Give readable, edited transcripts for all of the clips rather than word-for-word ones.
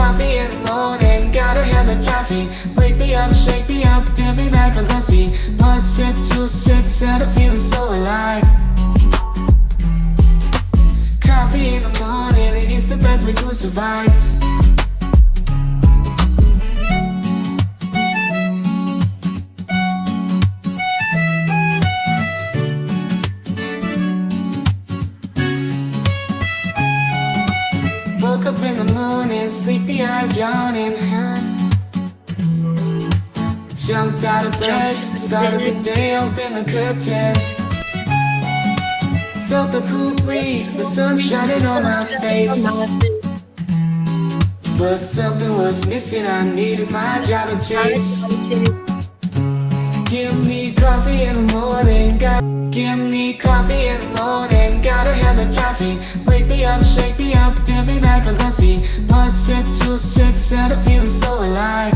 coffee in the morning, gotta have the coffee. Wake me up, shake me up, dip me back on pussy. One sip, two sips, and I'm feeling so alive. Coffee in the morning, it's the best way to survive. Woke up in the morning, sleepy eyes yawning. Jumped out of bed, started the day, opened the curtains. Felt the cool breeze, the sun shining on my face. But something was missing, I needed my job and chase. Give me coffee in the morning, give me coffee in the morning, gotta have the coffee. Wake me up, shake me up, dip me back on pussy. One sip, two sips, and I'm feeling so alive.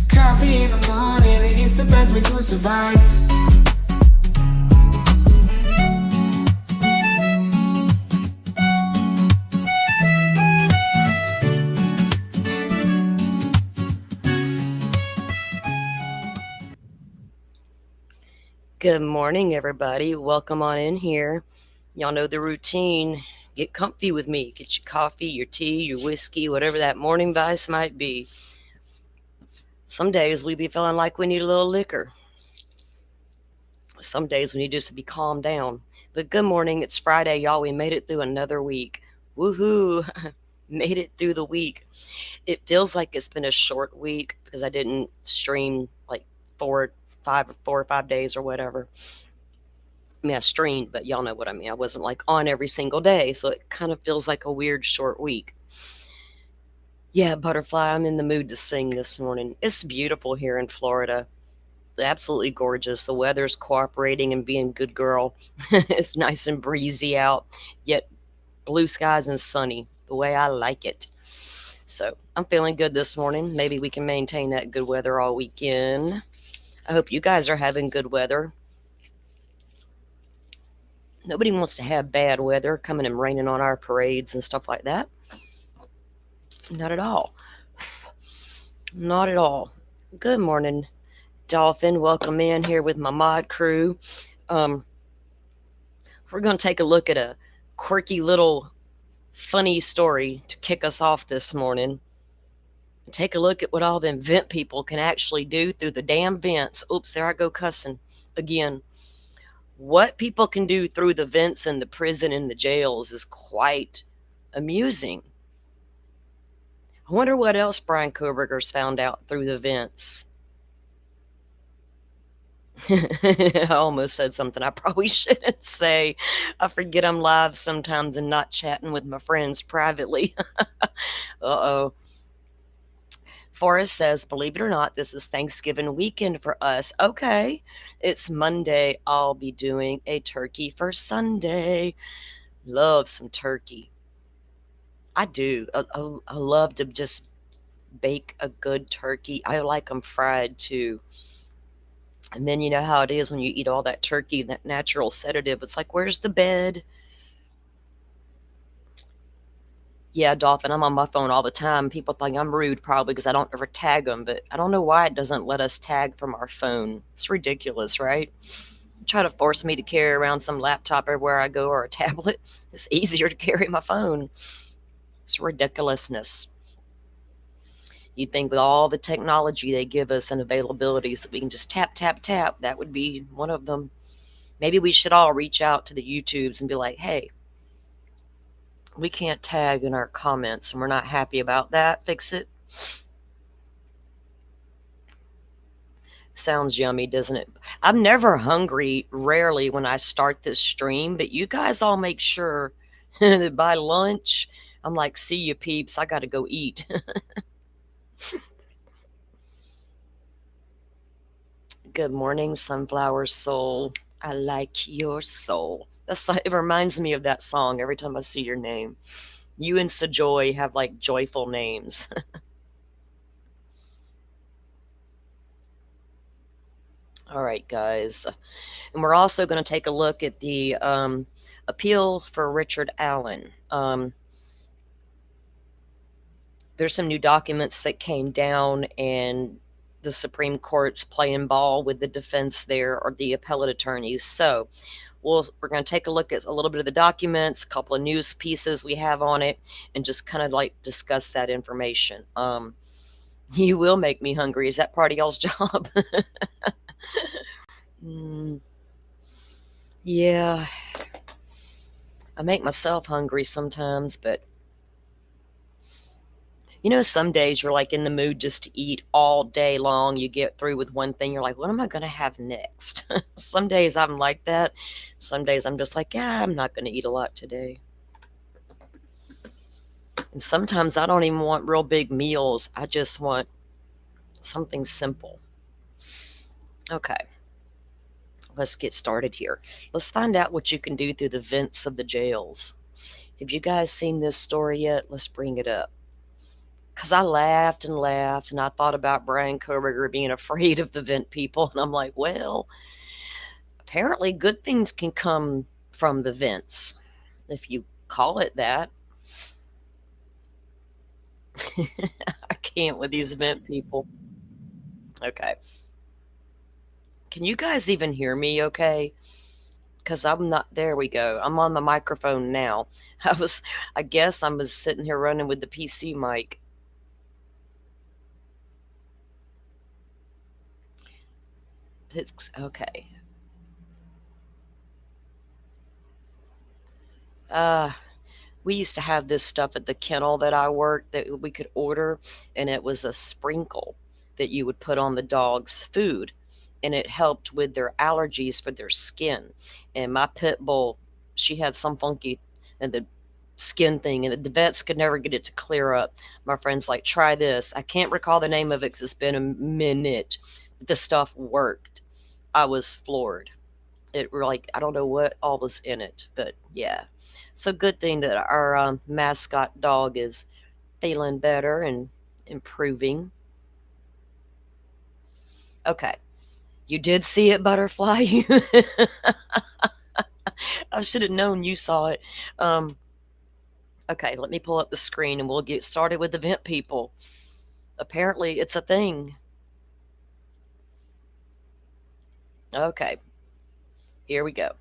Coffee in the morning, it's the best way to survive. Good morning, everybody. Welcome on in here. Y'all know the routine. Get comfy with me. Get your coffee, your tea, your whiskey, whatever that morning vice might be. Some days we be feeling like we need a little liquor. Some days we need just to be calmed down. But good morning. It's Friday, y'all. We made it through another week. Woohoo! Made it through the week. It feels like it's been a short week because I didn't stream like 4 or 5 days or whatever. I mean, I streamed, but y'all know what I mean. I wasn't like on every single day, so it kind of feels like a weird short week. Yeah, Butterfly, I'm in the mood to sing this morning. It's beautiful here in Florida. Absolutely gorgeous. The weather's cooperating and being good girl. It's nice and breezy out, yet blue skies and sunny, the way I like it. So I'm feeling good this morning. Maybe we can maintain that good weather all weekend. I hope you guys are having good weather. Nobody wants to have bad weather coming and raining on our parades and stuff like that. Not at all. Not at all. Good morning, Dolphin. Welcome in here with my mod crew. We're going to take a look at a quirky little funny story to kick us off this morning. Take a look at what all them vent people can actually do through the damn vents. Oops, there I go cussing again. What people can do through the vents in the prison and the jails is quite amusing. I wonder what else Brian Koberger's found out through the vents. I almost said something I probably shouldn't say. I forget I'm live sometimes and not chatting with my friends privately. Uh-oh. Forrest says, believe it or not, this is Thanksgiving weekend for us. Okay, it's Monday. I'll be doing a turkey for Sunday. Love some turkey. I do. I love to just bake a good turkey. I like them fried too. And then you know how it is when you eat all that turkey, that natural sedative. It's like, where's the bed? Yeah, Dolphin, I'm on my phone all the time. People think I'm rude probably because I don't ever tag them, but I don't know why it doesn't let us tag from our phone. It's ridiculous, right? Try to force me to carry around some laptop everywhere I go or a tablet. It's easier to carry my phone. It's ridiculousness. You'd think with all the technology they give us and availabilities that we can just tap, tap, tap. That would be one of them. Maybe we should all reach out to the YouTubes and be like, hey, we can't tag in our comments and we're not happy about that. Fix it. Sounds yummy, doesn't it? I'm never hungry, rarely when I start this stream, but you guys all make sure that by lunch, I'm like, see you peeps, I got to go eat. Good morning, Sunflower Soul. I like your soul. It reminds me of that song every time I see your name. You and Sajoy have like joyful names. All right, guys. And we're also going to take a look at the appeal for Richard Allen. There's some new documents that came down, and the Supreme Court's playing ball with the defense there, or the appellate attorneys. So we're going to take a look at a little bit of the documents, a couple of news pieces we have on it, and just kind of like discuss that information. You will make me hungry. Is that part of y'all's job? Mm, yeah, I make myself hungry sometimes, but some days you're like in the mood just to eat all day long. You get through with one thing, you're like, what am I going to have next? Some days I'm like that. Some days I'm just like, yeah, I'm not going to eat a lot today. And sometimes I don't even want real big meals. I just want something simple. Okay, let's get started here. Let's find out what you can do through the vents of the jails. Have you guys seen this story yet? Let's bring it up. Because I laughed and laughed, and I thought about Brian Koberger being afraid of the vent people. And I'm like, well, apparently good things can come from the vents, if you call it that. I can't with these vent people. Okay. Can you guys even hear me okay? Because I'm not, there we go. I'm on the microphone now. I guess I was sitting here running with the PC mic. It's okay. We used to have this stuff at the kennel that I worked that we could order, and it was a sprinkle that you would put on the dog's food, and it helped with their allergies for their skin. And my pit bull, she had some funky and the skin thing, and the vets could never get it to clear up. My friend's like, try this. I can't recall the name of it because it's been a minute, but the stuff worked. I was floored. It really, I don't know what all was in it, but yeah. So good thing that our mascot dog is feeling better and improving. Okay. You did see it, Butterfly? I should have known you saw it. Okay, let me pull up the screen and we'll get started with the vent people. Apparently, it's a thing. Okay, here we go.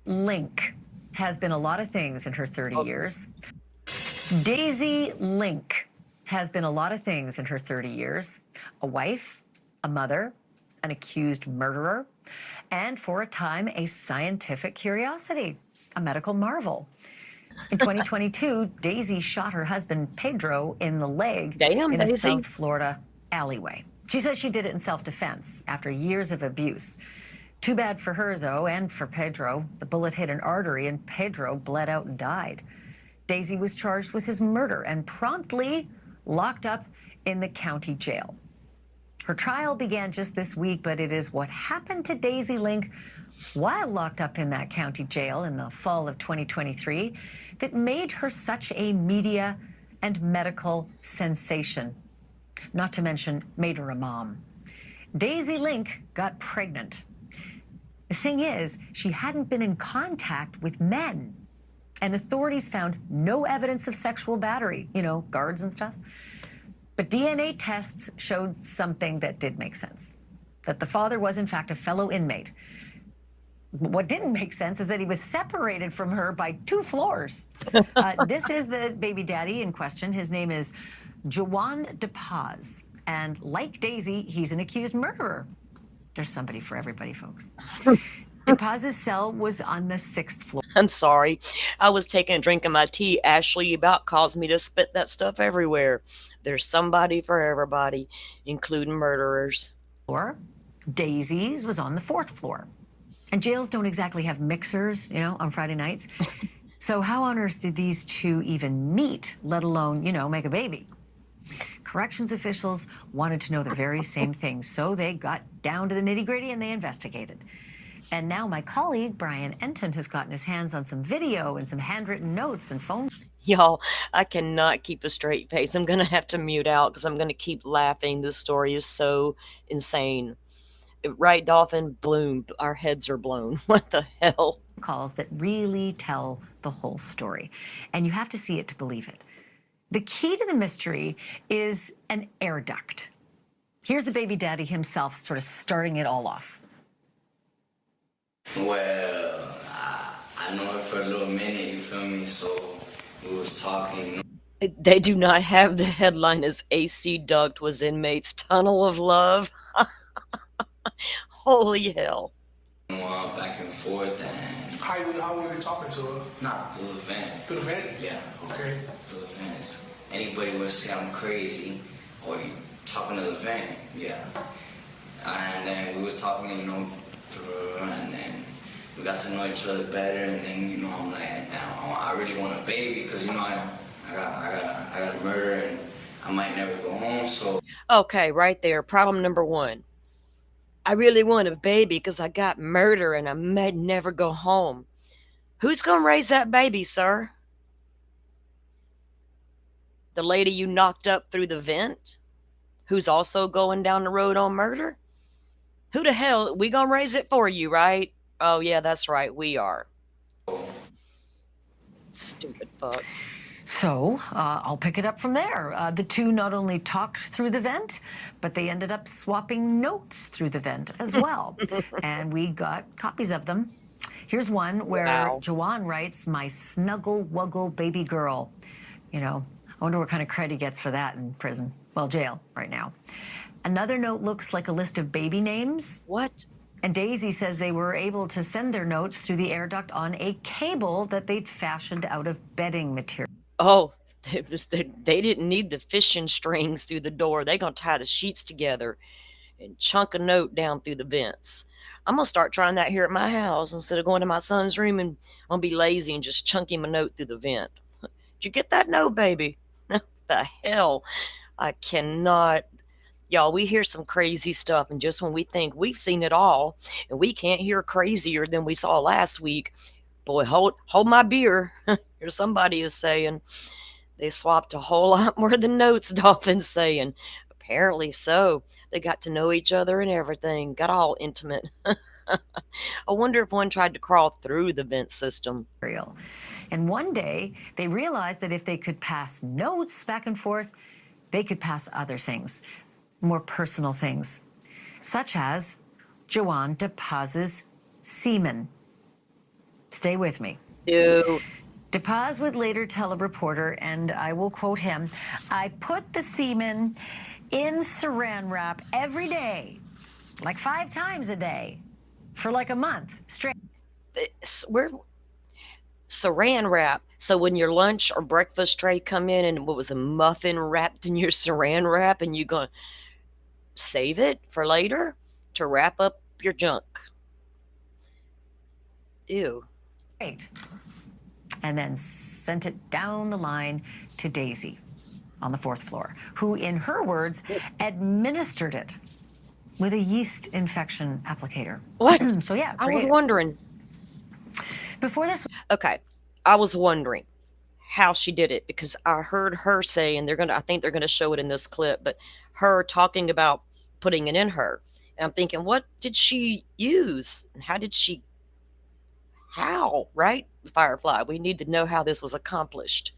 Link has been a lot of things in her 30 years. Daisy Link has been a lot of things in her 30 years. A wife, a mother, an accused murderer, and for a time, a scientific curiosity, a medical marvel. In 2022, Daisy shot her husband, Pedro, in the leg in a South Florida alleyway. She says she did it in self-defense after years of abuse. Too bad for her, though, and for Pedro. The bullet hit an artery, and Pedro bled out and died. Daisy was charged with his murder and promptly locked up in the county jail. Her trial began just this week, but it is what happened to Daisy Link while locked up in that county jail in the fall of 2023 that made her such a media and medical sensation, not to mention made her a mom. Daisy Link got pregnant. The thing is, she hadn't been in contact with men, and authorities found no evidence of sexual battery, guards and stuff. But DNA tests showed something that did make sense, that the father was, in fact, a fellow inmate. What didn't make sense is that he was separated from her by 2 floors. This is the baby daddy in question. His name is Juan De Paz, and like Daisy, he's an accused murderer. There's somebody for everybody, folks. De Paz's cell was on the 6th floor. I'm sorry. I was taking a drink of my tea. Ashley about caused me to spit that stuff everywhere. There's somebody for everybody, including murderers. Daisy's was on the 4th floor. And jails don't exactly have mixers, on Friday nights. So how on earth did these two even meet, let alone, make a baby? Corrections officials wanted to know the very same thing, so they got down to the nitty-gritty and they investigated. And now my colleague, Brian Enton, has gotten his hands on some video and some handwritten notes and phone. Y'all, I cannot keep a straight face. I'm going to have to mute out because I'm going to keep laughing. This story is so insane. Right, Dolphin? Bloom. Our heads are blown. What the hell? Calls that really tell the whole story. And you have to see it to believe it. The key to the mystery is an air duct. Here's the baby daddy himself sort of starting it all off. Well, I know her for a little minute, you feel me? So we was talking. They do not have the headline as AC duct was inmate's tunnel of love. Holy hell. Back and forth and... How were you talking to her? Not through the vent. Through the vent? Yeah. Okay. Through the vents. Anybody would say I'm crazy or you talking to the vent, yeah. And then we was talking, you know, and then we got to know each other better, and then, you know, I'm like, now I really want a baby because, you know, I got a murder and I might never go home, so... Okay, right there. Problem number one. I really want a baby because I got murder and I may never go home. Who's going to raise that baby, sir? The lady you knocked up through the vent? Who's also going down the road on murder? Who the hell? We going to raise it for you, right? Oh, yeah, that's right. We are. Stupid fuck. So I'll pick it up from there. The two not only talked through the vent, but they ended up swapping notes through the vent as well. And we got copies of them. Here's one where Joanne writes, "My snuggle wuggle baby girl." You know, I wonder what kind of credit he gets for that in prison. Well, jail right now. Another note looks like a list of baby names. What? And Daisy says they were able to send their notes through the air duct on a cable that they'd fashioned out of bedding material. Oh, they didn't need the fishing strings through the door. They gonna tie the sheets together and chunk a note down through the vents. I'm gonna start trying that here at my house instead of going to my son's room, and I'm gonna be lazy and just chunk him a note through the vent. Did you get that note, baby? The hell? I cannot. Y'all, we hear some crazy stuff, and just when we think we've seen it all and we can't hear crazier than we saw last week, boy, hold my beer. Here somebody is saying they swapped a whole lot more than notes, Dolphin's saying. Apparently so. They got to know each other and everything. Got all intimate. I wonder if one tried to crawl through the vent system. And one day, they realized that if they could pass notes back and forth, they could pass other things, more personal things, such as Joanne DePaz's semen. Stay with me. Ew. DePaz would later tell a reporter, and I will quote him, "I put the semen in saran wrap every day, like 5 times a day, for like a month straight." We're saran wrap. So when your lunch or breakfast tray come in and what was a muffin wrapped in your saran wrap, and you gonna save it for later to wrap up your junk. Ew. Great. And then sent it down the line to Daisy on the 4th floor, who, in her words, administered it with a yeast infection applicator. What? So yeah, I was creative. wondering. Before this, Okay, I was wondering how she did it because I heard her say, and I think they're gonna show it in this clip, but her talking about putting it in her. And I'm thinking, what did she use? And how, right? Firefly, we need to know how this was accomplished.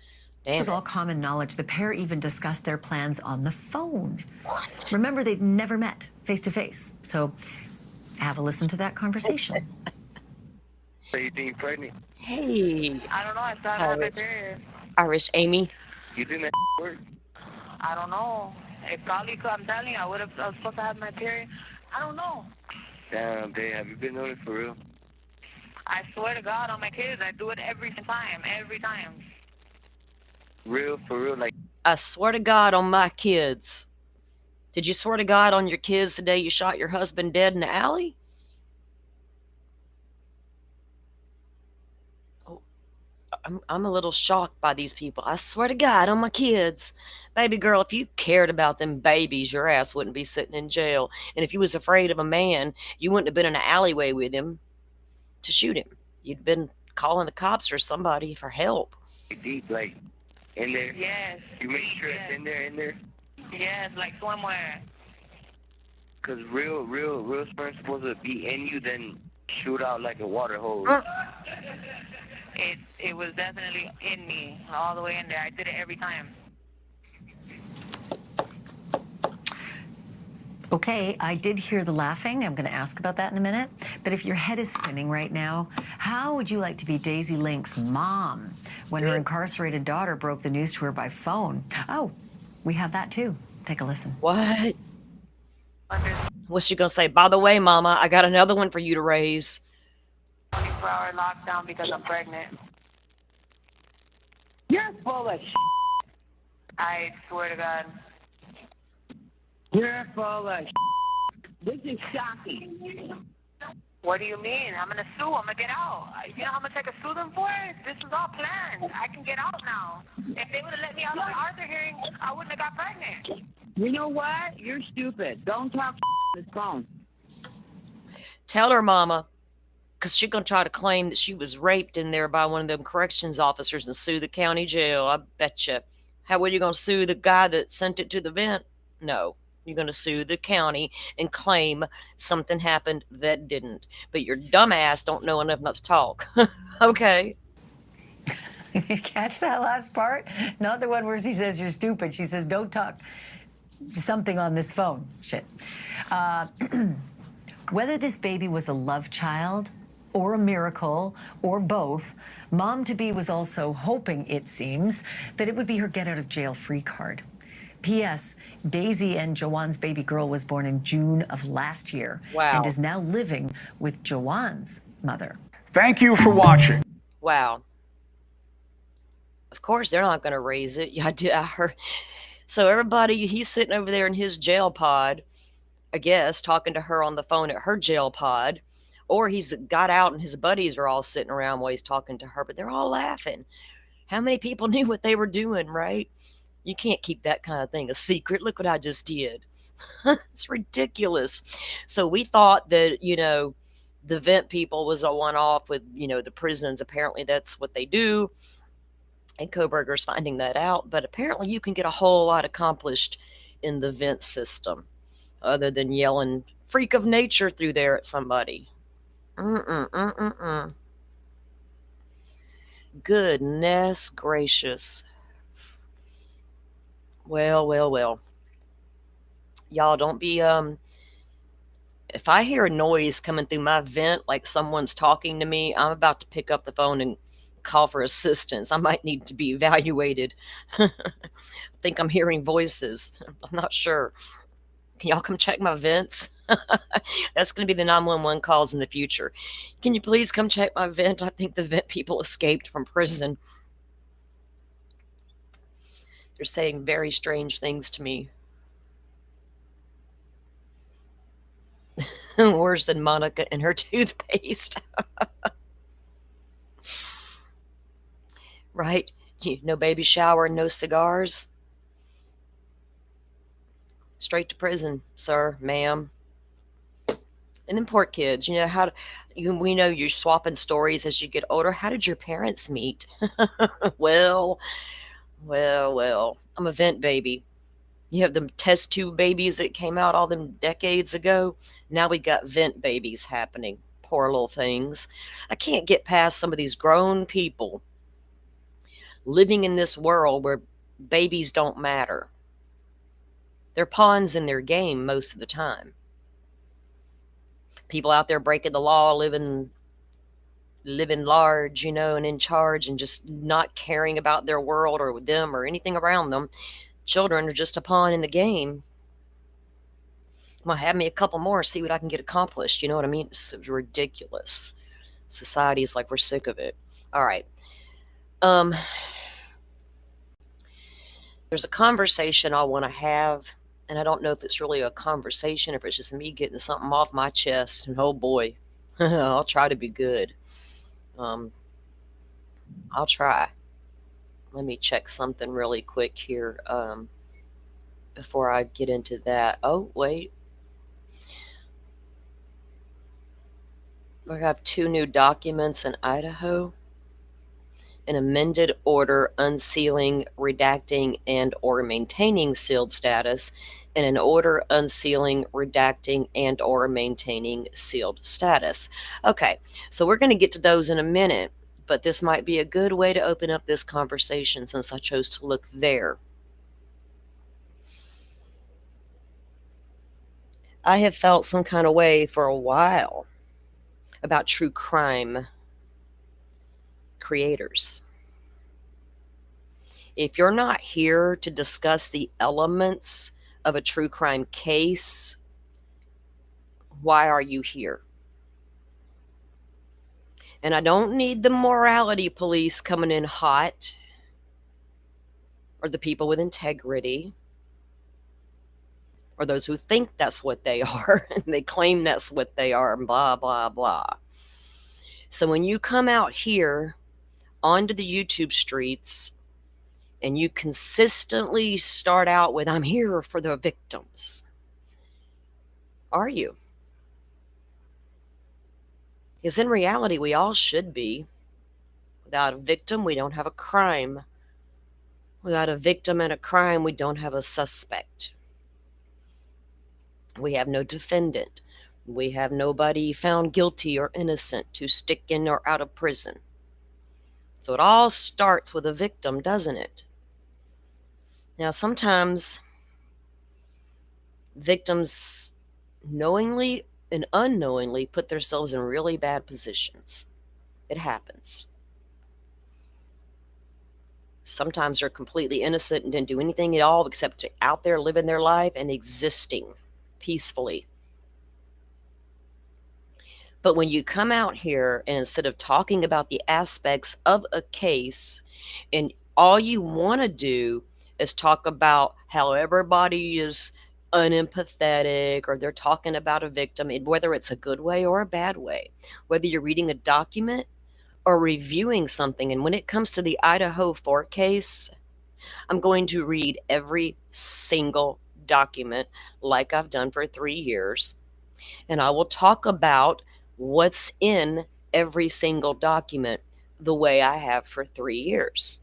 Damn. It was all common knowledge. The pair even discussed their plans on the phone. What? Remember, they'd never met face to face. So have a listen to that conversation. So you think you're pregnant? Hey, I don't know. I started having my period. Irish Amy. You think that work? I don't know. If probably, I'm telling you, I was supposed to have my period. I don't know. Damn, Dave, have you been doing it for real? I swear to God on my kids, I do it every time. Every time. Real, for real, like... I swear to God on my kids. Did you swear to God on your kids the day you shot your husband dead in the alley? Oh, I'm a little shocked by these people. I swear to God on my kids. Baby girl, if you cared about them babies, your ass wouldn't be sitting in jail. And if you was afraid of a man, you wouldn't have been in an alleyway with him to shoot him. You'd been calling the cops or somebody for help. Deep, like, in there? Yes. You make sure it's in there? Yes, like somewhere. Because real sperm's supposed to be in you, then shoot out like a water hose. It was definitely in me, all the way in there. I did it every time. Okay, I did hear the laughing. I'm going to ask about that in a minute. But if your head is spinning right now, how would you like to be Daisy Link's mom when her incarcerated daughter broke the news to her by phone? Oh, we have that too. Take a listen. What? What's she gonna say? By the way, Mama, I got another one for you to raise. 24-hour lockdown because I'm pregnant. You're full of I swear to God. You're full of This is shocking. What do you mean? I'm gonna sue. I'm gonna get out. You know how much I could sue them for? This is all planned. I can get out now. If they would have let me out of the Arthur hearing, I wouldn't have got pregnant. You know what? You're stupid. Don't talk on this phone. Tell her, Mama, because she's gonna try to claim that she was raped in there by one of them corrections officers and sue the county jail. I betcha. How are you gonna sue the guy that sent it to the vent? No. You're going to sue the county and claim something happened that didn't. But your dumbass don't know enough not to talk. Okay. You catch that last part? Not the one where she says you're stupid. She says don't talk something on this phone. Shit. Whether this baby was a love child or a miracle or both, mom-to-be was also hoping, it seems, that it would be her get-out-of-jail-free card. P.S. Daisy and Joanne's baby girl was born in June of last year. Wow. And is now living with Joanne's mother. Thank you for watching. Wow. Of course, they're not going to raise it. I heard. So everybody, he's sitting over there in his jail pod, I guess, talking to her on the phone at her jail pod. Or he's got out and his buddies are all sitting around while he's talking to her, but they're all laughing. How many people knew what they were doing, right? You can't keep that kind of thing a secret. Look what I just did. It's ridiculous. So we thought that, the vent people was a one-off with, the prisons. Apparently that's what they do. And Koberger's finding that out. But apparently you can get a whole lot accomplished in the vent system other than yelling freak of nature through there at somebody. Goodness gracious. Well. Y'all don't be, if I hear a noise coming through my vent like someone's talking to me, I'm about to pick up the phone and call for assistance. I might need to be evaluated. I think I'm hearing voices. I'm not sure. Can y'all come check my vents? That's going to be the 911 calls in the future. Can you please come check my vent? I think the vent people escaped from prison. They're saying very strange things to me. Worse than Monica and her toothpaste. Right? No baby shower, no cigars. Straight to prison, sir, ma'am. And then poor kids, we know you're swapping stories as you get older. How did your parents meet? Well, I'm a vent baby. You have them test tube babies that came out all them decades ago. Now we got vent babies happening. Poor little things. I can't get past some of these grown people living in this world where babies don't matter. They're pawns in their game most of the time. People out there breaking the law, living large, and in charge and just not caring about their world or them or anything around them. Children are just a pawn in the game. I'm going to have me a couple more, see what I can get accomplished. You know what I mean? It's ridiculous. Society is like, we're sick of it. All right. There's a conversation I want to have, and I don't know if it's really a conversation, if it's just me getting something off my chest. And oh boy, I'll try to be good. I'll try. Let me check something really quick here before I get into that. Oh, wait. We have 2 new documents in Idaho. An amended order unsealing, redacting, and or maintaining sealed status, and an order unsealing, redacting, and or maintaining sealed status. Okay, so we're going to get to those in a minute, but this might be a good way to open up this conversation since I chose to look there. I have felt some kind of way for a while about true crime creators. If you're not here to discuss the elements of a true crime case, why are you here? And I don't need the morality police coming in hot, or the people with integrity, or those who think that's what they are and they claim that's what they are, and blah, blah, blah. So when you come out here onto the YouTube streets and you consistently start out with, I'm here for the victims, are you? Because in reality, we all should be. Without a victim, we don't have a crime. Without a victim and a crime, we don't have a suspect. We have no defendant. We have nobody found guilty or innocent to stick in or out of prison. So it all starts with a victim, doesn't it? Now, sometimes victims knowingly and unknowingly put themselves in really bad positions. It happens. Sometimes they're completely innocent and didn't do anything at all except to out there living their life and existing peacefully. But when you come out here and instead of talking about the aspects of a case, and all you want to do is talk about how everybody is unempathetic, or they're talking about a victim, and whether it's a good way or a bad way, whether you're reading a document or reviewing something. And when it comes to the Idaho 4 case, I'm going to read every single document like I've done for 3 years. And I will talk about what's in every single document the way I have for 3 years.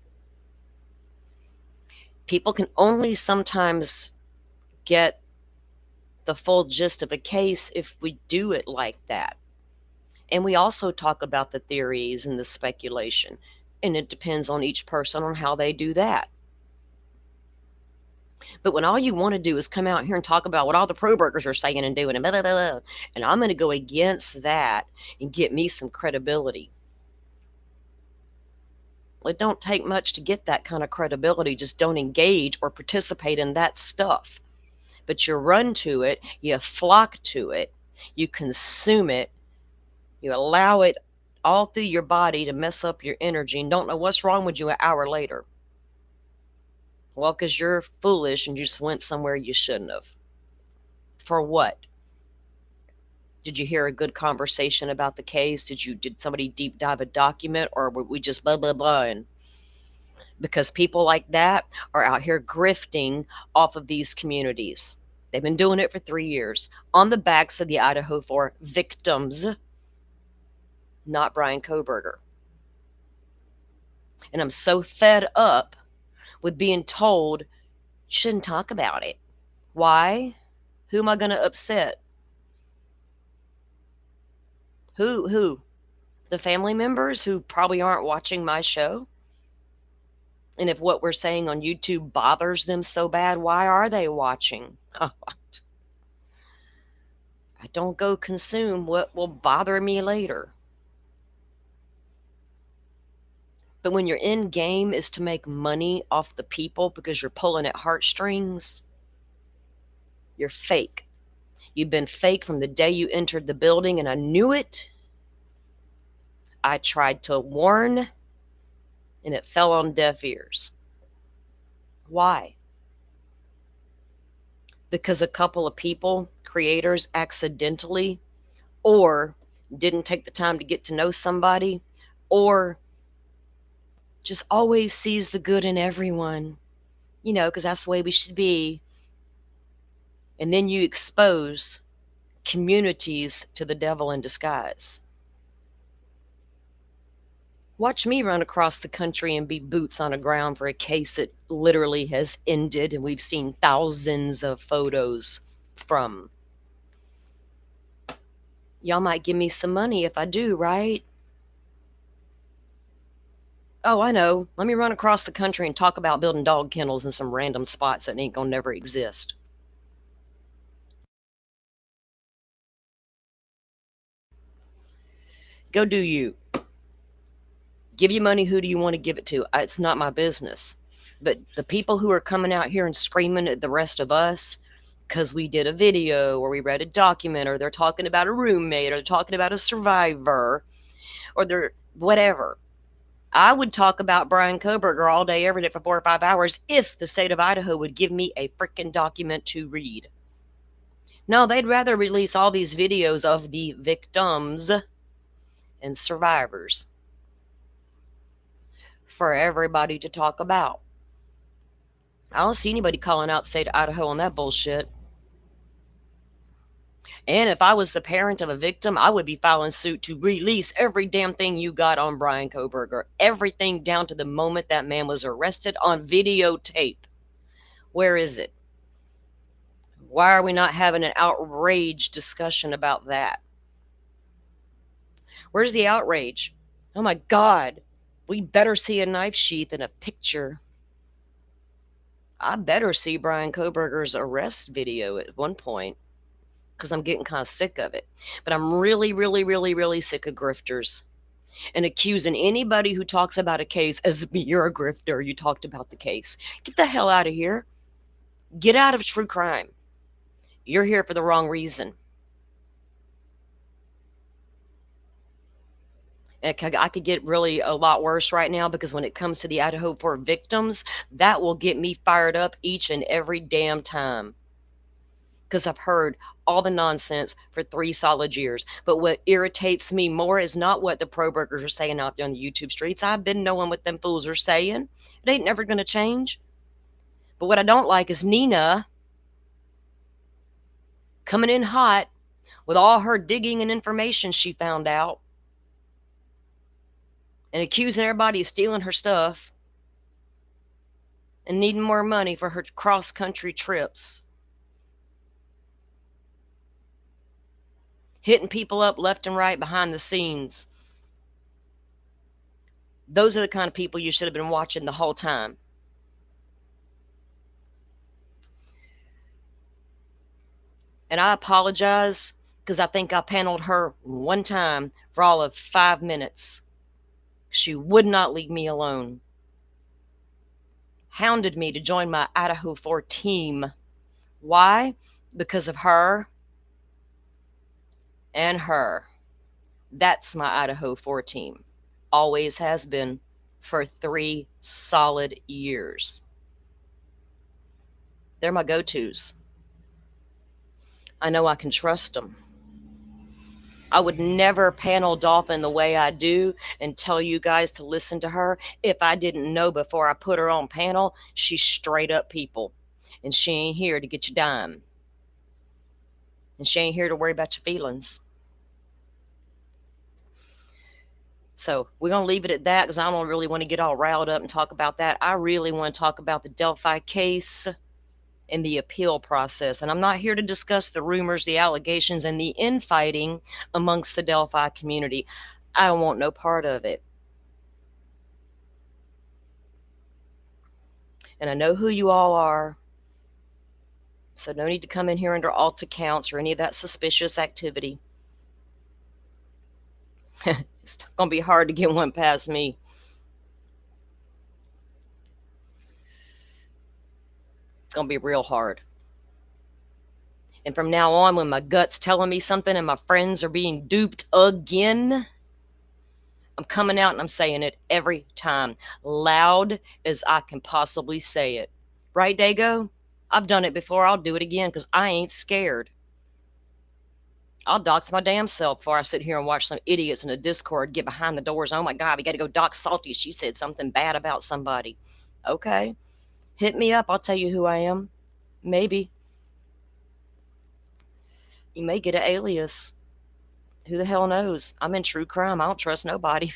People can only sometimes get the full gist of a case if we do it like that. And we also talk about the theories and the speculation. And it depends on each person on how they do that. But when all you want to do is come out here and talk about what all the pro-burgers are saying and doing, and blah, blah, blah, blah, and I'm going to go against that and get me some credibility. Well, it don't take much to get that kind of credibility. Just don't engage or participate in that stuff. But you run to it, you flock to it, you consume it, you allow it all through your body to mess up your energy and don't know what's wrong with you an hour later. Well, because you're foolish and you just went somewhere you shouldn't have. For what? Did you hear a good conversation about the case? Did somebody deep dive a document, or were we just blah, blah, blah? And because people like that are out here grifting off of these communities. They've been doing it for 3 years on the backs of the Idaho 4 victims, not Brian Kohberger. And I'm so fed up with being told, you shouldn't talk about it. Why? Who am I going to upset? Who? The family members who probably aren't watching my show? And if what we're saying on YouTube bothers them so bad, why are they watching? I don't go consume what will bother me later. But when your end game is to make money off the people because you're pulling at heartstrings, you're fake. You've been fake from the day you entered the building, and I knew it. I tried to warn, and it fell on deaf ears. Why? Because a couple of people, creators, accidentally, or didn't take the time to get to know somebody, or just always sees the good in everyone, because that's the way we should be. And then you expose communities to the devil in disguise. Watch me run across the country and be boots on the ground for a case that literally has ended, and we've seen thousands of photos from. Y'all might give me some money if I do, right? Oh, I know. Let me run across the country and talk about building dog kennels in some random spots that ain't gonna never exist. Go do you. Give you money, who do you want to give it to? It's not my business. But the people who are coming out here and screaming at the rest of us because we did a video or we read a document or they're talking about a roommate or they're talking about a survivor or they're whatever. I would talk about Brian Koberger all day, every day for 4 or 5 hours if the state of Idaho would give me a freaking document to read. No, they'd rather release all these videos of the victims and survivors for everybody to talk about. I don't see anybody calling out the state of Idaho on that bullshit. And if I was the parent of a victim, I would be filing suit to release every damn thing you got on Brian Koberger. Everything down to the moment that man was arrested on videotape. Where is it? Why are we not having an outrage discussion about that? Where's the outrage? Oh my God. We better see a knife sheath in a picture. I better see Brian Koberger's arrest video at one point because I'm getting kind of sick of it. But I'm really, really, really, really sick of grifters and accusing anybody who talks about a case as you're a grifter. You talked about the case. Get the hell out of here. Get out of true crime. You're here for the wrong reason. I could get really a lot worse right now because when it comes to the Idaho for victims, that will get me fired up each and every damn time. Because I've heard all the nonsense for 3 solid years. But what irritates me more is not what the pro-burgers are saying out there on the YouTube streets. I've been knowing what them fools are saying. It ain't never going to change. But what I don't like is Nina coming in hot with all her digging and information she found out and accusing everybody of stealing her stuff and needing more money for her cross-country trips. Hitting people up left and right behind the scenes. Those are the kind of people you should have been watching the whole time. And I apologize because I think I paneled her one time for all of 5 minutes. She would not leave me alone. Hounded me to join my Idaho 4 team. Why? Because of her and her. That's my Idaho 4 team. Always has been for 3 solid years. They're my go-tos. I know I can trust them. I would never panel Dolphin the way I do and tell you guys to listen to her if I didn't know before I put her on panel she's straight up people. And she ain't here to get your dime. And she ain't here to worry about your feelings. So we're going to leave it at that because I don't really want to get all riled up and talk about that. I really want to talk about the Delphi case and the appeal process. And I'm not here to discuss the rumors, the allegations, and the infighting amongst the Delphi community. I don't want no part of it. And I know who you all are. So no need to come in here under alt accounts or any of that suspicious activity. It's going to be hard to get one past me. It's going to be real hard. And from now on, when my gut's telling me something and my friends are being duped again, I'm coming out and I'm saying it every time, loud as I can possibly say it. Right, Dago? I've done it before. I'll do it again because I ain't scared. I'll dox my damn self before I sit here and watch some idiots in a Discord get behind the doors. Oh my God, we got to go dox Salty. She said something bad about somebody. Okay. Hit me up. I'll tell you who I am. Maybe. You may get an alias. Who the hell knows? I'm in true crime. I don't trust nobody.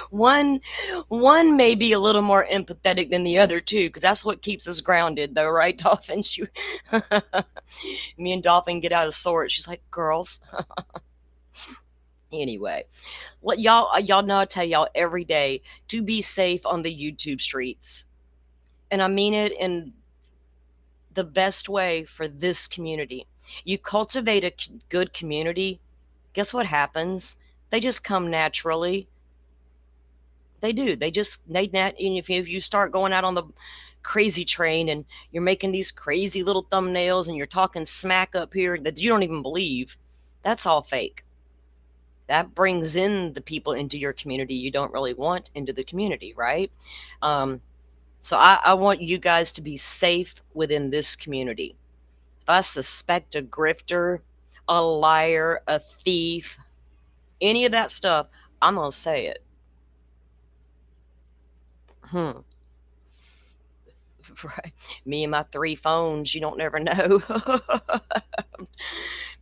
One may be a little more empathetic than the other too, because that's what keeps us grounded, though, right, Dolphin? Me and Dolphin get out of sort. She's like, girls. Anyway, y'all know I tell y'all every day to be safe on the YouTube streets, and I mean it in the best way for this community. You cultivate a good community, guess what happens? They just come naturally. They do. And if you start going out on the crazy train and you're making these crazy little thumbnails and you're talking smack up here that you don't even believe, that's all fake. That brings in the people into your community you don't really want into the community, right? So I want you guys to be safe within this community. If I suspect a grifter, a liar, a thief, any of that stuff, I'm going to say it. Right. Me and my 3 phones, you don't never know.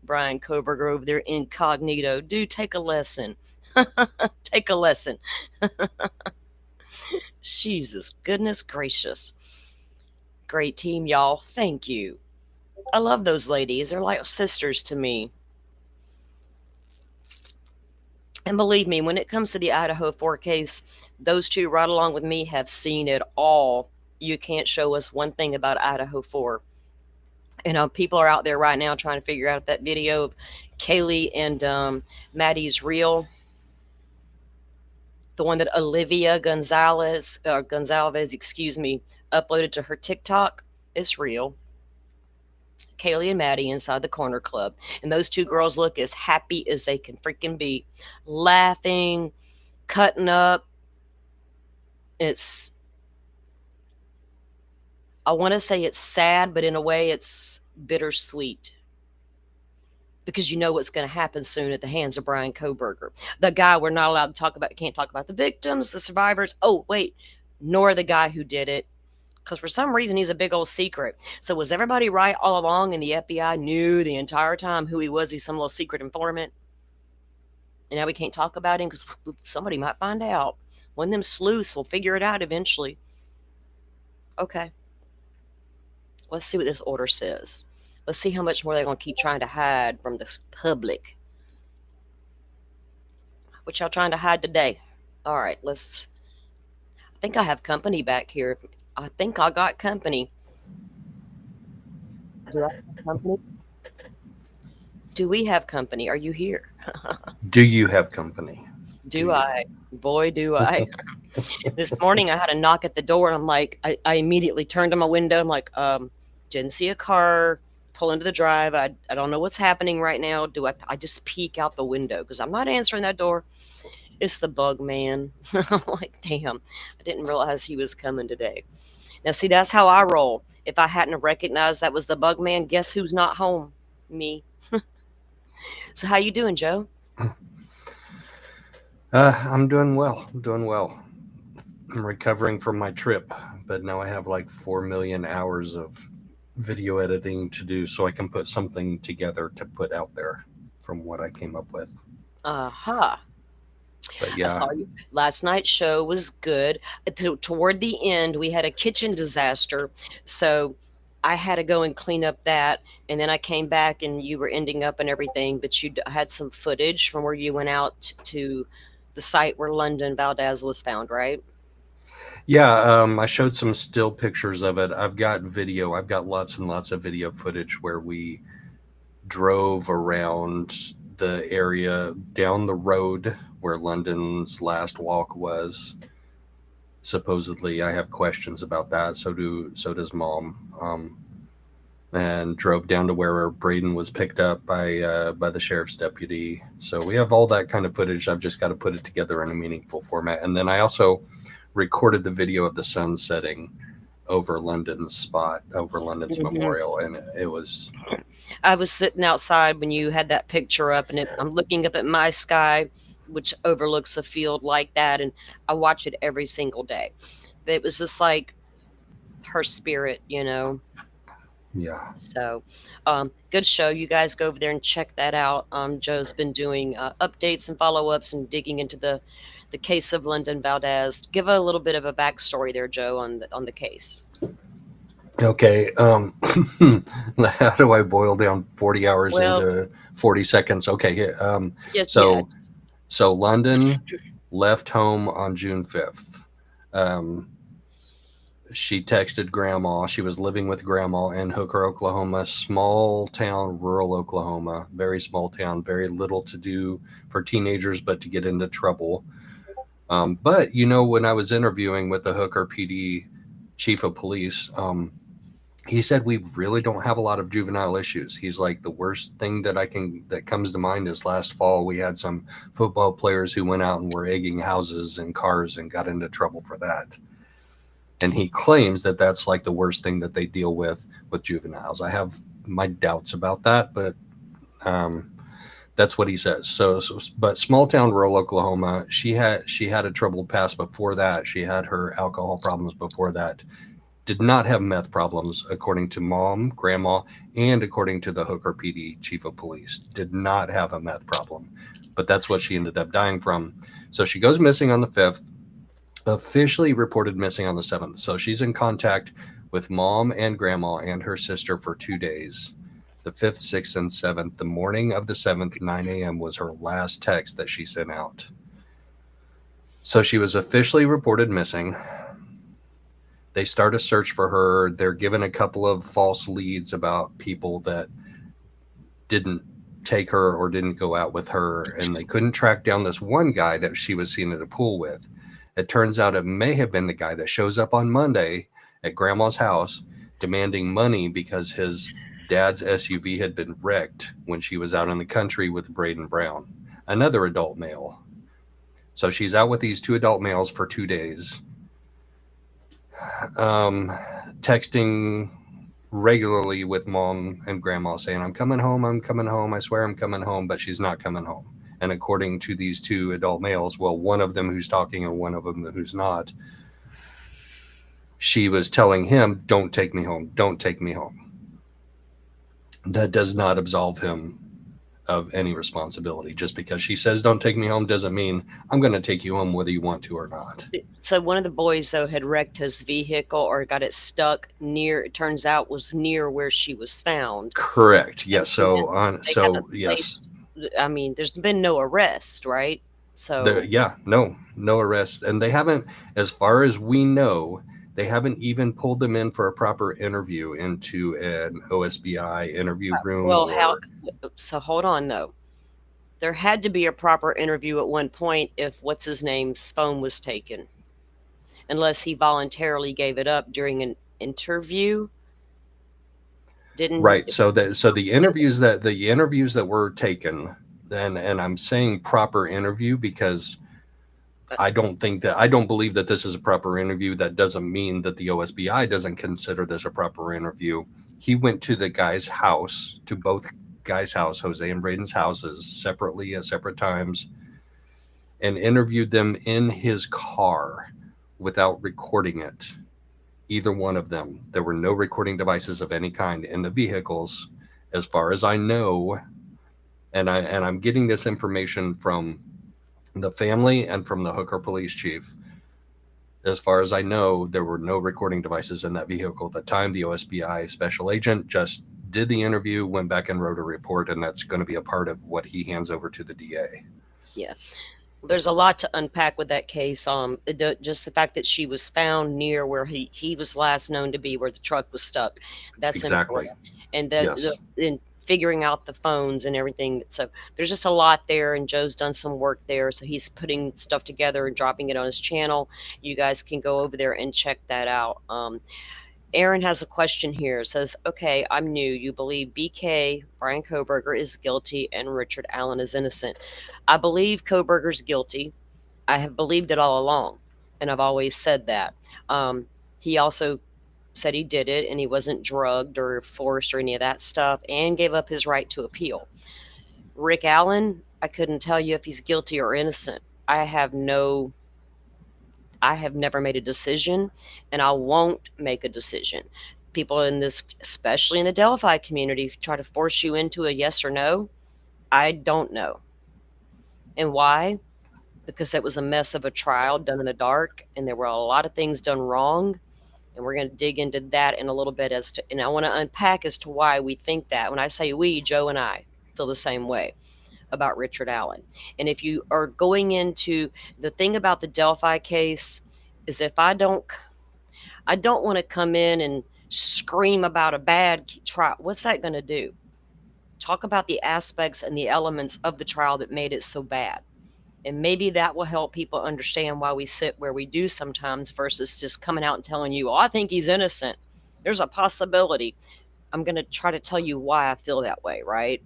Brian Koberger over there incognito. Dude, take a lesson. Take a lesson. Jesus, goodness gracious. Great team, y'all. Thank you. I love those ladies. They're like sisters to me. And believe me, when it comes to the Idaho 4 case, those two right along with me have seen it all. You can't show us one thing about Idaho 4. People are out there right now trying to figure out if that video of Kaylee and Maddie's real. The one that Olivia Gonzalez, uploaded to her TikTok is real. Kaylee and Maddie inside the corner club. And those two girls look as happy as they can freaking be. Laughing, cutting up. I want to say it's sad, but in a way it's bittersweet. Because you know what's going to happen soon at the hands of Brian Koberger. The guy we're not allowed to talk about, can't talk about the victims, the survivors. Oh, wait, nor the guy who did it. Because for some reason, he's a big old secret. So was everybody right all along and the FBI knew the entire time who he was? He's some little secret informant. And now we can't talk about him because somebody might find out. One of them sleuths will figure it out eventually. Okay. Let's see what this order says. Let's see how much more they're going to keep trying to hide from the public. What y'all trying to hide today? All right, I think I have company back here. I think I got company. Do I have company? Do we have company? Are you here? Do you have company? Do I? Boy, do I. This morning I had a knock at the door and I'm like, I immediately turned to my window. I'm like, didn't see a car pull into the drive. I don't know what's happening right now. I just peek out the window because I'm not answering that door. It's the bug man. I'm like, damn, I didn't realize he was coming today. Now, see, that's how I roll. If I hadn't recognized that was the bug man, guess who's not home? Me. So how you doing, Joe? I'm doing well. I'm recovering from my trip, but now I have like 4 million hours of video editing to do so I can put something together to put out there from what I came up with. Uh-huh. But yeah. I saw you. Last night's show was good. Toward the end, we had a kitchen disaster. So I had to go and clean up that. And then I came back and you were ending up and everything. But you had some footage from where you went out to the site where London Valdez was found, right? Yeah, I showed some still pictures of it. I've got video. I've got lots and lots of video footage where we drove around the area down the road where London's last walk was. Supposedly, I have questions about that. So does Mom. And drove down to where Braden was picked up by the sheriff's deputy. So we have all that kind of footage. I've just got to put it together in a meaningful format. And then I also recorded the video of the sun setting over London's memorial, and it was. I was sitting outside when you had that picture up, and I'm looking up at my sky, which overlooks a field like that, and I watch it every single day. It was just like her spirit, you know. Yeah. So, good show. You guys go over there and check that out. Joe's been doing updates and follow-ups and digging into the case of London Valdez. Give a little bit of a backstory there, Joe, on the case. Okay. How do I boil down 40 hours into 40 seconds? Okay. So London left home on June 5th. She texted grandma. She was living with grandma in Hooker, Oklahoma, small town, rural Oklahoma, very small town, very little to do for teenagers, but to get into trouble. But when I was interviewing with the Hooker PD chief of police, he said we really don't have a lot of juvenile issues. He's like, the worst thing that comes to mind is last fall we had some football players who went out and were egging houses and cars and got into trouble for that. And he claims that that's like the worst thing that they deal with juveniles. I have my doubts about that, but that's what he says. But small town rural Oklahoma, she had a troubled past before that. She had her alcohol problems before that. Did not have meth problems, according to mom, grandma, and according to the Hooker PD chief of police. Did not have a meth problem, but that's what she ended up dying from. So she goes missing on the 5th, officially reported missing on the 7th. So she's in contact with mom and grandma and her sister for 2 days. The 5th, 6th, and 7th. The morning of the 7th, 9 a.m. was her last text that she sent out. So she was officially reported missing. They start a search for her. They're given a couple of false leads about people that didn't take her or didn't go out with her, and they couldn't track down this one guy that she was seen at a pool with. It turns out it may have been the guy that shows up on Monday at grandma's house demanding money because his dad's SUV had been wrecked when she was out in the country with Braden Brown, another adult male. So she's out with these 2 adult males for 2 days. Texting regularly with mom and grandma saying, I'm coming home, I swear I'm coming home, but she's not coming home. And according to these 2 adult males, well, one of them who's talking and one of them who's not, she was telling him, don't take me home, don't take me home. That does not absolve him of any responsibility. Just because she says don't take me home doesn't mean I'm going to take you home whether you want to or not. So one of the boys, though, had wrecked his vehicle or got it stuck near, it turns out, was near where she was found. Correct. Yes. Yes. I mean, there's been no arrest, right? So no arrest. And they haven't, as far as we know, they haven't even pulled them in for a proper interview into an OSBI interview room. So hold on, though. There had to be a proper interview at one point if what's his name's phone was taken, unless he voluntarily gave it up during an interview. Right. So the interviews that were taken, and I'm saying proper interview because I don't believe that this is a proper interview. That doesn't mean that the OSBI doesn't consider this a proper interview. He went to the guy's house, to both guys' house, Jose and Braden's houses, separately at separate times, and interviewed them in his car without recording it. Either one of them. There were no recording devices of any kind in the vehicles, as far as I know. And I'm getting this information from the family and from the Hooker police chief. As far as I know, there were no recording devices in that vehicle at the time. The OSBI special agent just did the interview, went back and wrote a report, and that's going to be a part of what he hands over to the DA. Yeah. There's a lot to unpack with that case. Just the fact that she was found near where he was last known to be, where the truck was stuck. That's exactly. Important. And then figuring out the phones and everything. So there's just a lot there, and Joe's done some work there. So he's putting stuff together and dropping it on his channel. You guys can go over there and check that out. Aaron has a question here. It says, okay, I'm new. You believe BK, Brian Kohberger, is guilty and Richard Allen is innocent. I believe Kohberger's guilty. I have believed it all along, and I've always said that. He also said he did it, and he wasn't drugged or forced or any of that stuff, and gave up his right to appeal. Rick Allen, I couldn't tell you if he's guilty or innocent. I have never made a decision, and I won't make a decision. People in this, especially in the Delphi community, try to force you into a yes or no. I don't know. And why? Because it was a mess of a trial done in the dark, and there were a lot of things done wrong. And we're going to dig into that in a little bit and I want to unpack as to why we think that. When I say we, Joe and I feel the same way about Richard Allen. And if you are going into the thing about the Delphi case is if I don't I don't want to come in and scream about a bad trial. What's that going to do? Talk about the aspects and the elements of the trial that made it so bad. And maybe that will help people understand why we sit where we do sometimes versus just coming out and telling you, oh, I think he's innocent. There's a possibility. I'm going to try to tell you why I feel that way, right?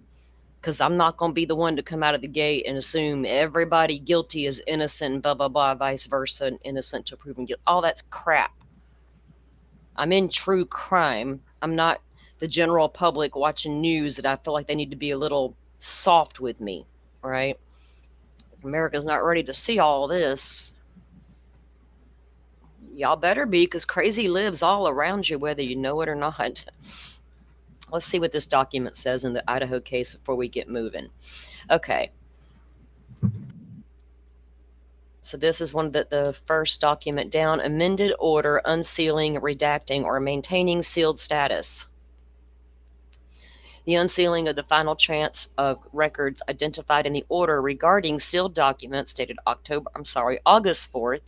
Because I'm not going to be the one to come out of the gate and assume everybody guilty is innocent, blah, blah, blah, vice versa, and innocent to proven guilty. All that's crap. I'm in true crime. I'm not the general public watching news that I feel like they need to be a little soft with me, right? America's not ready to see all this. Y'all better be, because crazy lives all around you, whether you know it or not. Let's see what this document says in the Idaho case before we get moving. Okay. So this is the first document down. Amended order unsealing, redacting, or maintaining sealed status. The unsealing of the final tranche of records identified in the order regarding sealed documents dated August 4th,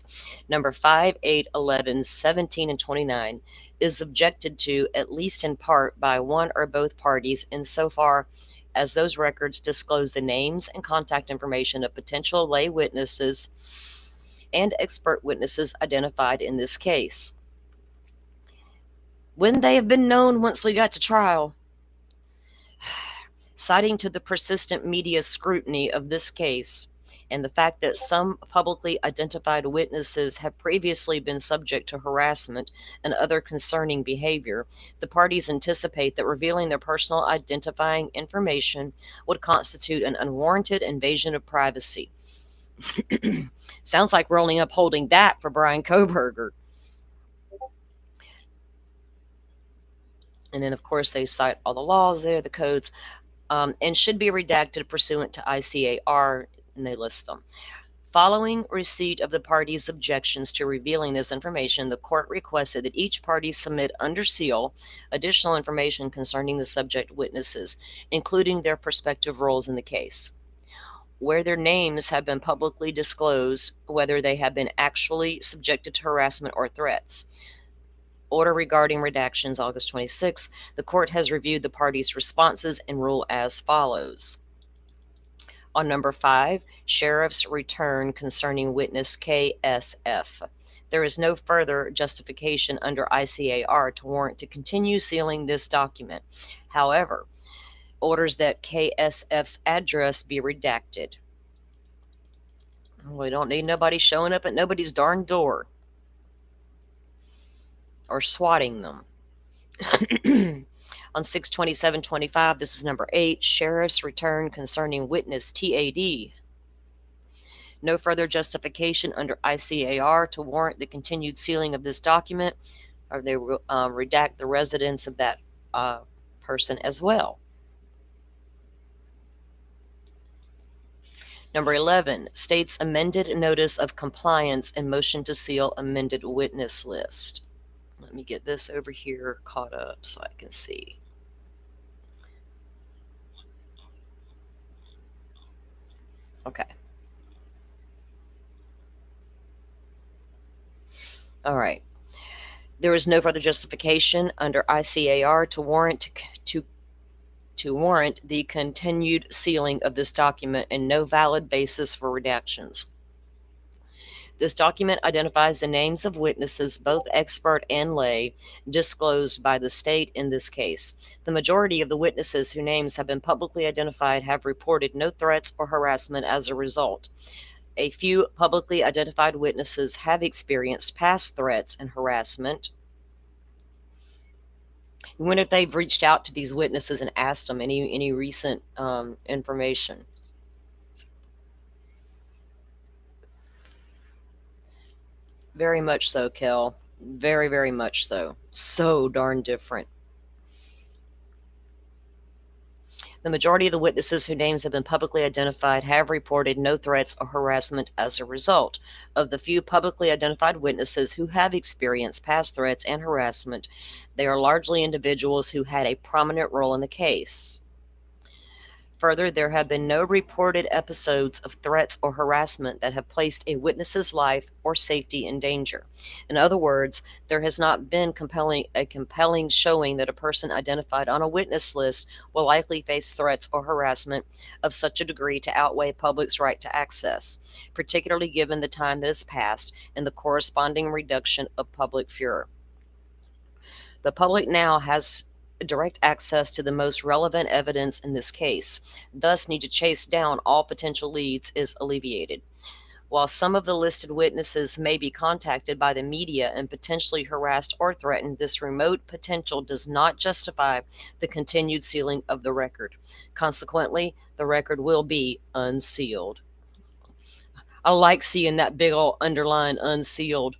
number 5, 8, 11, 17, and 29 is objected to, at least in part, by one or both parties insofar as those records disclose the names and contact information of potential lay witnesses and expert witnesses identified in this case. Wouldn't they have been known once we got to trial? Citing to the persistent media scrutiny of this case and the fact that some publicly identified witnesses have previously been subject to harassment and other concerning behavior, the parties anticipate that revealing their personal identifying information would constitute an unwarranted invasion of privacy. Sounds like we're only upholding that for Brian Kohberger. And then, of course, they cite all the laws there, the codes. And should be redacted pursuant to ICAR, and they list them. Following receipt of the parties' objections to revealing this information, the court requested that each party submit under seal additional information concerning the subject witnesses, including their prospective roles in the case, where their names have been publicly disclosed, whether they have been actually subjected to harassment or threats. Order regarding redactions, August 26. The court has reviewed the parties' responses and rule as follows. On number 5, sheriff's return concerning witness KSF. There is no further justification under ICAR to warrant to continue sealing this document. However, orders that KSF's address be redacted. We don't need nobody showing up at nobody's darn door or swatting them. On 6/27/25, this is number 8, sheriff's return concerning witness TAD. No further justification under ICAR to warrant the continued sealing of this document, or they will redact the residence of that person as well. Number 11, state's amended notice of compliance and motion to seal amended witness list. Let me get this over here caught up so I can see. Okay. All right. There is no further justification under ICAR to warrant the continued sealing of this document, and no valid basis for redactions. This document identifies the names of witnesses, both expert and lay, disclosed by the state in this case. The majority of the witnesses whose names have been publicly identified have reported no threats or harassment as a result. A few publicly identified witnesses have experienced past threats and harassment. I wonder if they've reached out to these witnesses and asked them any recent information. Very much so, Kel. Very, very much so. So darn different. The majority of the witnesses whose names have been publicly identified have reported no threats or harassment as a result. Of the few publicly identified witnesses who have experienced past threats and harassment, they are largely individuals who had a prominent role in the case. Further, there have been no reported episodes of threats or harassment that have placed a witness's life or safety in danger. In other words, there has not been a compelling showing that a person identified on a witness list will likely face threats or harassment of such a degree to outweigh public's right to access, particularly given the time that has passed and the corresponding reduction of public furor. The public now has direct access to the most relevant evidence in this case, thus need to chase down all potential leads is alleviated. While some of the listed witnesses may be contacted by the media and potentially harassed or threatened, this remote potential does not justify the continued sealing of the record. Consequently, the record will be unsealed. I like seeing that big old underline unsealed.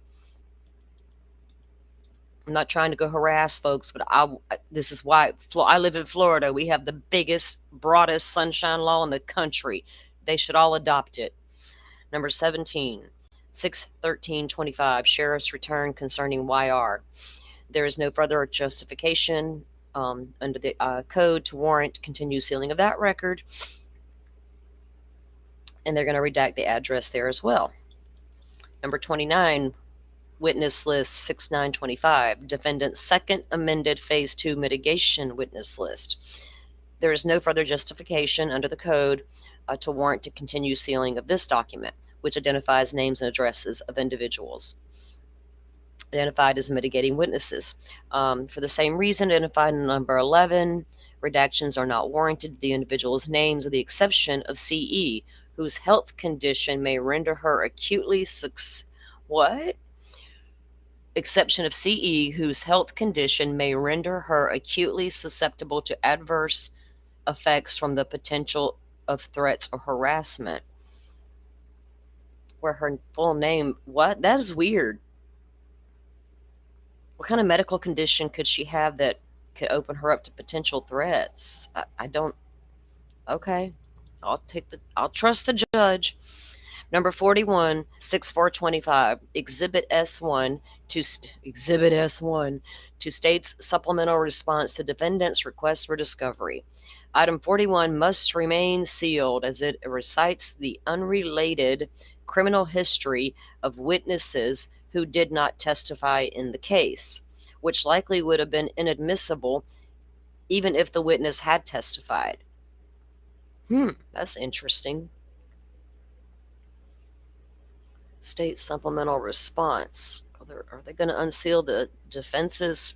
I'm not trying to go harass folks, but this is why I live in Florida. We have the biggest, broadest sunshine law in the country. They should all adopt it. Number 17, 6/13/25, Sheriff's return concerning YR. There is no further justification under the code to warrant continued sealing of that record. And they're going to redact the address there as well. Number 29, witness list 6/9/25, defendant's second amended phase 2 mitigation witness list. There is no further justification under the code to warrant to continue sealing of this document, which identifies names and addresses of individuals identified as mitigating witnesses. For the same reason identified in number 11, redactions are not warranted. The individual's names, with the exception of CE, whose health condition may render her acutely exception of CE, whose health condition may render her acutely susceptible to adverse effects from the potential of threats or harassment. Where her full name, what? That is weird. What kind of medical condition could she have that could open her up to potential threats? I don't, okay. I'll trust the judge. Number 41, 6/4/25, Exhibit S1 to State's supplemental response to defendant's request for discovery. Item 41 must remain sealed as it recites the unrelated criminal history of witnesses who did not testify in the case, which likely would have been inadmissible even if the witness had testified. That's interesting. State supplemental response. Are they going to unseal the defense's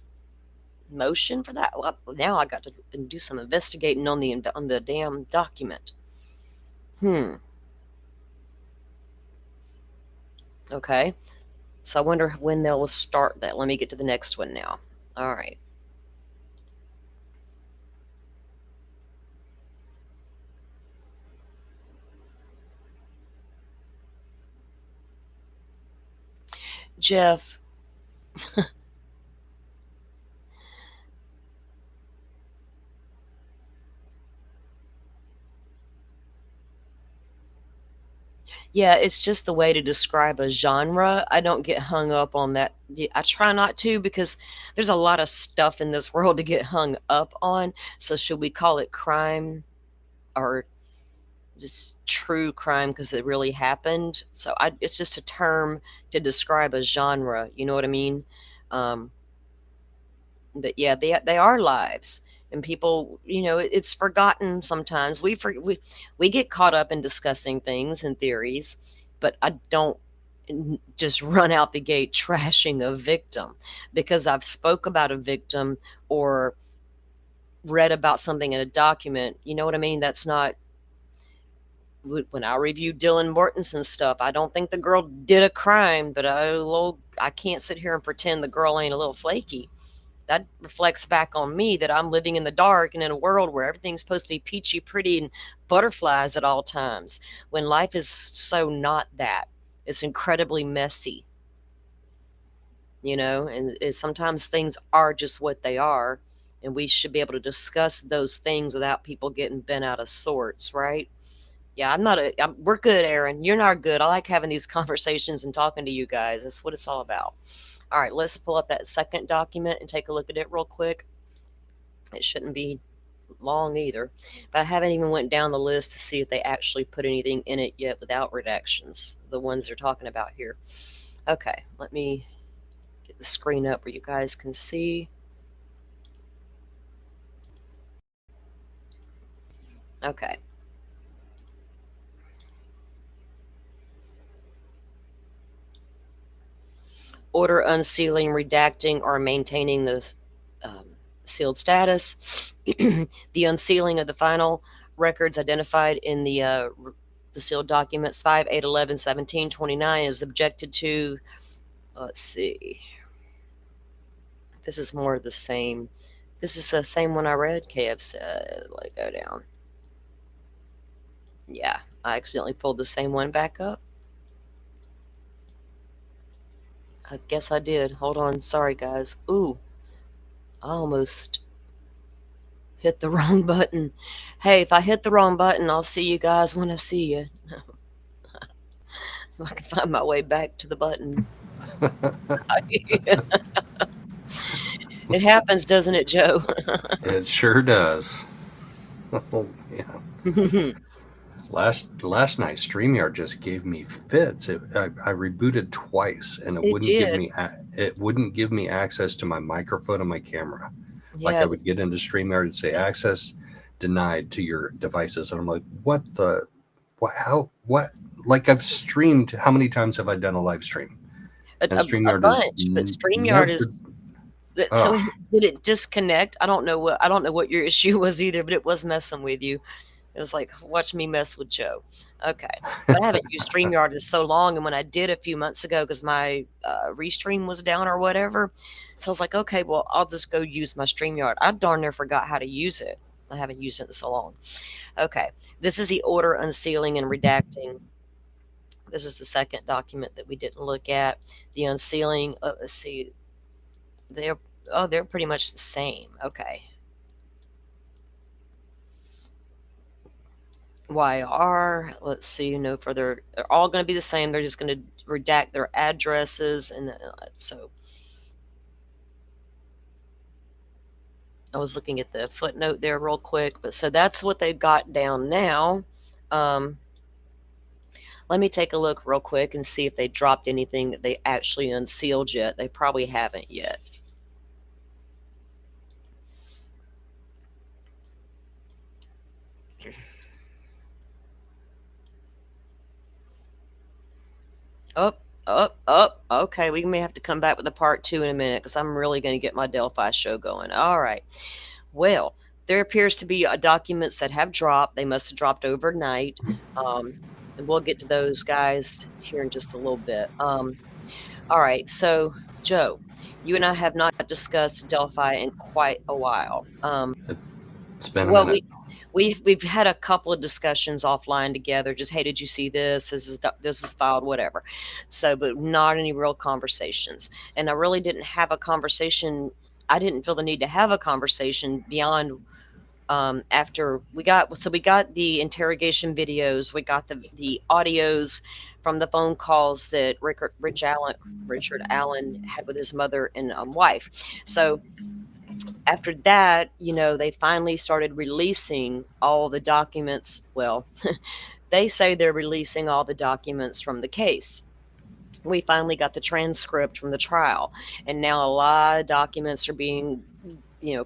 motion for that? Well, now I got to do some investigating on the damn document. Okay. So I wonder when they'll start that. Let me get to the next one now. All right. Jeff. Yeah, it's just the way to describe a genre. I don't get hung up on that. I try not to, because there's a lot of stuff in this world to get hung up on. So should we call it crime or just true crime because it really happened? So it's just a term to describe a genre. You know what I mean? But yeah, they are lives. And people, it's forgotten sometimes. We get caught up in discussing things and theories, but I don't just run out the gate trashing a victim because I've spoke about a victim or read about something in a document. You know what I mean? That's not, when I reviewed Dylan Mortenson's stuff, I don't think the girl did a crime, but I can't sit here and pretend the girl ain't a little flaky. That reflects back on me that I'm living in the dark and in a world where everything's supposed to be peachy, pretty, and butterflies at all times, when life is so not that. It's incredibly messy, and sometimes things are just what they are, and we should be able to discuss those things without people getting bent out of sorts, right? Yeah, we're good, Aaron. You're not good. I like having these conversations and talking to you guys. That's what it's all about. All right, let's pull up that second document and take a look at it real quick. It shouldn't be long either. But I haven't even went down the list to see if they actually put anything in it yet without redactions, the ones they're talking about here. Okay, let me get the screen up where you guys can see. Okay. Order unsealing, redacting, or maintaining the sealed status. The unsealing of the final records identified in the sealed documents 5, 8, 11, 17, 29 is objected to. Let's see. This is more of the same. This is the same one I read. KF said, let it go down. Yeah, I accidentally pulled the same one back up. I guess I did. Hold on. Sorry, guys. Ooh, I almost hit the wrong button. Hey, if I hit the wrong button, I'll see you guys when I see you. If I can find my way back to the button. It happens, doesn't it, Joe? It sure does. Oh, yeah. Last night, StreamYard just gave me fits. I rebooted twice, and it wouldn't give me access to my microphone and my camera. Yeah, like I would get into StreamYard and say access denied to your devices, and I'm like, what the, what? Like, I've streamed. How many times have I done a live stream? a StreamYard bunch, but StreamYard is. So did it disconnect? I don't know what your issue was either, but it was messing with you. It was like, watch me mess with Joe. Okay. But I haven't used StreamYard in so long. And when I did a few months ago, because my restream was down or whatever, so I was like, okay, well, I'll just go use my StreamYard. I darn near forgot how to use it. I haven't used it in so long. Okay. This is the order unsealing and redacting. This is the second document that we didn't look at. The unsealing, let's see. They're pretty much the same. Okay. YR, let's see, no further. They're all going to be the same. They're just going to redact their addresses. And so I was looking at the footnote there real quick. But so that's what they've got down now. Let me take a look real quick and see if they dropped anything that they actually unsealed yet. They probably haven't yet. Okay, we may have to come back with a part 2 in a minute because I'm really going to get my Delphi show going. All right. Well, there appears to be documents that have dropped. They must have dropped overnight. And we'll get to those guys here in just a little bit. All right. So, Joe, you and I have not discussed Delphi in quite a while. It's been a minute. We've had a couple of discussions offline together. Just, hey, did you see this? This is filed, whatever. So, but not any real conversations. And I really didn't have a conversation. I didn't feel the need to have a conversation beyond after we got the interrogation videos. We got the audios from the phone calls that Richard Allen had with his mother and wife. So after that, they finally started releasing all the documents. Well, they say they're releasing all the documents from the case. We finally got the transcript from the trial, and now a lot of documents are being,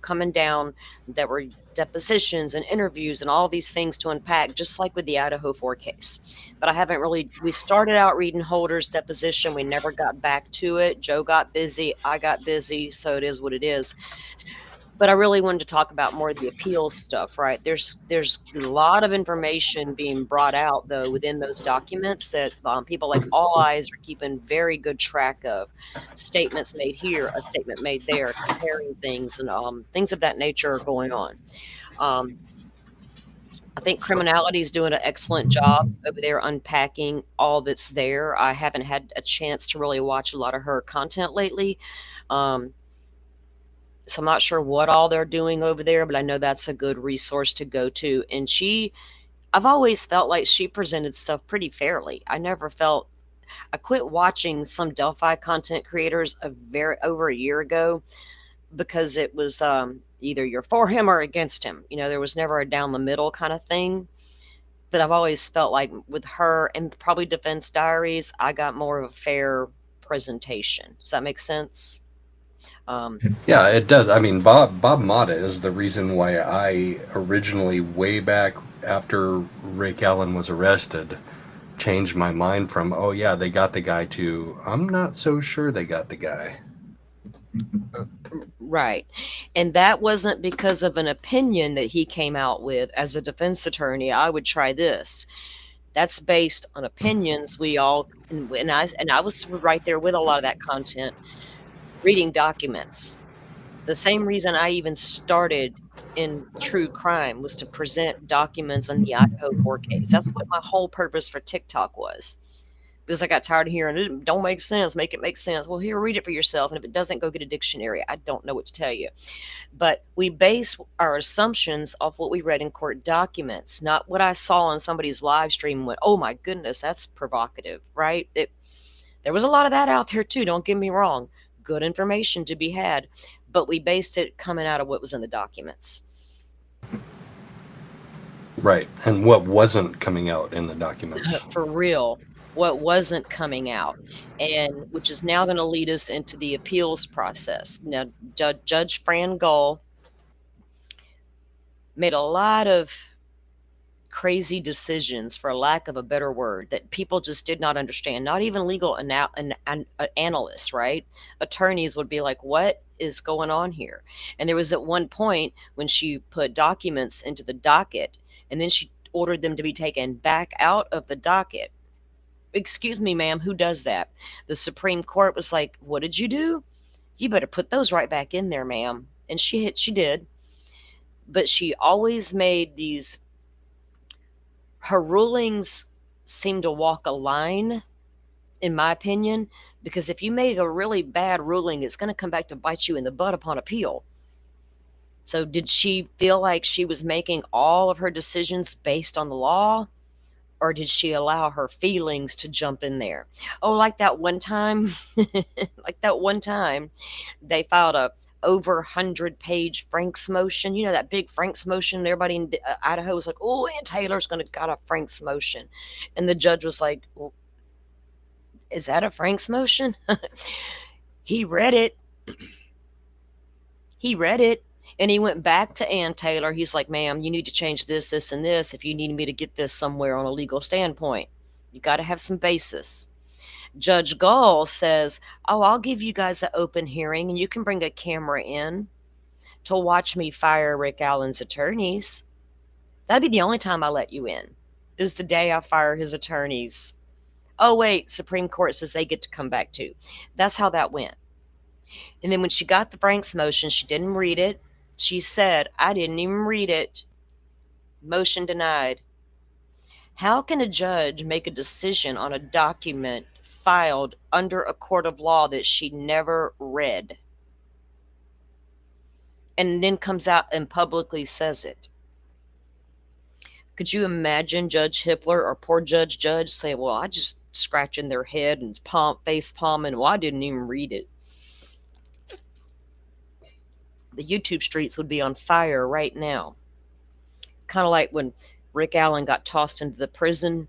coming down that were depositions and interviews and all these things to unpack, just like with the Idaho 4 case. But we started out reading Holder's deposition. We never got back to it. Joe got busy. I got busy. So it is what it is. But I really wanted to talk about more of the appeals stuff, right? There's a lot of information being brought out, though, within those documents that people like All Eyes are keeping very good track of. Statements made here, a statement made there, comparing things, and things of that nature are going on. I think Criminality is doing an excellent job over there unpacking all that's there. I haven't had a chance to really watch a lot of her content lately. So I'm not sure what all they're doing over there, but I know that's a good resource to go to. And I've always felt like she presented stuff pretty fairly. I quit watching some Delphi content creators over a year ago because it was either you're for him or against him. There was never a down the middle kind of thing. But I've always felt like with her and probably Defense Diaries, I got more of a fair presentation. Does that make sense? Yeah, it does. I mean, Bob Mata is the reason why I originally, way back after Rick Allen was arrested, changed my mind from, oh yeah, they got the guy, to I'm not so sure they got the guy. Right. And that wasn't because of an opinion that he came out with as a defense attorney. I would try this. That's based on opinions we all, and I was right there with a lot of that content, reading documents. The same reason I even started in true crime was to present documents on the Idaho court case. That's what my whole purpose for TikTok was. Because I got tired of hearing it don't make sense, make it make sense. Well, here, read it for yourself. And if it doesn't, go get a dictionary. I don't know what to tell you. But we base our assumptions off what we read in court documents, not what I saw on somebody's live stream and went, oh my goodness, that's provocative, right? There was a lot of that out there too, don't get me wrong. Good information to be had. But we based it coming out of what was in the documents. Right. And what wasn't coming out in the documents. For real. What wasn't coming out, and which is now going to lead us into the appeals process. Now, Judge Fran Gull made a lot of crazy decisions, for lack of a better word, that people just did not understand. Not even legal analysts, right? Attorneys would be like, what is going on here? And there was at one point when she put documents into the docket, and then she ordered them to be taken back out of the docket. Excuse me, ma'am, who does that? The Supreme Court was like, what did you do? You better put those right back in there, ma'am. And she did. But she always made these, her rulings seem to walk a line, in my opinion, because if you make a really bad ruling, it's going to come back to bite you in the butt upon appeal. So did she feel like she was making all of her decisions based on the law? Or did she allow her feelings to jump in there? Oh, like that one time, they filed a over 100-page Frank's motion. You know, that big Frank's motion. Everybody in Idaho was like, oh, Ann Taylor's got a Frank's motion. And the judge was like, well, is that a Frank's motion? He read it. And he went back to Ann Taylor. He's like, ma'am, you need to change this, this, and this if you need me to get this somewhere on a legal standpoint. You got to have some basis. Judge Gull says, oh, I'll give you guys an open hearing, and you can bring a camera in to watch me fire Rick Allen's attorneys. That'd be the only time I let you in, is the day I fire his attorneys. Oh, wait, Supreme Court says they get to come back too. That's how that went. And then when she got the Frank's motion, she didn't read it. She said, I didn't even read it. Motion denied. How can a judge make a decision on a document filed under a court of law that she never read? And then comes out and publicly says it. Could you imagine Judge Hippler or poor Judge say, well, I just scratching their head and face palming, well, I didn't even read it. The YouTube streets would be on fire right now. Kind of like when Rick Allen got tossed into the prison,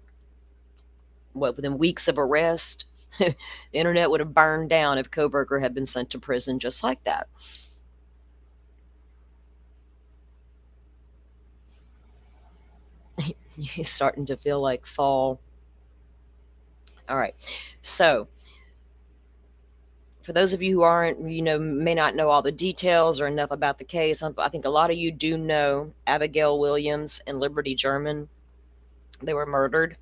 within weeks of arrest. The internet would have burned down if Kohberger had been sent to prison just like that. You're starting to feel like fall. All right. So, for those of you who aren't, may not know all the details or enough about the case, I think a lot of you do know Abigail Williams and Liberty German. They were murdered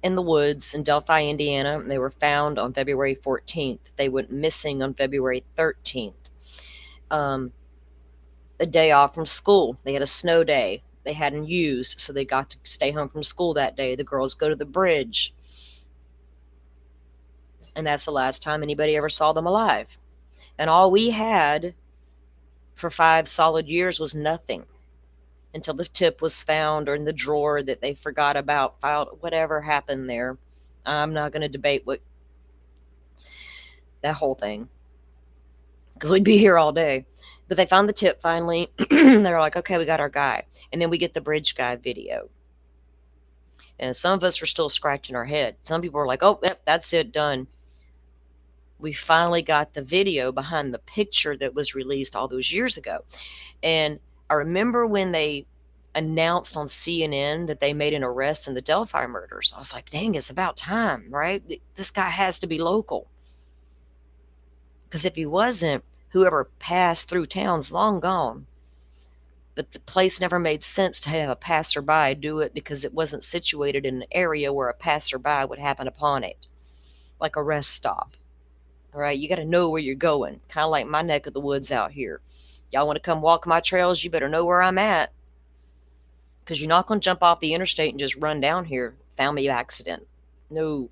in the woods in Delphi, Indiana. They were found on February 14th. They went missing on February 13th. A day off from school. They had a snow day they hadn't used, so they got to stay home from school that day. The girls go to the bridge. And that's the last time anybody ever saw them alive. And all we had for 5 solid years was nothing until the tip was found, or in the drawer that they forgot about, filed, whatever happened there. I'm not going to debate that whole thing. because we'd be here all day. But they found the tip finally. They're like, okay, we got our guy. And then we get the bridge guy video. And some of us are still scratching our head. Some people are like, oh, yep, that's it, done. We finally got the video behind the picture that was released all those years ago. And I remember when they announced on CNN that they made an arrest in the Delphi murders. I was like, dang, it's about time, right? This guy has to be local. Because if he wasn't, whoever passed through town's long gone. But the place never made sense to have a passerby do it because it wasn't situated in an area where a passerby would happen upon it, like a rest stop. All right, you got to know where you're going, kind of like my neck of the woods out here. Y'all want to come walk my trails, you better know where I'm at, because you're not going to jump off the interstate and just run down here. Found me accident. No.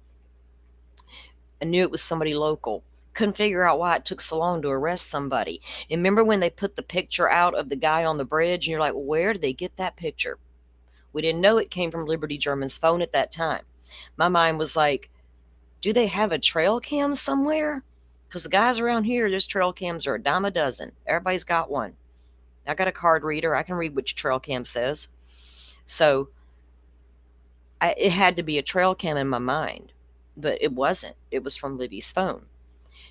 I knew it was somebody local. Couldn't figure out why it took so long to arrest somebody. And remember when they put the picture out of the guy on the bridge, and you're like, well, where did they get that picture? We didn't know it came from Liberty German's phone at that time. My mind was like, do they have a trail cam somewhere? Because the guys around here, there's trail cams are a dime a dozen. Everybody's got one. I got a card reader. I can read what your trail cam says. So it had to be a trail cam in my mind, but it wasn't. It was from Libby's phone.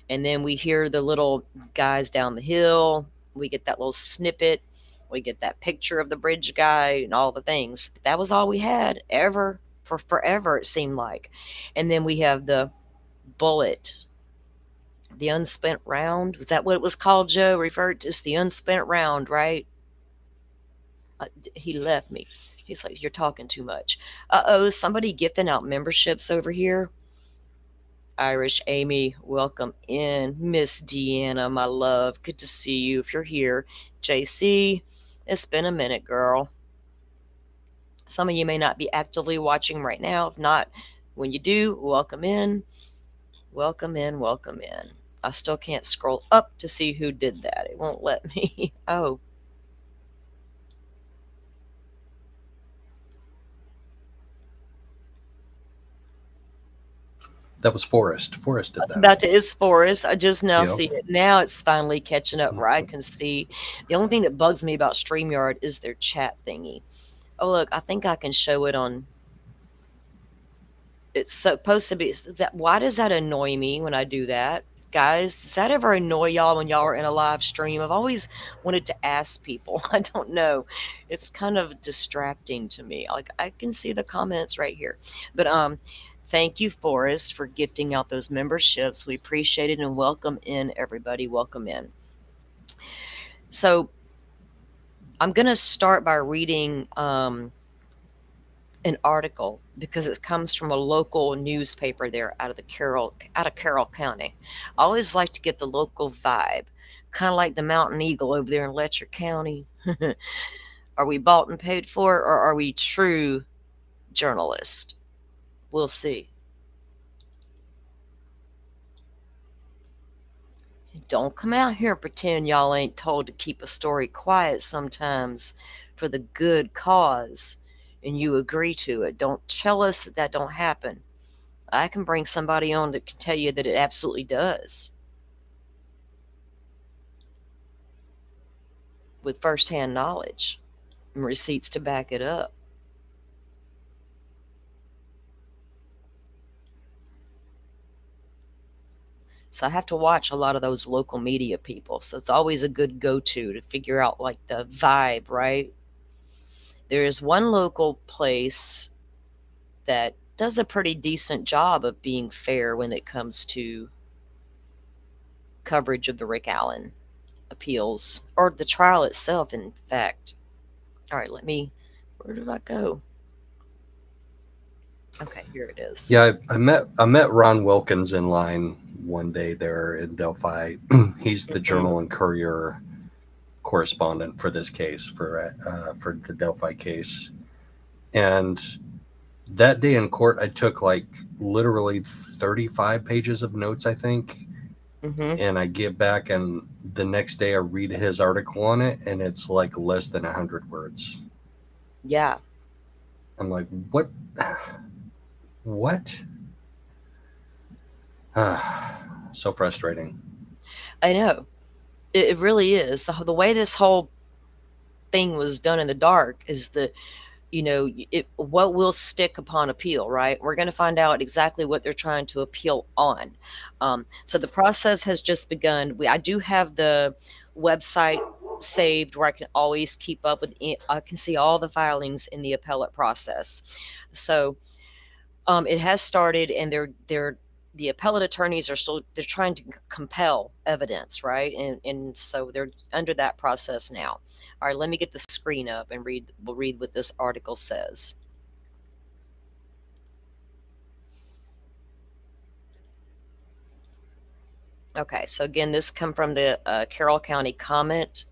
And then we hear the little guys down the hill. We get that little snippet. We get that picture of the bridge guy and all the things. But that was all we had ever, for forever, it seemed like. And then we have the bullet, the unspent round. Was that what it was called, Joe? Referred to as the unspent round, right? He left me. He's like, you're talking too much. Uh-oh, somebody gifting out memberships over here. Irish Amy, welcome in. Miss Deanna, my love, good to see you if you're here. JC, it's been a minute, girl. Some of you may not be actively watching right now. If not, when you do, welcome in. Welcome in, welcome in. I still can't scroll up to see who did that. It won't let me. Oh. That was Forrest. Forrest did that. That is Forrest. I just now Yep. see it. Now it's finally catching up where I can see. The only thing that bugs me about StreamYard is their chat thingy. Oh, look, I think I can show it on. It's supposed to be that. Why does that annoy me when I do that? Guys, does that ever annoy y'all when y'all are in a live stream? I've always wanted to ask people. I don't know. It's kind of distracting to me. Like, I can see the comments right here. But thank you, Forrest, for gifting out those memberships. We appreciate it, and welcome in, everybody. Welcome in. So I'm going to start by reading an article because it comes from a local newspaper there out of Carroll County. I always like to get the local vibe, kind of like the Mountain Eagle over there in Letcher County. Are we bought and paid for, or are we true journalists? We'll see. Don't come out here and pretend y'all ain't told to keep a story quiet sometimes for the good cause and you agree to it. Don't tell us that that don't happen. I can bring somebody on that can tell you that it absolutely does, with firsthand knowledge and receipts to back it up. So I have to watch a lot of those local media people. So it's always a good go-to figure out like the vibe, right? There is one local place that does a pretty decent job of being fair when it comes to coverage of the Rick Allen appeals, or the trial itself, in fact. All right, where did I go? Okay, here it is. Yeah, I met Ron Wilkins in line one day there in Delphi. He's the Journal and Courier correspondent for this case, for the Delphi case. And that day in court, I took like literally 35 pages of notes, I think. And I get back, and the next day I read his article on it, and it's like less than 100 words. Yeah. I'm like, what? What? So frustrating. I know. It really is. The way this whole thing was done in the dark is that, what will stick upon appeal, right? We're going to find out exactly what they're trying to appeal on. So the process has just begun. I do have the website saved where I can always keep up with. I can see all the filings in the appellate process. So it has started, and the appellate attorneys are still they're trying to compel evidence, right? And so they're under that process now. All right, let me get the screen up and we'll read what this article says. Okay, so again, this come from the Carroll County Comment.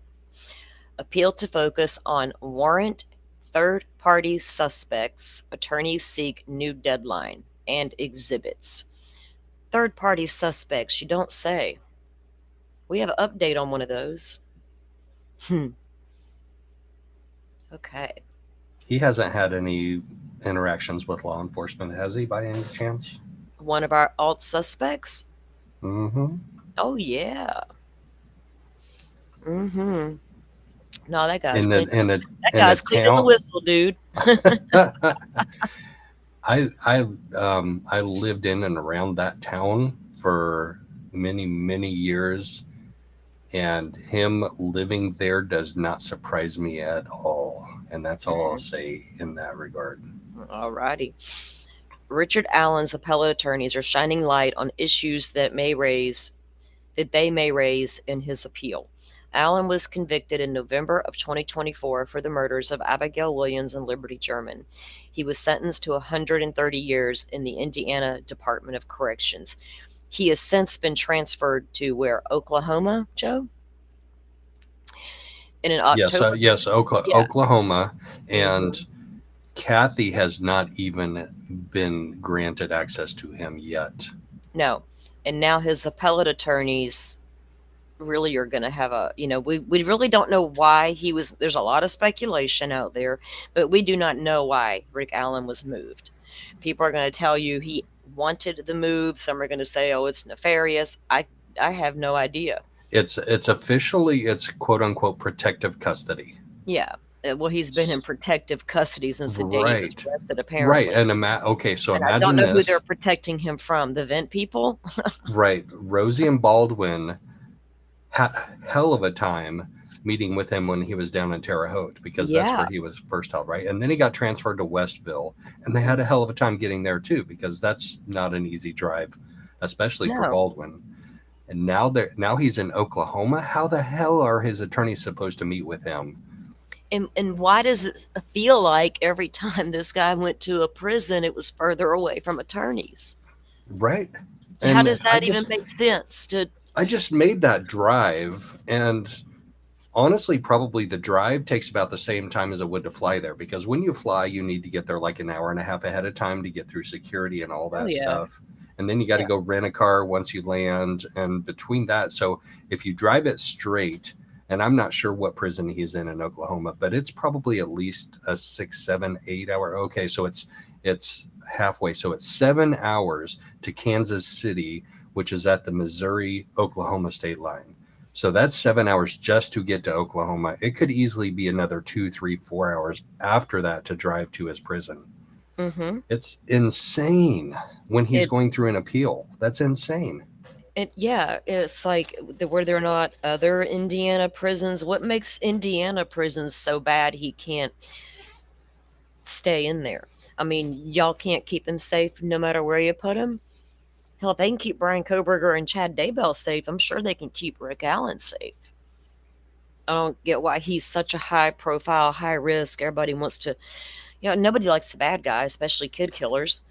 Appeal to focus on warrant third-party suspects. Attorneys seek new deadline and exhibits. Third-party suspects, you don't say. We have an update on one of those. Okay. He hasn't had any interactions with law enforcement, has he, by any chance? One of our alt suspects? Mm-hmm. Oh, yeah. Mm-hmm. No, that guy's In clean. a That guy's clean as a town. whistle, dude. I lived in and around that town for many, many years, and him living there does not surprise me at all. And that's all I'll say in that regard. All righty. Richard Allen's appellate attorneys are shining light on issues that they may raise in his appeal. Allen was convicted in November of 2024 for the murders of Abigail Williams and Liberty German. He was sentenced to 130 years in the Indiana Department of Corrections. He has since been transferred to where? Oklahoma, Joe? In an October. Yes, Oklahoma. And Kathy has not even been granted access to him yet. No. And now his appellate attorneys really are going to have we really don't know why there's a lot of speculation out there, but we do not know why Rick Allen was moved. People are going to tell you he wanted the move. Some are going to say, oh, it's nefarious. I have no idea. It's officially, it's quote unquote protective custody. Yeah. Well, he's been in protective custody since the day he was arrested, apparently. Right. And imagine I don't know who they're protecting him from. The vent people? Right. Rosie and Baldwin had hell of a time meeting with him when he was down in Terre Haute, because that's where he was first held, right? And then he got transferred to Westville, and they had a hell of a time getting there too, because that's not an easy drive, especially for Baldwin. And now he's in Oklahoma. How the hell are his attorneys supposed to meet with him? And why does it feel like every time this guy went to a prison, it was further away from attorneys? Right. How does that even make sense? I just made that drive, and honestly, probably the drive takes about the same time as it would to fly there, because when you fly, you need to get there like an hour and a half ahead of time to get through security and all that stuff. And then you got to go rent a car once you land. And between that, so if you drive it straight, and I'm not sure what prison he's in Oklahoma, but it's probably at least a 6, 7, 8 hour. Okay. So it's halfway. So it's 7 hours to Kansas City, which is at the Missouri-Oklahoma state line. So that's 7 hours just to get to Oklahoma. It could easily be another 2, 3, 4 hours after that to drive to his prison. Mm-hmm. It's insane when he's going through an appeal. That's insane. It's like, were there not other Indiana prisons? What makes Indiana prisons so bad he can't stay in there? I mean, y'all can't keep him safe no matter where you put him? Hell, if they can keep Brian Koberger and Chad Daybell safe, I'm sure they can keep Rick Allen safe. I don't get why he's such a high profile, high risk. Everybody wants to, nobody likes the bad guy, especially kid killers.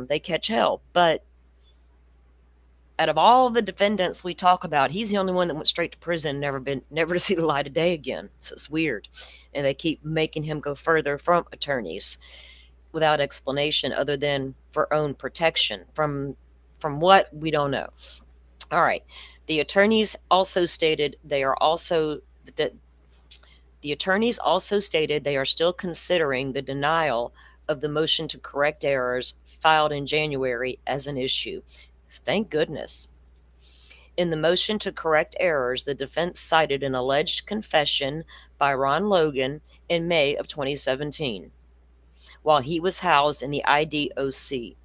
They catch hell. But out of all the defendants we talk about, he's the only one that went straight to prison, never to see the light of day again. So it's weird. And they keep making him go further from attorneys without explanation other than for own protection. From what, we don't know. All right. The attorneys also stated they are still considering the denial of the motion to correct errors filed in January as an issue. Thank goodness. In the motion to correct errors, the defense cited an alleged confession by Ron Logan in May of 2017 while he was housed in the IDOC.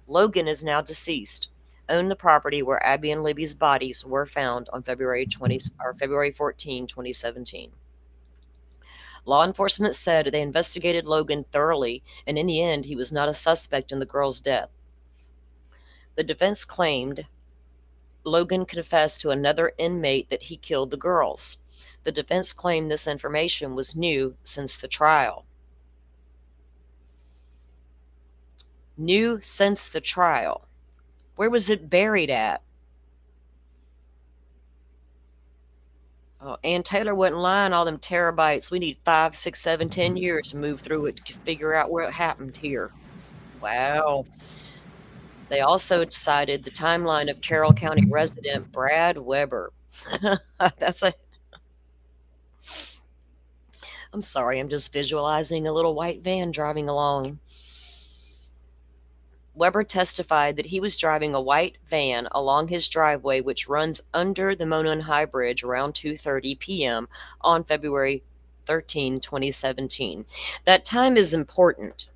Logan is now deceased, owned the property where Abby and Libby's bodies were found on February 14, 2017. Law enforcement said they investigated Logan thoroughly, and in the end, he was not a suspect in the girl's death. The defense claimed Logan confessed to another inmate that he killed the girls. The defense claimed this information was new since the trial. New since the trial. Where was it buried at? Oh, Ann Taylor wasn't lying, all them terabytes. We need 5, 6, 7, 10 years to move through it to figure out where it happened here. Wow. They also cited the timeline of Carroll County resident Brad Weber. I'm sorry, I'm just visualizing a little white van driving along. Weber testified that he was driving a white van along his driveway, which runs under the Monon High Bridge around 2:30 p.m. on February 13, 2017. That time is important,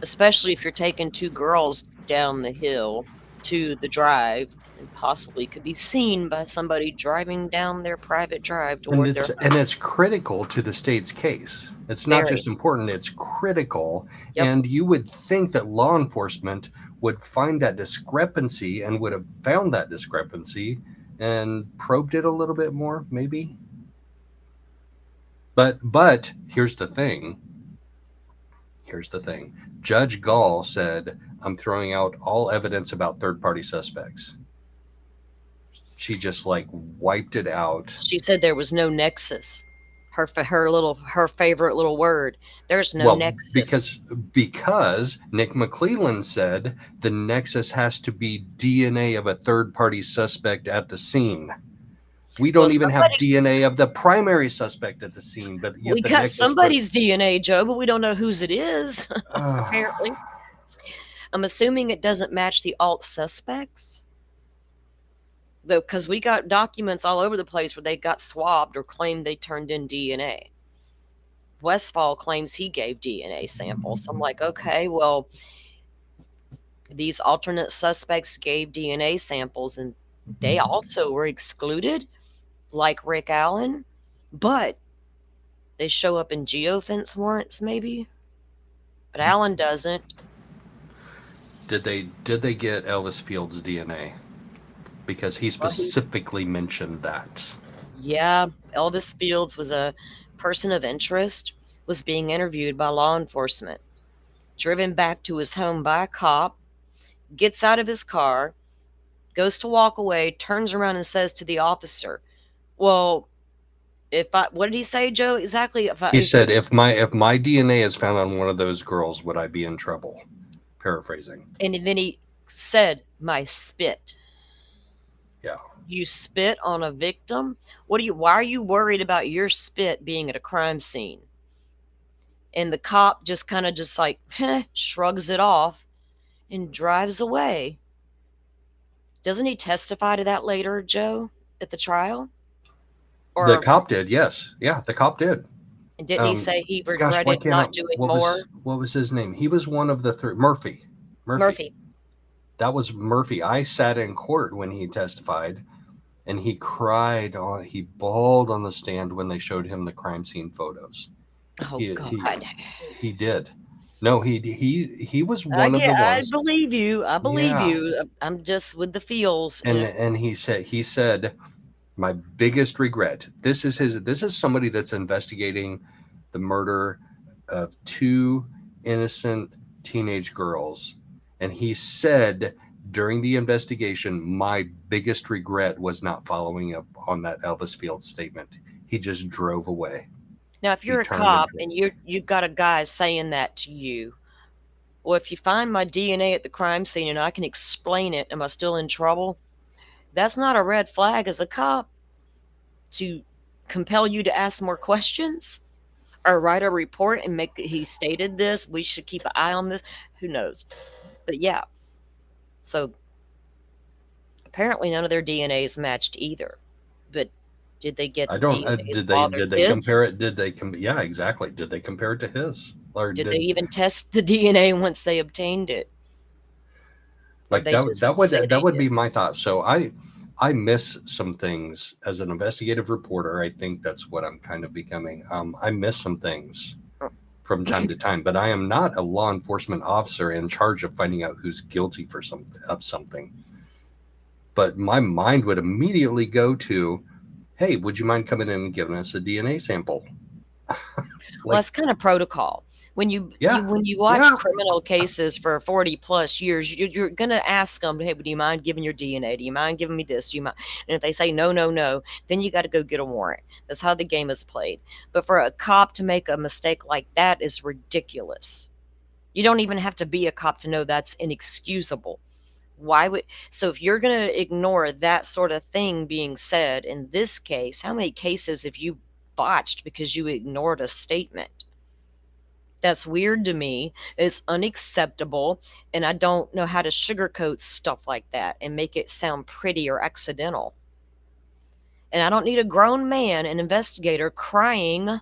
especially if you're taking two girls down the hill to the drive and possibly could be seen by somebody driving down their private drive toward their home. And it's critical to the state's case. It's not just important, it's critical. Yep. And you would think that law enforcement would find that discrepancy and would have found that discrepancy and probed it a little bit more, maybe. But here's the thing. Judge Gall said, I'm throwing out all evidence about third-party suspects. She just wiped it out. She said there was no nexus. Her favorite little word. There's no nexus. Because Nick McClelland said the nexus has to be DNA of a third-party suspect at the scene. We don't even have DNA of the primary suspect at the scene, but yet we got somebody's DNA, Joe, but we don't know whose it is. Apparently, I'm assuming it doesn't match the alt suspects. Though, because we got documents all over the place where they got swabbed or claimed they turned in DNA. Westfall claims he gave DNA samples. I'm like, okay, well, these alternate suspects gave DNA samples and they also were excluded, like Rick Allen, but they show up in geofence warrants, maybe. But Allen doesn't. Did they get Elvis Fields' DNA? Because he specifically mentioned that. Yeah, Elvis Fields was a person of interest, was being interviewed by law enforcement, driven back to his home by a cop, gets out of his car, goes to walk away, turns around and says to the officer, well, what did he say, Joe? Exactly. He said, if my DNA is found on one of those girls, would I be in trouble? Paraphrasing. And then he said, my spit. Yeah. You spit on a victim? Why are you worried about your spit being at a crime scene? And the cop just kind of shrugs it off and drives away. Doesn't he testify to that later, Joe, at the trial? Or the cop did, yes. Yeah, the cop did. And didn't he say he regretted not doing more? What was his name? He was one of the three. Murphy. That was Murphy. I sat in court when he testified, and he he bawled on the stand when they showed him the crime scene photos. Oh, God. He did. No, he was one of the ones. I believe you. You. I'm just with the feels. And he said, my biggest regret. This is somebody that's investigating the murder of two innocent teenage girls. And he said during the investigation, my biggest regret was not following up on that Elvis Fields statement. He just drove away. Now, if you're a cop and you've got a guy saying that to you, well, if you find my DNA at the crime scene and I can explain it, am I still in trouble? That's not a red flag as a cop to compel you to ask more questions or write a report and he stated this, we should keep an eye on this. Who knows? But yeah. So Apparently, none of their DNAs matched either. But did they get I the don't. DNAs Did of all their they kids? compare it? Did they Yeah, exactly. Did they compare it to his? Or Did they even test the DNA once they obtained it? Or like they that? just say That they would did? be my thought. So I miss some things as an investigative reporter. I think that's what I'm kind of becoming. I miss some things from time to time, but I am not a law enforcement officer in charge of finding out who's guilty for something. But my mind would immediately go to, hey, would you mind coming in and giving us a DNA sample? Well, that's kind of protocol. When you watch yeah. criminal cases for 40 plus years, you're gonna ask them, "Hey, do you mind giving your DNA? Do you mind giving me this? Do you mind?" And if they say no, no, no, then you got to go get a warrant. That's how the game is played. But for a cop to make a mistake like that is ridiculous. You don't even have to be a cop to know that's inexcusable. Why would so if you're going to ignore that sort of thing being said in this case, how many cases have you botched because you ignored a statement? That's weird to me. It's unacceptable, and I don't know how to sugarcoat stuff like that and make it sound pretty or accidental. And I don't need a grown man, an investigator, crying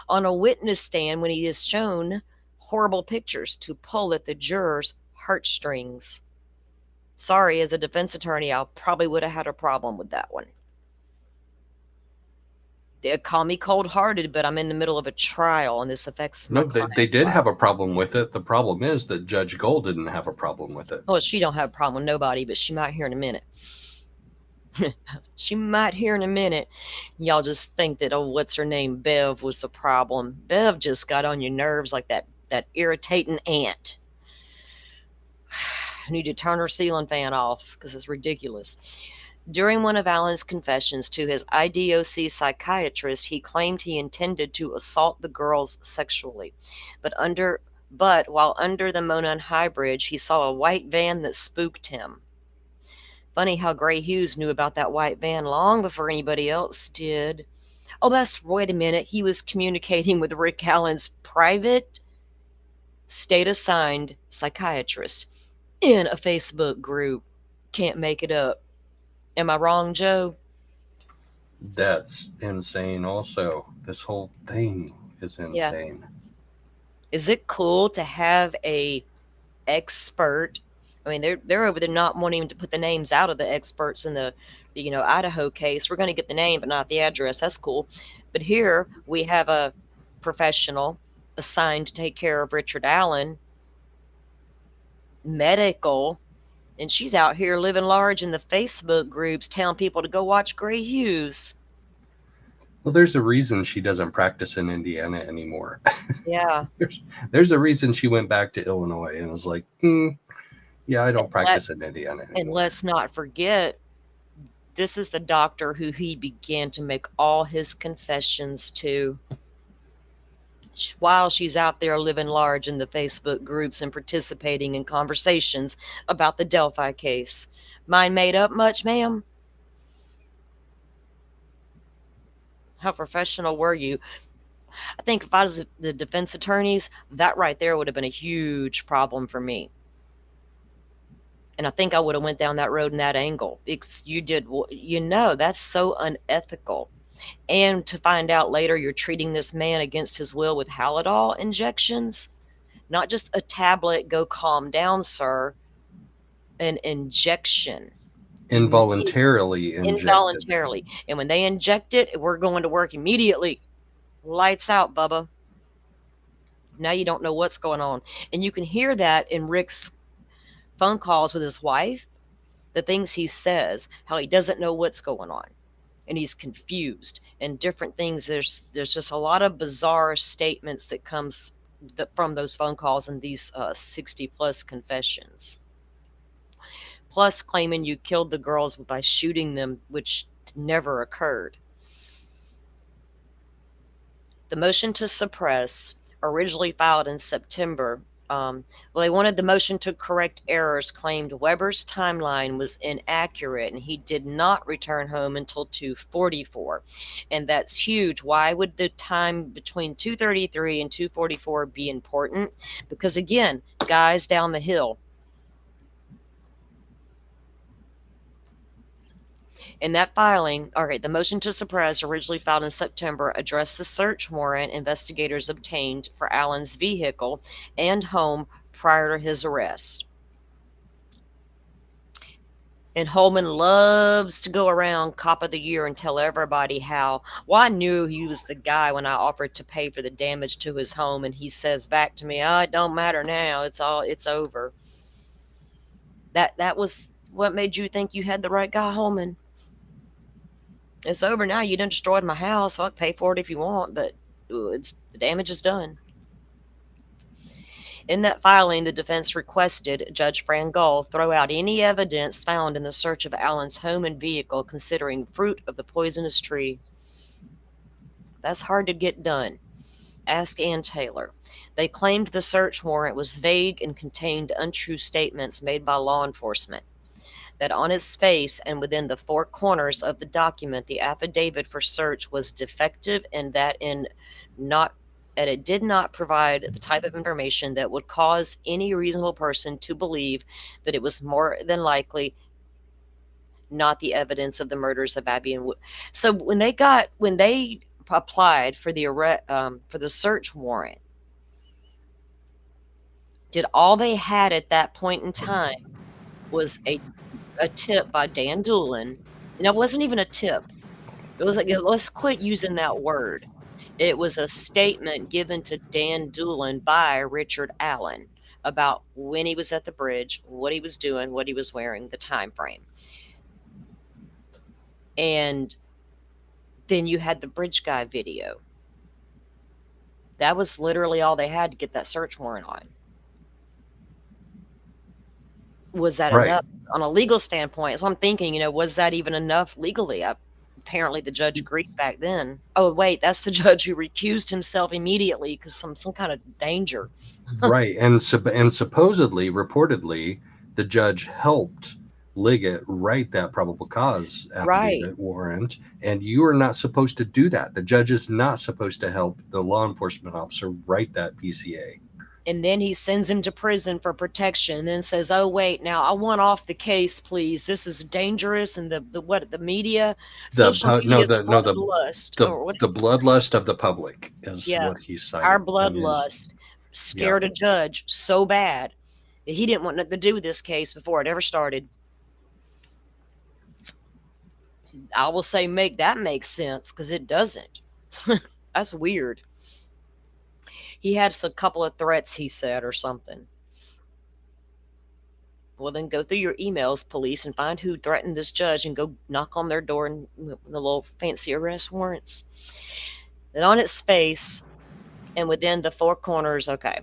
on a witness stand when he is shown horrible pictures to pull at the jurors' heartstrings. Sorry, as a defense attorney, I probably would have had a problem with that one. They call me cold-hearted, but I'm in the middle of a trial, and this affects my client's They did life. have a problem with it. The problem is that Judge Gold didn't have a problem with it. Oh, she don't have a problem with nobody, but she might here in a minute. She might here in a minute. Y'all just think that, oh, what's her name, Bev, was the problem. Bev just got on your nerves like that irritating ant. I need to turn her ceiling fan off because it's ridiculous. During one of Alan's confessions to his IDOC psychiatrist, he claimed he intended to assault the girls sexually. But while under the Monon High Bridge, he saw a white van that spooked him. Funny how Gray Hughes knew about that white van long before anybody else did. Oh, wait a minute. He was communicating with Rick Allen's private state-assigned psychiatrist in a Facebook group. Can't make it up. Am I wrong, Joe? That's insane also. This whole thing is insane. Yeah. Is it cool to have a expert? I mean, they're over there not wanting to put the names out of the experts in the Idaho case. We're going to get the name, but not the address. That's cool. But here we have a professional assigned to take care of Richard Allen, medical, and she's out here living large in the Facebook groups telling people to go watch Gray Hughes. Well, there's a reason she doesn't practice in Indiana anymore. Yeah. there's a reason she went back to Illinois and was like, yeah, I don't practice in Indiana anymore. And let's not forget, this is the doctor who he began to make all his confessions to while she's out there living large in the Facebook groups and participating in conversations about the Delphi case. Mind made up much, ma'am? How professional were you? I think if I was the defense attorneys, that right there would have been a huge problem for me. And I think I would have went down that road in that angle. You did, that's so unethical. And to find out later you're treating this man against his will with Halidol injections, not just a tablet, go calm down, sir, an injection. Involuntarily injected. Involuntarily. And when they inject it, we're going to work immediately. Lights out, Bubba. Now you don't know what's going on. And you can hear that in Rick's phone calls with his wife, the things he says, how he doesn't know what's going on. And he's confused and different things. There's just a lot of bizarre statements that comes from those phone calls and these 60 plus confessions. Plus claiming you killed the girls by shooting them, which never occurred. The motion to suppress, originally filed in September, they wanted the motion to correct errors, claimed Weber's timeline was inaccurate and he did not return home until 2:44. And that's huge. Why would the time between 2:33 and 2:44 be important? Because again, guys down the hill, In that filing, all right, the motion to suppress, originally filed in September, addressed the search warrant investigators obtained for Allen's vehicle and home prior to his arrest. And Holman loves to go around Cop of the Year and tell everybody how, well, I knew he was the guy when I offered to pay for the damage to his home, and he says back to me, oh, it don't matter now. It's over. That was what made you think you had the right guy, Holman. It's over now. You done destroyed my house. I'll pay for it if you want, but the damage is done. In that filing, the defense requested Judge Frangol throw out any evidence found in the search of Allen's home and vehicle considering fruit of the poisonous tree. That's hard to get done. Ask Ann Taylor. They claimed the search warrant was vague and contained untrue statements made by law enforcement. That on its face and within the four corners of the document, the affidavit for search was defective and that it did not provide the type of information that would cause any reasonable person to believe that it was more than likely not the evidence of the murders of Abby and Wood. So when they applied for the search warrant, did all they had at that point in time was a tip by Dan Doolin? And it wasn't even a tip. It was like, let's quit using that word. It was a statement given to Dan Doolin by Richard Allen about when he was at the bridge, what he was doing, what he was wearing, the time frame. And then you had the bridge guy video. That was literally all they had to get that search warrant on. Was that enough on a legal standpoint? So I'm thinking, was that even enough legally? Apparently the judge agreed back then. Oh, wait, that's the judge who recused himself immediately because some kind of danger. Right. And supposedly, reportedly, the judge helped Liggett write that probable cause affidavit warrant. And you are not supposed to do that. The judge is not supposed to help the law enforcement officer write that PCA. And then he sends him to prison for protection and then says, oh, wait, now I want off the case, please. This is dangerous. And the media, social media, the bloodlust of the public is what he cited. Our bloodlust scared a judge so bad that he didn't want nothing to do with this case before it ever started. I will say that makes sense because it doesn't. That's weird. He had a couple of threats, he said, or something. Well, then go through your emails, police, and find who threatened this judge and go knock on their door and the little fancy arrest warrants. Then on its face and within the four corners, okay.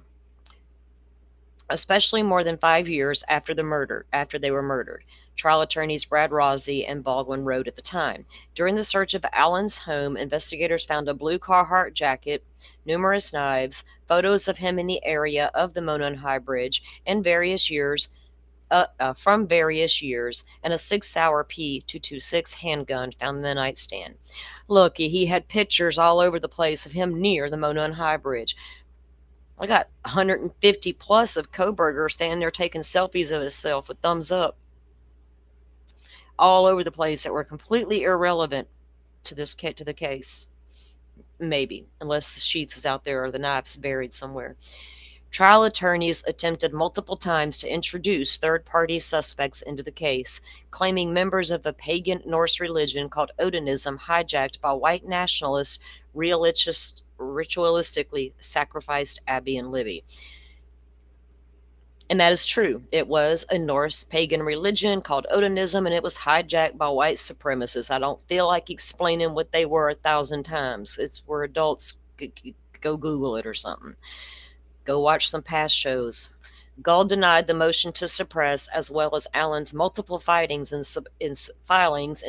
Especially more than 5 years after they were murdered. Trial attorneys Brad Rossi and Baldwin wrote at the time. During the search of Allen's home, investigators found a blue Carhartt jacket, numerous knives, photos of him in the area of the Monon High Bridge, and from various years, and a 6 Sauer P226 handgun found in the nightstand. Look, he had pictures all over the place of him near the Monon High Bridge. I got 150 plus of Koberger standing there taking selfies of himself with thumbs up all over the place that were completely irrelevant to the case. Maybe, unless the sheath is out there or the knife's buried somewhere. Trial attorneys attempted multiple times to introduce third-party suspects into the case, claiming members of a pagan Norse religion called Odinism hijacked by white nationalists ritualistically sacrificed Abby and Libby. And that is true. It was a Norse pagan religion called Odinism, and it was hijacked by white supremacists. I don't feel like explaining what they were 1,000 times. It's where adults go Google it or something. Go watch some past shows. Gull denied the motion to suppress, as well as Allen's multiple filings in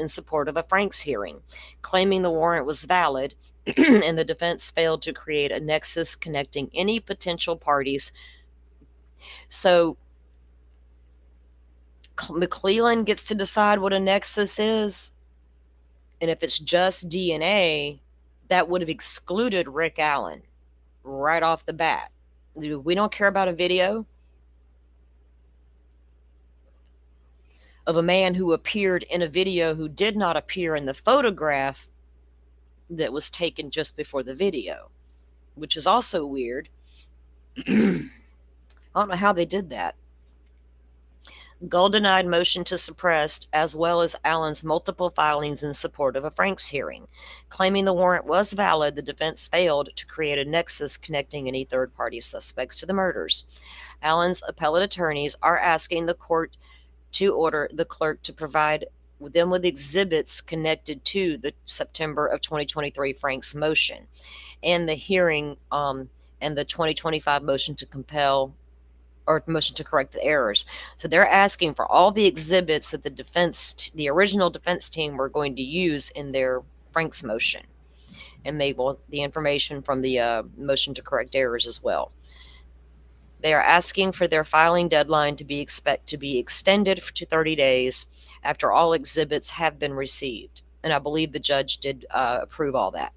support of a Franks hearing, claiming the warrant was valid, and the defense failed to create a nexus connecting any potential parties. So McClellan gets to decide what a nexus is, and if it's just DNA, that would have excluded Rick Allen right off the bat. We don't care about a video. of a man who appeared in a video who did not appear in the photograph that was taken just before the video, which is also weird. I don't know how they did that. Gull denied motion to suppress, as well as Allen's multiple filings in support of a Franks hearing. Claiming the warrant was valid, the defense failed to create a nexus connecting any third-party suspects to the murders. Allen's appellate attorneys are asking the court to order the clerk to provide them with exhibits connected to the September of 2023 Franks motion and the hearing and the 2025 motion to compel or motion to correct the errors. So they're asking for all the exhibits that the original defense team were going to use in their Franks motion, and they want the information from the motion to correct errors as well. They are asking for their filing deadline to be extended to 30 days after all exhibits have been received. And I believe the judge did approve all that.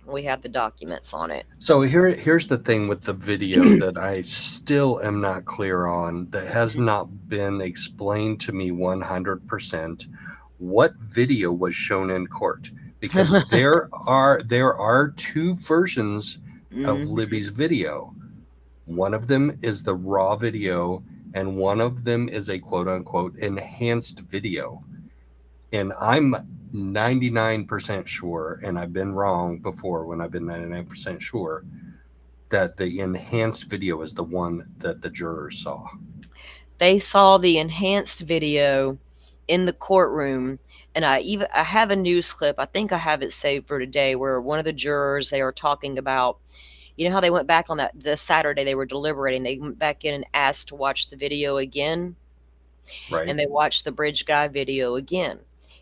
We have the documents on it. So here's the thing with the video that I still am not clear on, that has not been explained to me 100%. What video was shown in court? Because there are two versions of Libby's video. One of them is the raw video, and one of them is a quote-unquote enhanced video. And I'm 99% sure, and I've been wrong before when I've been 99% sure, that the enhanced video is the one that the jurors saw. They saw the enhanced video in the courtroom, and I have a news clip. I think I have it saved for today, where one of the jurors, they were talking about, you know how they went back on the Saturday they were deliberating, they went back in and asked to watch the video again. Right. And they watched the bridge guy video again.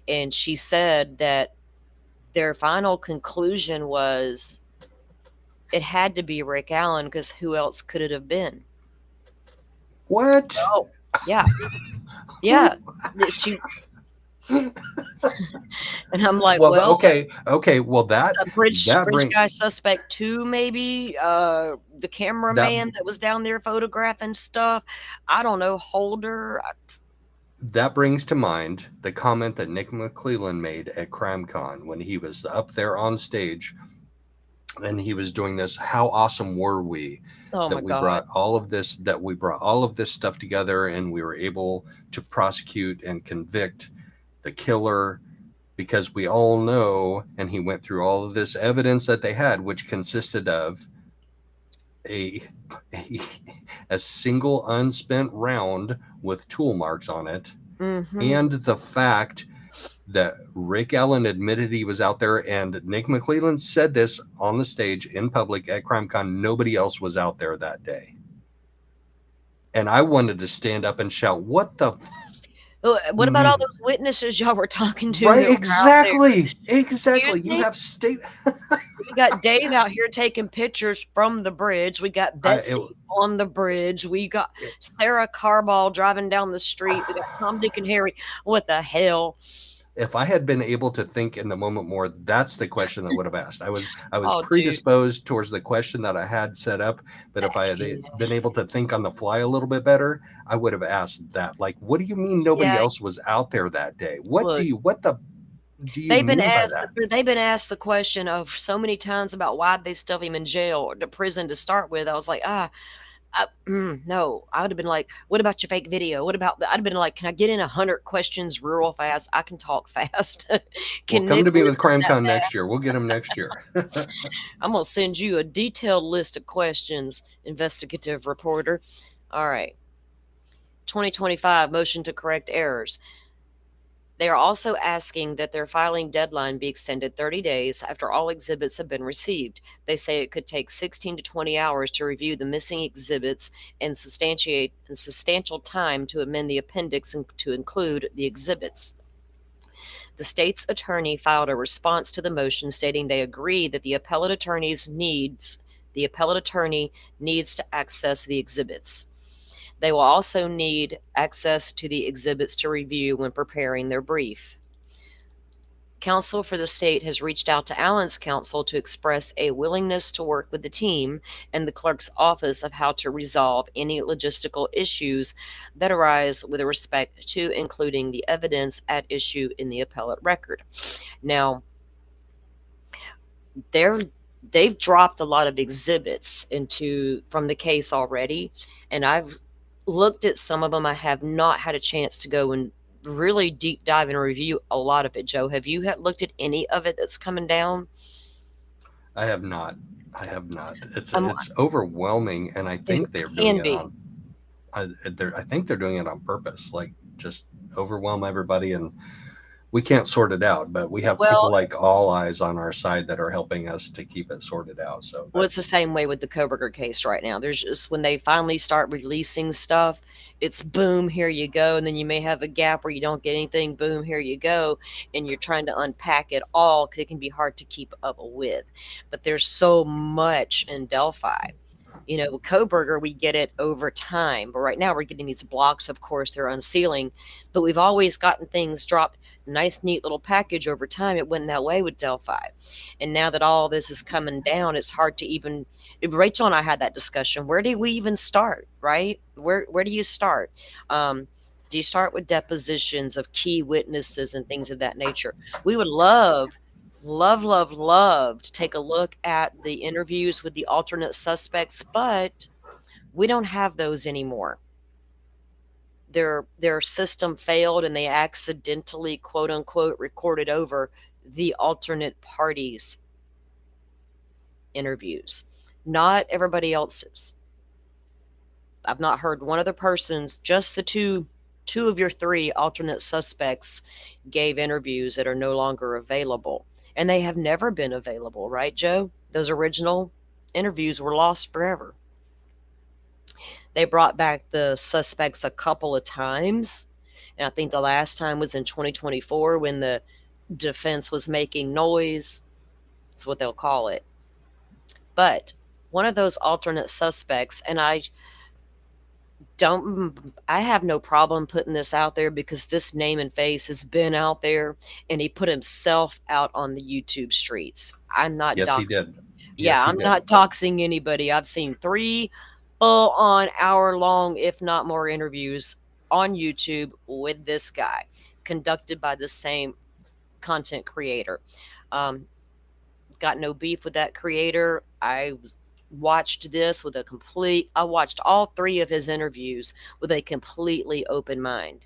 And she said that their final conclusion was it had to be Rick Allen, because who else could it have been? What? Oh, yeah. Yeah. And I'm like, well, okay. Well, that bridge guy suspect 2, maybe the cameraman that was down there photographing stuff. I don't know. Holder. That brings to mind the comment that Nick McClellan made at CrimeCon when he was up there on stage and he was doing this. How awesome were we that we brought all of this stuff together, and we were able to prosecute and convict the killer, because we all know, and he went through all of this evidence that they had, which consisted of a single unspent round with tool marks on it, and the fact that Rick Allen admitted he was out there, and Nick McClellan said this on the stage in public at CrimeCon. Nobody else was out there that day. And I wanted to stand up and shout, what the what about all those witnesses y'all were talking to? Right, exactly. You have we got Dave out here taking pictures from the bridge. We got Betsy on the bridge. We got Sarah Carball driving down the street. We got Tom, Dick, and Harry. What the hell? If I had been able to think in the moment more, that's the question I would have asked. I was predisposed towards the question that I had set up, but if I had been able to think on the fly a little bit better, I would have asked that. Like, what do you mean nobody else was out there that day? They've been asked the question of so many times about why they stuff him in jail or to prison to start with. I was like, no, I would have been like, what about your fake video? What about that? I'd have been like, can I get in 100 questions real fast? I can talk fast. Come to me with CrimeCon next year. We'll get them next year. I'm going to send you a detailed list of questions, investigative reporter. All right. 2025 motion to correct errors. They are also asking that their filing deadline be extended 30 days after all exhibits have been received. They say it could take 16 to 20 hours to review the missing exhibits and substantial time to amend the appendix and to include the exhibits. The state's attorney filed a response to the motion stating they agree that the appellate attorney needs to access the exhibits. They will also need access to the exhibits to review when preparing their brief. Counsel for the state has reached out to Allen's counsel to express a willingness to work with the team and the clerk's office of how to resolve any logistical issues that arise with respect to including the evidence at issue in the appellate record. Now, they've dropped a lot of exhibits from the case already, and I've looked at some of them. I have not had a chance to go and really deep dive and review a lot of it. Joe, have you looked at any of it that's coming down? I have not. It's Um, it's overwhelming, and I think it they're doing can it be. on. I think they're doing it on purpose, like just overwhelm everybody, and we can't sort it out. But we have people Well, like All Eyes on our side that are helping us to keep it sorted out. So Well, it's the that's same way with the Koberger case right now. There's just when they finally start releasing stuff, it's boom, here you go. And then you may have a gap where you don't get anything, boom, here you go. And you're trying to unpack it all because it can be hard to keep up with. But there's so much in Delphi. With Koberger, we get it over time. But right now, we're getting these blocks. Of course, they're unsealing. But we've always gotten things dropped, nice, neat little package over time. It went that way with Delphi. And now that all this is coming down, it's hard to even. Rachel and I had that discussion. Where do we even start, right? Where do you start? Do you start with depositions of key witnesses and things of that nature? We would love to take a look at the interviews with the alternate suspects, but we don't have those anymore. Their system failed and they accidentally, quote unquote, recorded over the alternate parties' interviews, not everybody else's. I've not heard one other person's, just the two of your three alternate suspects gave interviews that are no longer available. And they have never been available, right, Joe? Those original interviews were lost forever. They brought back the suspects a couple of times. And I think the last time was in 2024 when the defense was making noise. That's what they'll call it. But one of those alternate suspects, and I have no problem putting this out there because this name and face has been out there, and he put himself out on the YouTube streets. I'm not yes, he doxing. did. Yeah, Yes, he I'm did. not doxing anybody. I've seen 3 full-on hour-long, if not more, interviews on YouTube with this guy, conducted by the same content creator. Got no beef with that creator. I watched all 3 of his interviews with a completely open mind,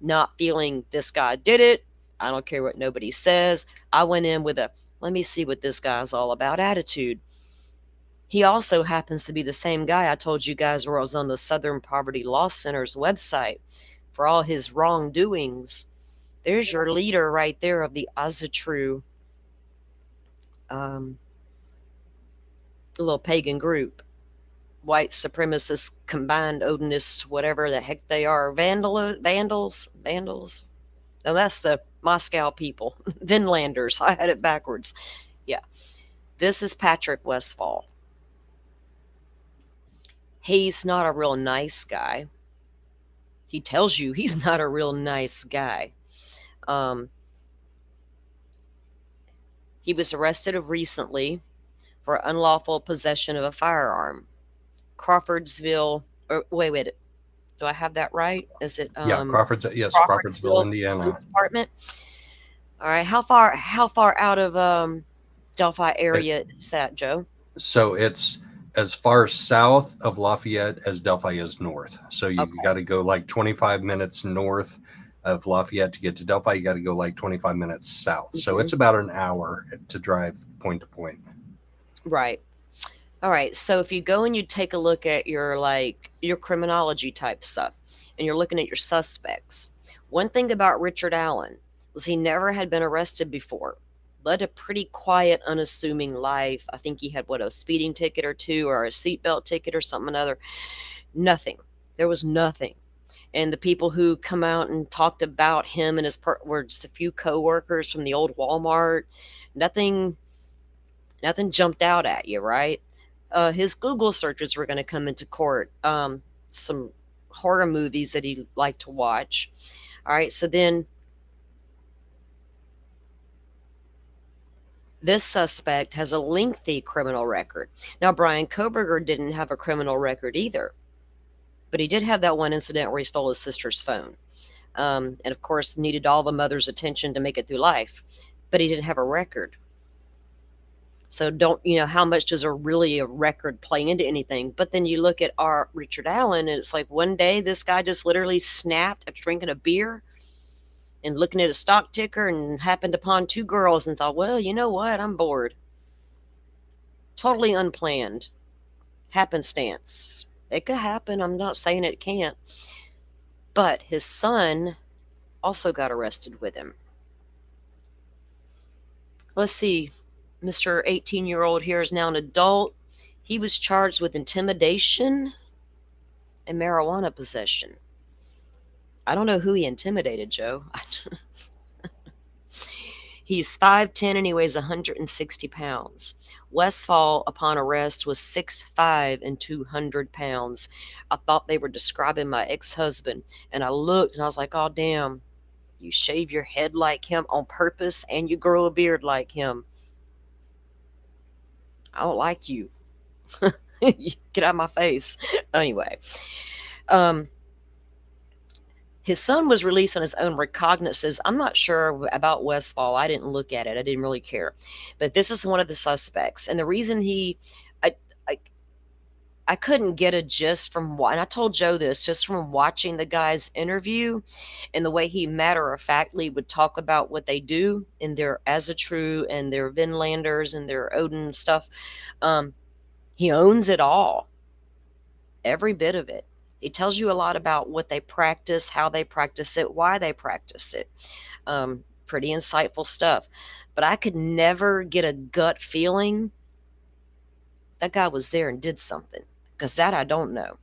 not feeling this guy did it. I don't care what nobody says. I went in with a let me see what this guy's all about attitude. He also happens to be the same guy I told you guys was on the Southern Poverty Law Center's website for all his wrongdoings. There's your leader right there of the Azatru little pagan group, white supremacist, combined Odinist, whatever the heck they are, vandals. No, that's the Moscow people, Vinlanders. I had it backwards. Yeah, this is Patrick Westfall. He's not a real nice guy. He tells you he's not a real nice guy. He was arrested recently for unlawful possession of a firearm. Crawfordsville, or wait, do I have that right? Is it Crawfordsville, Indiana. Police Department? All right, how far out of Delphi area is that, Joe? So it's as far south of Lafayette as Delphi is north. So you got to go like 25 minutes north of Lafayette to get to Delphi. You got to go like 25 minutes south. So it's about an hour to drive point to point. Right. All right. So if you go and you take a look at your criminology type stuff, and you're looking at your suspects, one thing about Richard Allen was he never had been arrested before. Led a pretty quiet, unassuming life. I think he had a speeding ticket or 2, or a seatbelt ticket or something or other. Nothing. There was nothing. And the people who come out and talked about him and his were just a few coworkers from the old Walmart. Nothing jumped out at you, right? His Google searches were going to come into court. Some horror movies that he liked to watch. All right, so then This suspect has a lengthy criminal record. Now, Brian Koberger didn't have a criminal record either, but he did have that one incident where he stole his sister's phone. And of course, needed all the mother's attention to make it through life, but he didn't have a record. So how much does a record play into anything? But then you look at our Richard Allen, and it's like one day this guy just literally snapped after drinking a beer and looking at a stock ticker and happened upon 2 girls and thought, well, you know what? I'm bored. Totally unplanned. Happenstance. It could happen. I'm not saying it can't. But his son also got arrested with him. Let's see. Mr. 18-year-old here is now an adult. He was charged with intimidation and marijuana possession. I don't know who he intimidated, Joe. He's 5'10" and he weighs 160 pounds. Westfall, upon arrest, was 6'5" and 200 pounds. I thought they were describing my ex-husband, and I looked and I was like, oh, damn, you shave your head like him on purpose and you grow a beard like him. I don't like you. Get out of my face. Anyway, his son was released on his own recognizances. I'm not sure about Westfall. I didn't look at it. I didn't really care. But this is one of the suspects. And the reason I couldn't get a gist from and I told Joe this just from watching the guy's interview and the way he matter-of-factly would talk about what they do in their Azatru and their Vinlanders and their Odin stuff. He owns it all. Every bit of it. He tells you a lot about what they practice, how they practice it, why they practice it. Pretty insightful stuff. But I could never get a gut feeling that guy was there and did something. Because that I don't know.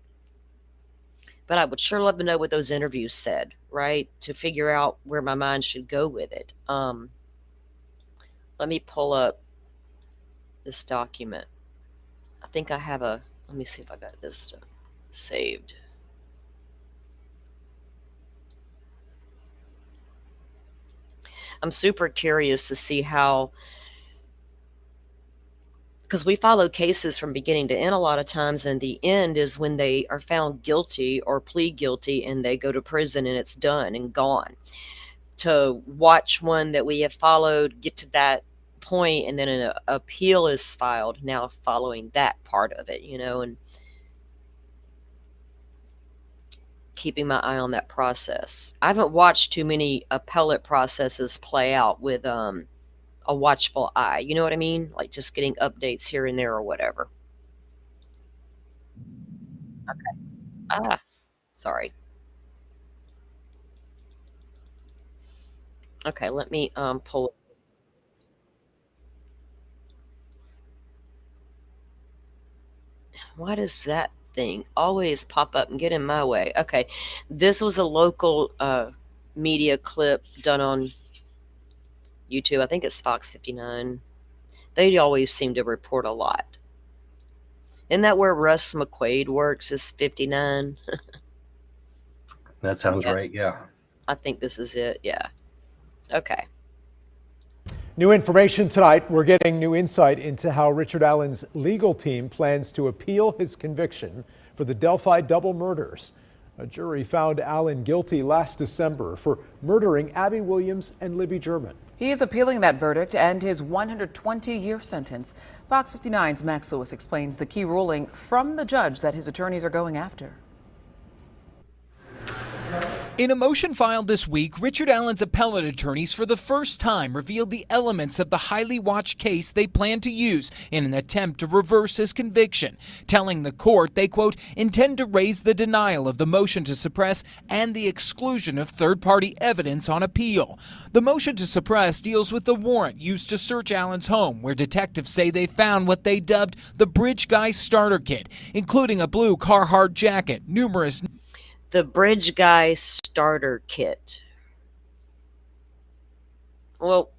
But I would sure love to know what those interviews said, right? To figure out where my mind should go with it. Let me pull up this document. I think I have let me see if I got this saved. I'm super curious to see how, because we follow cases from beginning to end a lot of times, and the end is when they are found guilty or plead guilty and they go to prison and it's done and gone. To watch one that we have followed get to that point and then an appeal is filed now following that part of it, and keeping my eye on that process. I haven't watched too many appellate processes play out with a watchful eye. You know what I mean? Like just getting updates here and there or whatever. Okay. Sorry. Okay, let me pull. Why does that thing always pop up and get in my way? Okay, this was a local media clip done on YouTube. I think it's Fox 59. They always seem to report a lot. Isn't that where Russ McQuaid works, is 59? That sounds right, yeah. I think this is it, yeah. Okay. New information tonight. We're getting new insight into how Richard Allen's legal team plans to appeal his conviction for the Delphi double murders. A jury found Allen guilty last December for murdering Abby Williams and Libby German. He is appealing that verdict and his 120-year sentence. Fox 59's Max Lewis explains the key ruling from the judge that his attorneys are going after. In a motion filed this week, Richard Allen's appellate attorneys for the first time revealed the elements of the highly watched case they plan to use in an attempt to reverse his conviction, telling the court they, quote, intend to raise the denial of the motion to suppress and the exclusion of third-party evidence on appeal. The motion to suppress deals with the warrant used to search Allen's home, where detectives say they found what they dubbed the Bridge Guy starter kit, including a blue Carhartt jacket, numerous... The Bridge Guy starter kit. Well,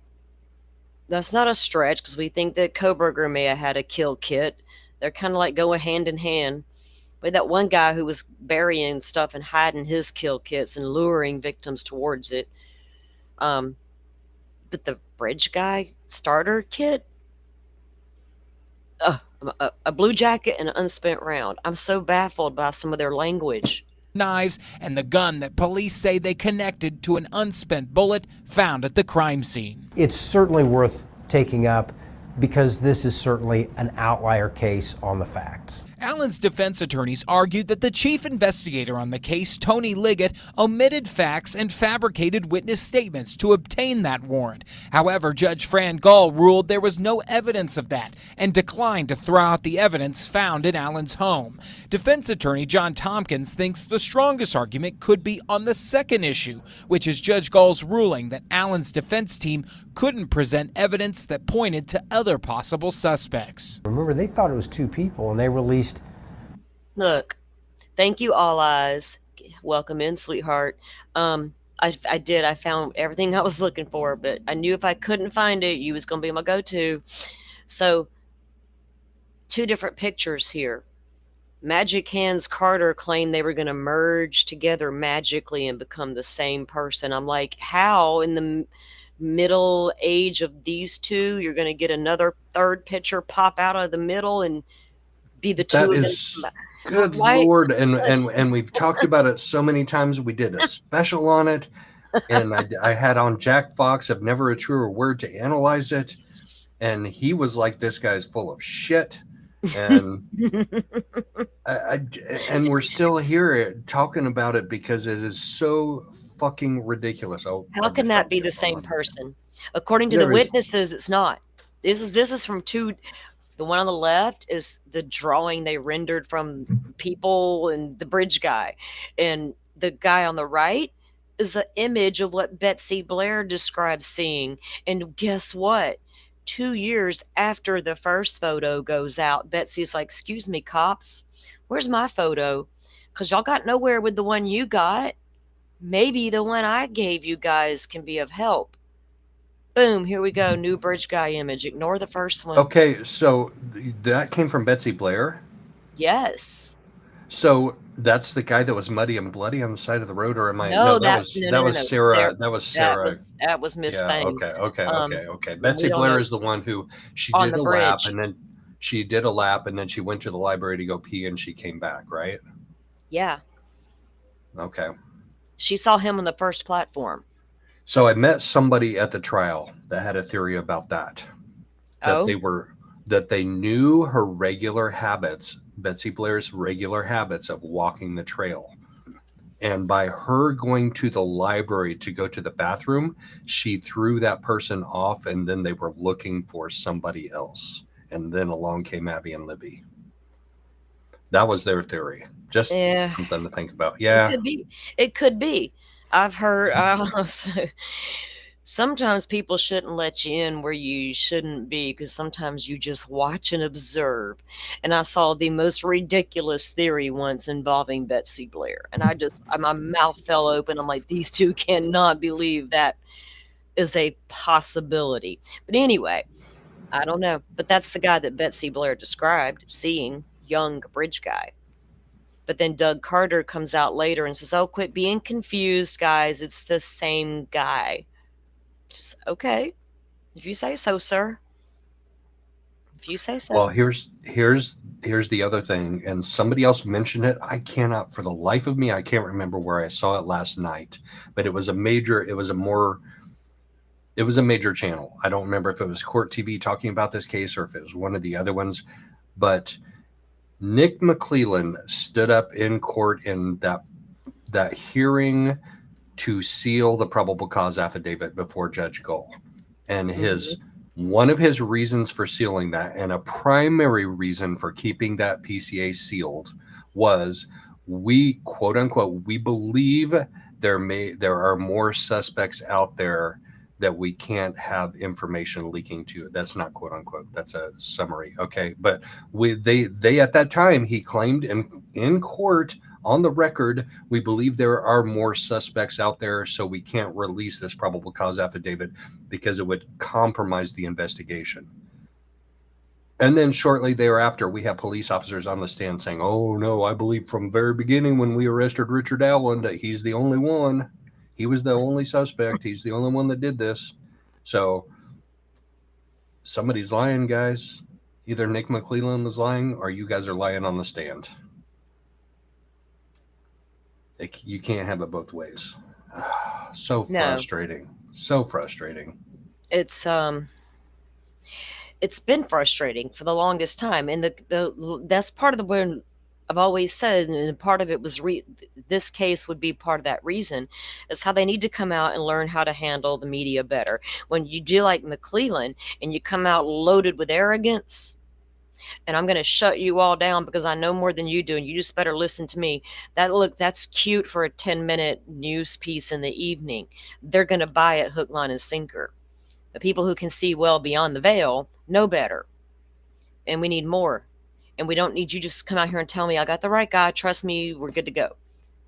that's not a stretch because we think that Koberger may have had a kill kit. They're kind of like going hand in hand. We had that one guy who was burying stuff and hiding his kill kits and luring victims towards it. But the Bridge Guy starter kit? A blue jacket and an unspent round. I'm so baffled by some of their language. Knives and the gun that police say they connected to an unspent bullet found at the crime scene. It's certainly worth taking up because this is certainly an outlier case on the facts. Allen's defense attorneys argued that the chief investigator on the case, Tony Liggett, omitted facts and fabricated witness statements to obtain that warrant. However, Judge Fran Gall ruled there was no evidence of that and declined to throw out the evidence found in Allen's home. Defense attorney John Tompkins thinks the strongest argument could be on the second issue, which is Judge Gall's ruling that Allen's defense team couldn't present evidence that pointed to other possible suspects. Remember, they thought it was two people and they released. Look, thank you, All Eyes. Welcome in, sweetheart. I did. I found everything I was looking for, but I knew if I couldn't find it, you was going to be my go-to. So, two different pictures here. Magic Hands Carter claimed they were going to merge together magically and become the same person. I'm like, how in the middle age of these two, you're going to get another third picture pop out of the middle and be the two That of them? is good Lord, and we've talked about it so many times. We did a special on it, and I had on Jack Fox of Never a Truer Word to analyze it, and he was like, "This guy's full of shit," and and we're still here talking about it because it is so fucking ridiculous. Oh, how can that be the same person? According to the witnesses, it's not. This is from two. The one on the left is the drawing they rendered from people and the bridge guy. And the guy on the right is the image of what Betsy Blair describes seeing. And guess what? 2 years after the first photo goes out, Betsy's like, "Excuse me, cops, where's my photo? Because y'all got nowhere with the one you got. Maybe the one I gave you guys can be of help." Boom, here we go. New bridge guy image. Ignore the first one. Okay, so that came from Betsy Blair? Yes. So that's the guy that was muddy and bloody on the side of the road, or am I? No, that was Sarah. That was Sarah. That was Miss Thing. Okay. Betsy Blair is the one who she did a lap, and then she went to the library to go pee, and she came back, right? Yeah. Okay. She saw him on the first platform. So I met somebody at the trial that had a theory about that. That they knew her regular habits, Betsy Blair's regular habits of walking the trail. And by her going to the library to go to the bathroom, she threw that person off, and then they were looking for somebody else. And then along came Abby and Libby. That was their theory. Just something to think about. Yeah. It could be. I've heard sometimes people shouldn't let you in where you shouldn't be, because sometimes you just watch and observe. And I saw the most ridiculous theory once involving Betsy Blair, and my mouth fell open. I'm like, these two cannot believe that is a possibility. But anyway, I don't know. But that's the guy that Betsy Blair described seeing, young bridge guy. But then Doug Carter comes out later and says, "Oh, quit being confused, guys. It's the same guy." Just, okay. If you say so, sir. If you say so. Well, here's the other thing, and somebody else mentioned it. I cannot, for the life of me, I can't remember where I saw it last night. But it was a major channel. I don't remember if it was Court TV talking about this case or if it was one of the other ones. But Nick McClellan stood up in court in that hearing to seal the probable cause affidavit before Judge Gull. And one of his reasons for sealing that, and a primary reason for keeping that PCA sealed, was we, quote unquote, we believe there are more suspects out there that we can't have information leaking to. That's not quote unquote, that's a summary. Okay. But they at that time, he claimed in court on the record, we believe there are more suspects out there, so we can't release this probable cause affidavit because it would compromise the investigation. And then shortly thereafter, we have police officers on the stand saying, "Oh no, I believe from the very beginning when we arrested Richard Allen that he's the only one. He was the only suspect. He's the only one that did this." So somebody's lying, guys. Either Nick McClellan was lying or you guys are lying on the stand. You can't have it both ways. So frustrating. So frustrating. It's been frustrating for the longest time, and that's part of the when I've always said, and part of it was this case would be part of that reason, is how they need to come out and learn how to handle the media better. When you do like McClellan and you come out loaded with arrogance, and I'm going to shut you all down because I know more than you do, and you just better listen to me. That's cute for a 10-minute news piece in the evening. They're going to buy it hook, line, and sinker. The people who can see well beyond the veil know better. And we need more. And we don't need you just come out here and tell me I got the right guy. Trust me, we're good to go.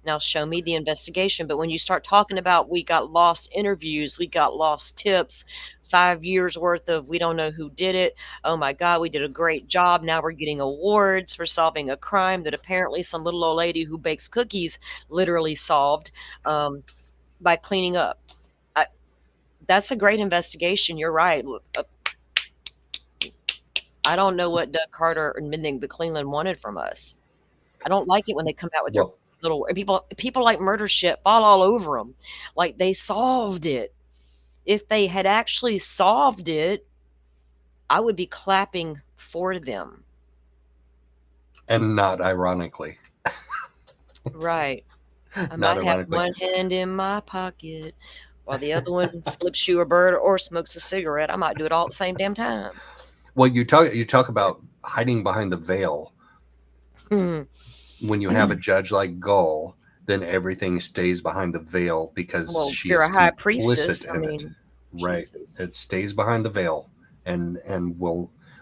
Now show me the investigation. But when you start talking about we got lost interviews, we got lost tips, 5 years worth of we don't know who did it. Oh my God, we did a great job. Now we're getting awards for solving a crime that apparently some little old lady who bakes cookies literally solved by cleaning up. That's a great investigation. You're right. I don't know what Doug Carter and Nick McClellan wanted from us. I don't like it when they come out with their little people like murder shit fall all over them. Like they solved it. If they had actually solved it, I would be clapping for them. And not ironically. Right. I might have one hand in my pocket while the other one flips you a bird or smokes a cigarette. I might do it all at the same damn time. Well, you talk about hiding behind the veil. When you have a judge like Gull, then everything stays behind the veil because she is a high priestess. I mean, right? It stays behind the veil, and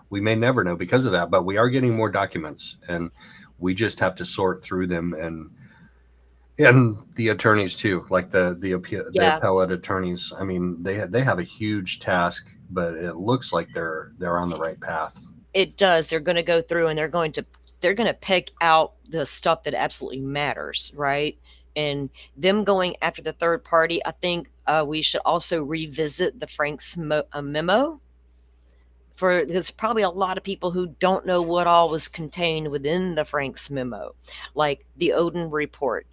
we may never know because of that. But we are getting more documents, and we just have to sort through them and the attorneys too, like the appellate attorneys. I mean, they have a huge task, but it looks like they're on the right path. It does. They're going to go through and they're going to pick out the stuff that absolutely matters, right? And them going after the third party, I think we should also revisit the Frank's memo. There's probably a lot of people who don't know what all was contained within the Frank's memo, like the Odin report.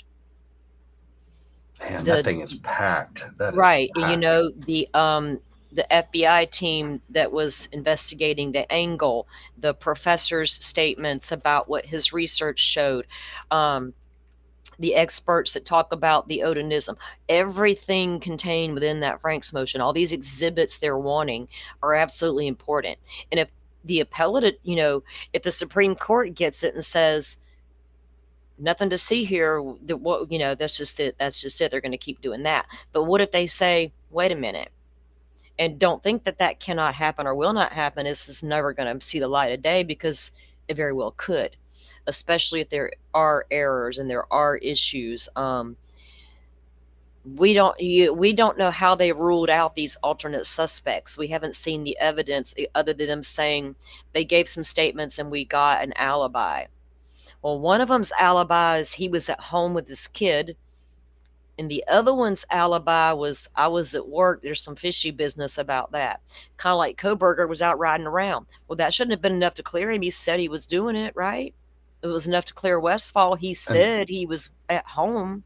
Man, that thing is packed. Right. Packed. You know, the FBI team that was investigating the angle, the professor's statements about what his research showed, the experts that talk about the Odinism, everything contained within that Frank's motion, all these exhibits they're wanting are absolutely important. And if the appellate, if the Supreme Court gets it and says, nothing to see here, that's just it. They're going to keep doing that. But what if they say, wait a minute, and don't think that cannot happen or will not happen? This is never going to see the light of day, because it very well could, especially if there are errors and there are issues. We don't know how they ruled out these alternate suspects. We haven't seen the evidence other than them saying they gave some statements and we got an alibi. Well, one of them's alibi is he was at home with his kid, and the other one's alibi was I was at work. There's some fishy business about that. Kind of like Koberger was out riding around. Well, that shouldn't have been enough to clear him. He said he was doing it, right? It was enough to clear Westfall. He said he was at home.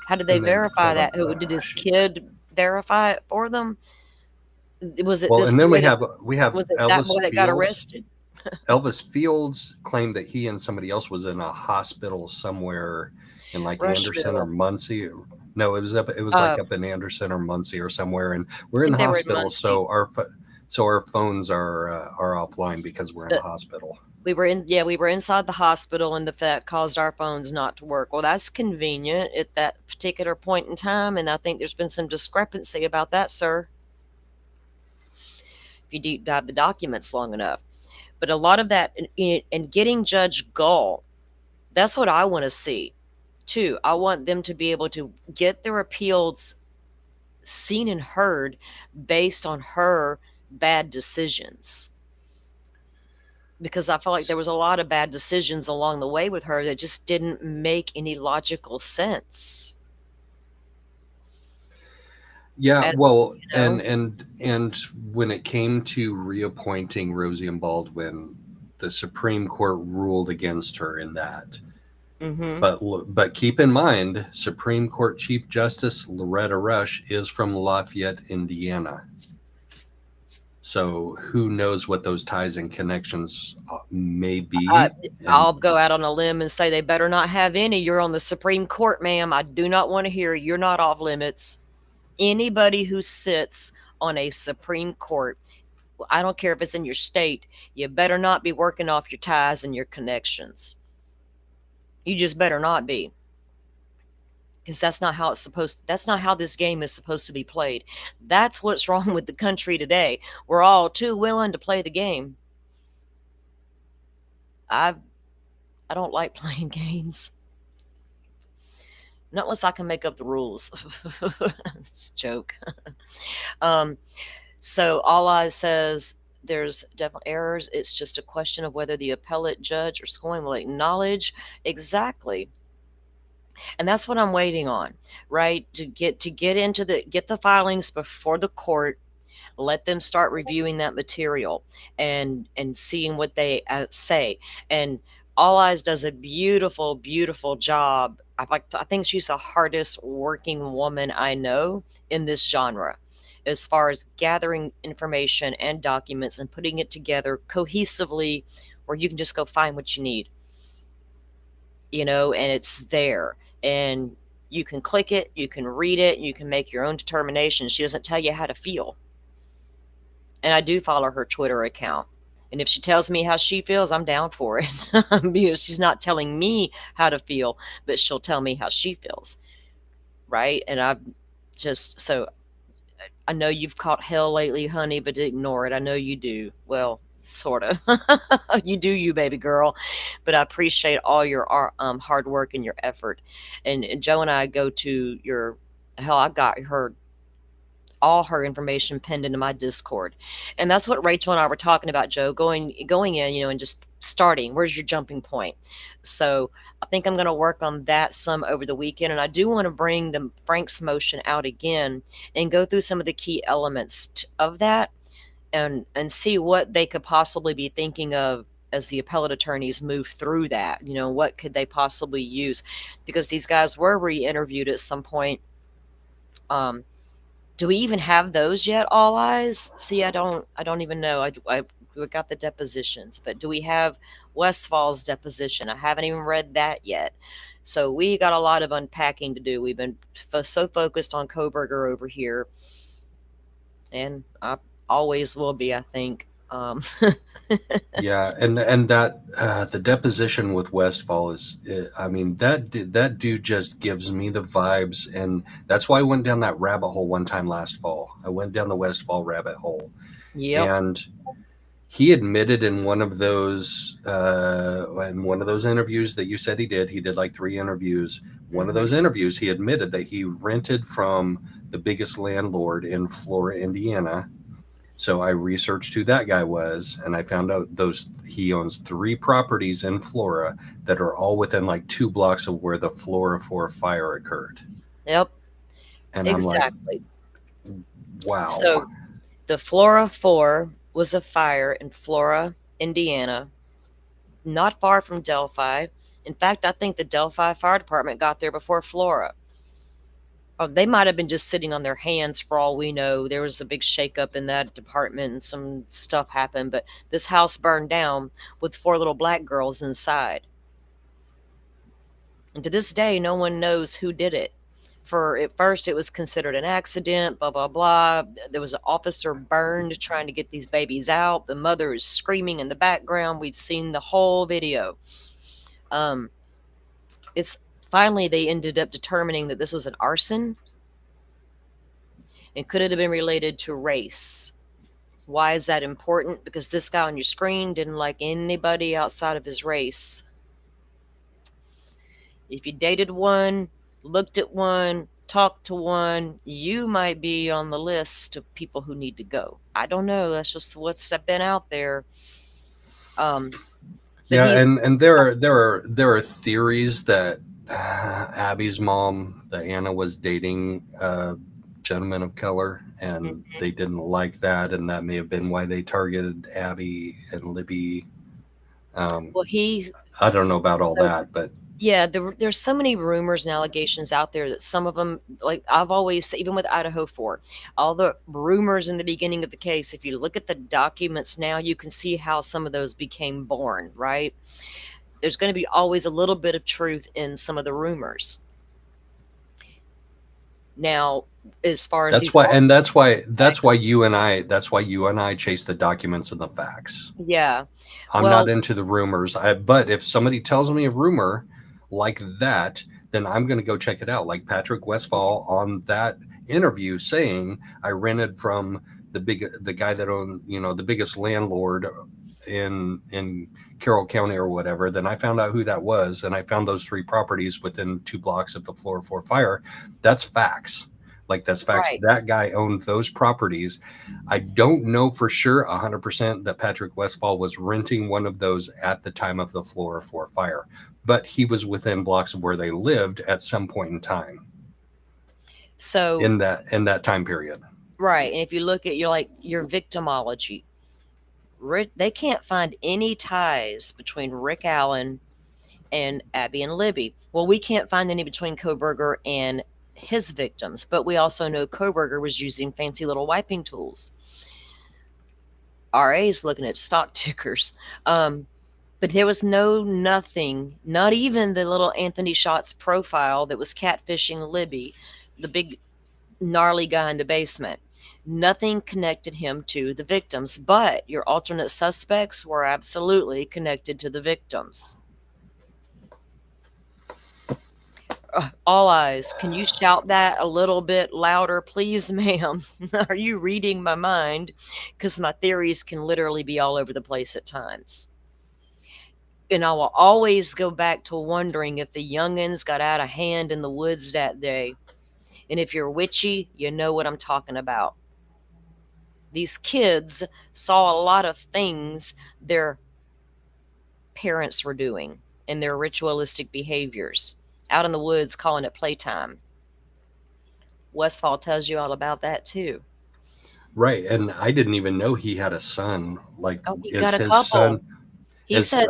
How did they verify that? Did his kid verify it for them? Was it this? And then we have was it that boy that got arrested? Elvis Fields claimed that he and somebody else was in a hospital somewhere in like Anderson or Muncie. No, it was like up in Anderson or Muncie or somewhere, and we're in the hospital. So our phones are offline because we're in the hospital. We were inside the hospital, and that caused our phones not to work. Well, that's convenient at that particular point in time, and I think there's been some discrepancy about that, sir, if you deep dive the documents long enough. But a lot of that, and getting Judge Gull, that's what I want to see, too. I want them to be able to get their appeals seen and heard based on her bad decisions. Because I felt like there was a lot of bad decisions along the way with her that just didn't make any logical sense. Yeah, and when it came to reappointing Rosie and Baldwin, the Supreme Court ruled against her in that. Mm-hmm. But keep in mind, Supreme Court Chief Justice Loretta Rush is from Lafayette, Indiana. So who knows what those ties and connections may be. I'll go out on a limb and say they better not have any. You're on the Supreme Court, ma'am. I do not want to hear you're not off limits. Anybody who sits on a Supreme Court, I don't care if it's in your state, you better not be working off your ties and your connections. You just better not be. Because that's not how that's not how this game is supposed to be played. That's what's wrong with the country today. We're all too willing to play the game. I don't like playing games. Not unless I can make up the rules. It's a joke. So All Eyes says there's definitely errors. It's just a question of whether the appellate judge or scoring will acknowledge. Exactly. And that's what I'm waiting on, right? To get the filings before the court, let them start reviewing that material and seeing what they say. And All Eyes does a beautiful, beautiful job. I think she's the hardest working woman I know in this genre, as far as gathering information and documents and putting it together cohesively, where you can just go find what you need, and it's there. And you can click it, you can read it, you can make your own determination. She doesn't tell you how to feel. And I do follow her Twitter account. And if she tells me how she feels, I'm down for it. Because she's not telling me how to feel, but she'll tell me how she feels. Right? And I know you've caught hell lately, honey, but ignore it. I know you do. Well, sort of. You do you, baby girl. But I appreciate all your hard work and your effort. And Joe and I go to I got all her information pinned into my Discord. And that's what Rachel and I were talking about, Joe, going in, and just starting. Where's your jumping point? So I think I'm going to work on that some over the weekend. And I do want to bring the Frank's motion out again and go through some of the key elements of that and see what they could possibly be thinking of as the appellate attorneys move through that. What could they possibly use? Because these guys were re-interviewed at some point. Do we even have those yet, All Eyes? See, I don't even know. I got the depositions, but do we have Westfall's deposition? I haven't even read that yet. So we got a lot of unpacking to do. We've been so focused on Koberger over here, and I always will be, I think. Yeah, and that the deposition with Westfall is, I mean, that dude just gives me the vibes, and that's why I went down that rabbit hole one time last fall. I went down the Westfall rabbit hole. Yep. And he admitted in one of those interviews that you said he did like 3 interviews. One of those interviews, he admitted that he rented from the biggest landlord in Flora, Indiana. So I researched who that guy was, and I found out he owns 3 properties in Flora that are all within like 2 blocks of where the Flora 4 fire occurred. Yep. And exactly. I'm like, wow. So the Flora 4 was a fire in Flora, Indiana, not far from Delphi. In fact, I think the Delphi Fire Department got there before Flora. Oh, they might have been just sitting on their hands for all we know. There was a big shakeup in that department and some stuff happened, but this house burned down with 4 little black girls inside. And to this day, no one knows who did it. At first, it was considered an accident, blah, blah, blah. There was an officer burned trying to get these babies out. The mother is screaming in the background. We've seen the whole video. Finally, they ended up determining that this was an arson. And could it have been related to race? Why is that important? Because this guy on your screen didn't like anybody outside of his race. If you dated one, looked at one, talked to one, you might be on the list of people who need to go. I don't know. That's just what's been out there. Yeah, and there are theories that Abby's mom, Anna, was dating a gentleman of color, and they didn't like that, and that may have been why they targeted Abby and Libby Well, I don't know about all so that, but yeah, there's so many rumors and allegations out there that some of them, like I've always said, even with Idaho 4, all the rumors in the beginning of the case, if you look at the documents now, you can see how some of those became born, right? There's going to be always a little bit of truth in some of the rumors. Now, as far as that's why you and I chase the documents and the facts. Yeah. I'm Well, not into the rumors. But if somebody tells me a rumor like that, then I'm going to go check it out. Like Patrick Westfall on that interview saying, I rented from the guy that owned, the biggest landlord in Carroll County or whatever. Then I found out who that was, and I found those 3 properties within 2 blocks of the Florida 4 fire. That's facts. Like that's facts. Right. That guy owned those properties. I don't know for sure 100% that Patrick Westfall was renting one of those at the time of the Florida 4 fire, but he was within blocks of where they lived at some point in time. So in that time period. Right. And if you look at your victimology, they can't find any ties between Rick Allen and Abby and Libby. Well, we can't find any between Kohberger and his victims, but we also know Kohberger was using fancy little wiping tools. RA's looking at stock tickers. But there was nothing, not even the little Anthony Schatz profile that was catfishing Libby, the big gnarly guy in the basement. Nothing connected him to the victims, but your alternate suspects were absolutely connected to the victims. All eyes. Can you shout that a little bit louder, please, ma'am? Are you reading my mind? Because my theories can literally be all over the place at times. And I will always go back to wondering if the youngins got out of hand in the woods that day. And if you're witchy, you know what I'm talking about. These kids saw a lot of things their parents were doing in their ritualistic behaviors out in the woods, calling it playtime. Westfall tells you all about that too. Right. And I didn't even know he had a son. Like, he is got a his couple. son, He said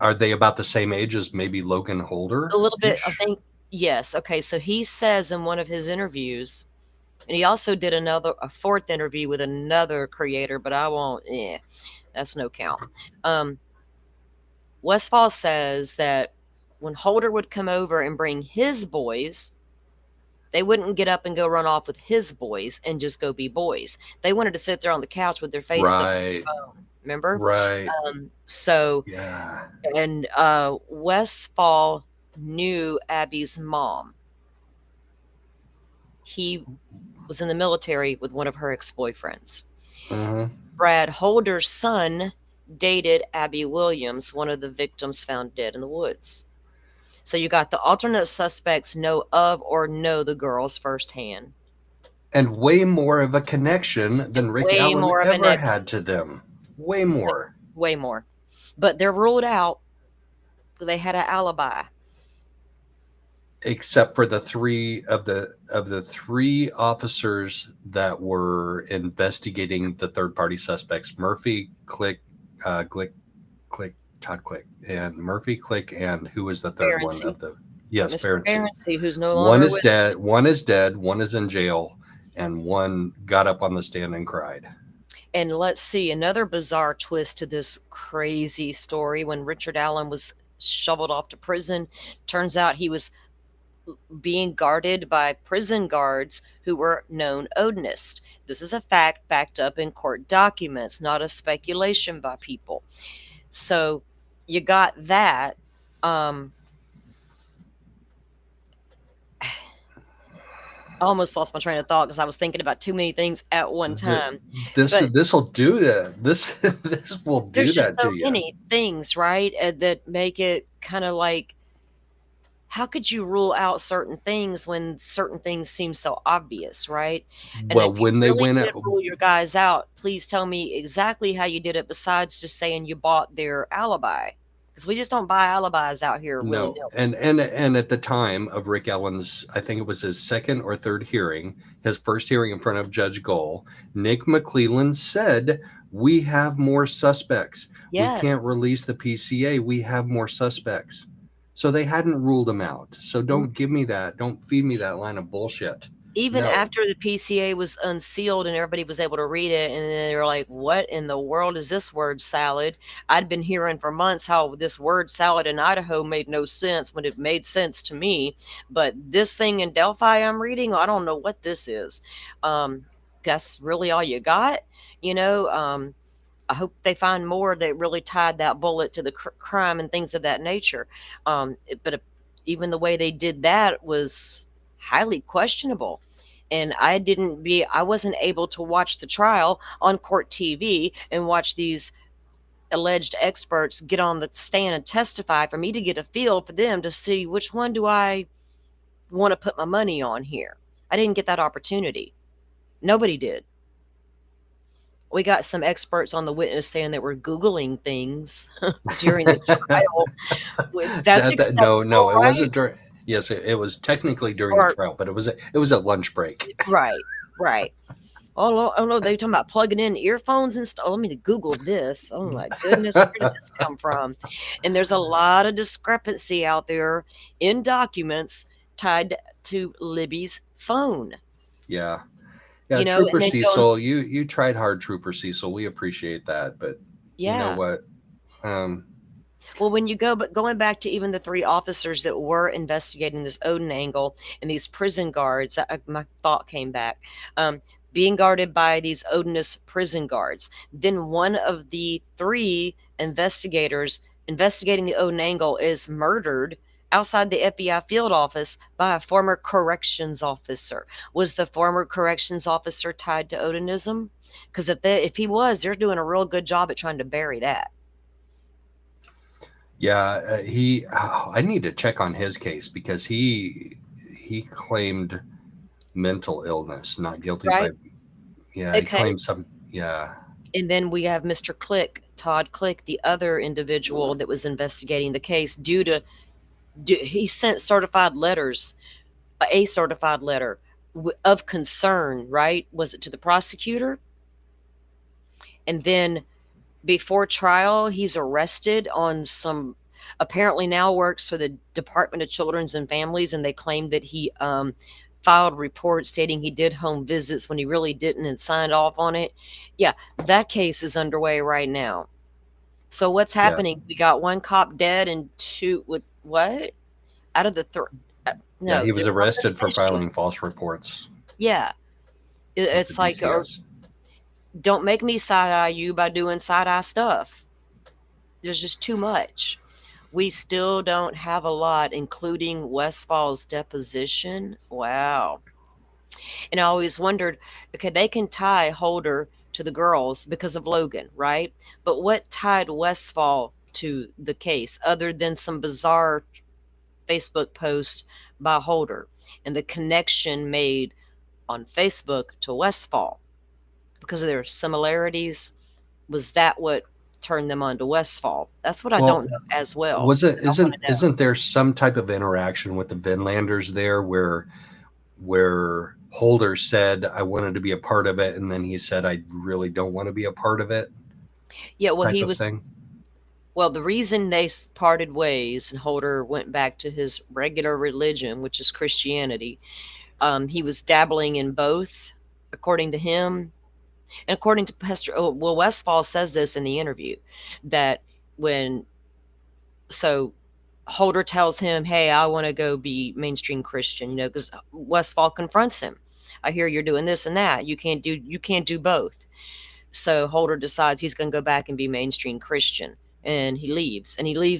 are they about the same age as maybe Logan Holder? A little bit, I think. Yes. Okay. So he says in one of his interviews, and he also did a 4th interview with another creator, but I won't, that's no count. Westfall says that when Holder would come over and bring his boys, they wouldn't get up and go run off with his boys and just go be boys. They wanted to sit there on the couch with their face to the phone. Remember? Right. So, yeah. And Westfall knew Abby's mom. He was in the military with one of her ex-boyfriends. Mm-hmm. Brad Holder's son dated Abby Williams, one of the victims found dead in the woods. So you got the alternate suspects know of or know the girls firsthand. And way more of a connection than Rick Allen ever had to them. Way more. Way more. But they're ruled out. They had an alibi. Except for the 3 of the 3 officers that were investigating the third-party suspects: Murphy, Click, Todd Click, and Murphy, Click, and who was the third one of the? Yes, Ferenczi, who's no longer one is dead. One is dead. One is in jail, and one got up on the stand and cried. And let's see another bizarre twist to this crazy story. When Richard Allen was shoveled off to prison, turns out he was being guarded by prison guards who were known Odinists. This is a fact backed up in court documents, not a speculation by people. So you got that. I almost lost my train of thought because I was thinking about too many things at one time. This will do that. This will do there's just that so to you. many things, right, that make it kind of like, how could you rule out certain things when certain things seem so obvious, right? And well, if when you they really went did rule your guys out, please tell me exactly how you did it besides just saying you bought their alibi. Because we just don't buy alibis out here No, willy-nilly. and at the time of Rick Allen's, I think it was his 2nd or 3rd hearing, his first hearing in front of Judge Gohl, Nick McClelland said, "We have more suspects. We can't Yes. release the PCA. We have more suspects. So they hadn't ruled them out. So don't give me that. Don't feed me that line of bullshit. Even No. after the PCA was unsealed and everybody was able to read it, and they were like, what in the world is this word salad? I'd been hearing for months how this word salad in Idaho made no sense when it made sense to me. But this thing in Delphi I'm reading, I don't know what this is. That's really all you got? You know, I hope they find more that really tied that bullet to the crime and things of that nature. But even the way they did that was highly questionable. And I wasn't able to watch the trial on court TV and watch these alleged experts get on the stand and testify for me to get a feel for them to see which one do I want to put my money on here. I didn't get that opportunity. Nobody did. We got some experts on the witness stand that were Googling things during the trial. That's acceptable, No, it right? wasn't during. Yes, it was technically during the trial, but it was a lunch break. Right. Oh no, they talking about plugging in earphones and stuff. Let me Google this. Oh my goodness, where did this come from? And there's a lot of discrepancy out there in documents tied to Libby's phone. Yeah. You know, Trooper and then Cecil, you tried hard, Trooper Cecil. We appreciate that, but you know yeah. what? Well, when you going back to even the 3 officers that were investigating this Odin angle and these prison guards, my thought came back. Being guarded by these Odinist prison guards. Then one of the 3 investigators investigating the Odin angle is murdered outside the FBI field office by a former corrections officer. Was the former corrections officer tied to Odinism? Because if he was, they're doing a real good job at trying to bury that. Yeah, I need to check on his case because he claimed mental illness, not guilty right? Yeah, Okay. he claimed some. Yeah. And then we have Mr. Todd Click, the other individual that was investigating the case. He sent certified letters, a certified letter of concern, right? Was it to the prosecutor? And then before trial, he's arrested on some, apparently now works for the Department of Children's and Families, and they claim that he filed reports stating he did home visits when he really didn't and signed off on it. Yeah, that case is underway right now. So what's happening? We got 1 cop dead and 2 with what? Out of the 3. No, Yeah, he was arrested for filing false reports. Yeah. It's like, don't make me side-eye you by doing side-eye stuff. There's just too much. We still don't have a lot, including Westfall's deposition. Wow. And I always wondered, okay, they can tie Holder to the girls because of Logan, right? But what tied Westfall to the case other than some bizarre Facebook post by Holder and the connection made on Facebook to Westfall because of their similarities? Was that what turned them on to Westfall? That's what I don't know as well. Isn't there some type of interaction with the Vinlanders there where Holder said I wanted to be a part of it, and then he said I really don't want to be a part of it? Yeah, well, well, the reason they parted ways and Holder went back to his regular religion, which is Christianity, he was dabbling in both, according to him. And according to Pastor, Westfall says this in the interview, that Holder tells him, hey, I want to go be mainstream Christian, because Westfall confronts him. I hear you're doing this and that. You can't do both. So Holder decides he's going to go back and be mainstream Christian. And he leaves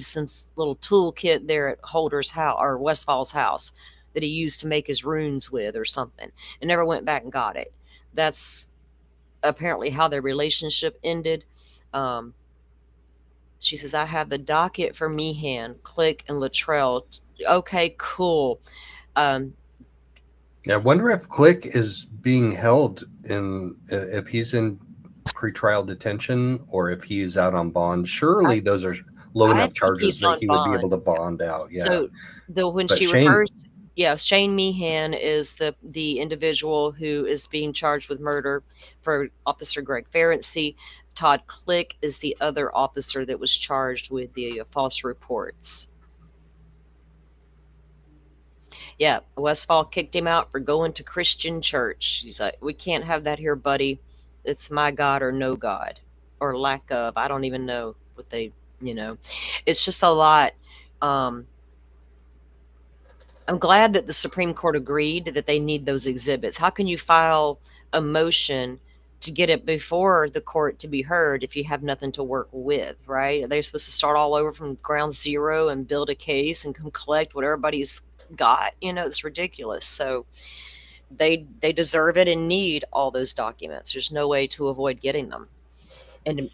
some little toolkit there at Holder's house or Westfall's house that he used to make his runes with or something, and never went back and got it. That's apparently how their relationship ended. She says, I have the docket for Meehan, Click, and Luttrell. Okay, cool. I wonder if Click is being held if he's in pretrial detention or if he's out on bond. Surely those are low enough charges that he would be able to bond out. Yeah. So refers, Shane Meehan is the individual who is being charged with murder for Officer Greg Ferenczi. Todd Click is the other officer that was charged with the false reports. Yeah, Westfall kicked him out for going to Christian church. He's like, we can't have that here, buddy. It's my God or no God, or lack of. I don't even know what they, it's just a lot. I'm glad that the Supreme Court agreed that they need those exhibits. How can you file a motion to get it before the court to be heard if you have nothing to work with, right? Are they supposed to start all over from ground zero and build a case and come collect what everybody's got? It's ridiculous. So they deserve it and need all those documents. There's no way to avoid getting them. And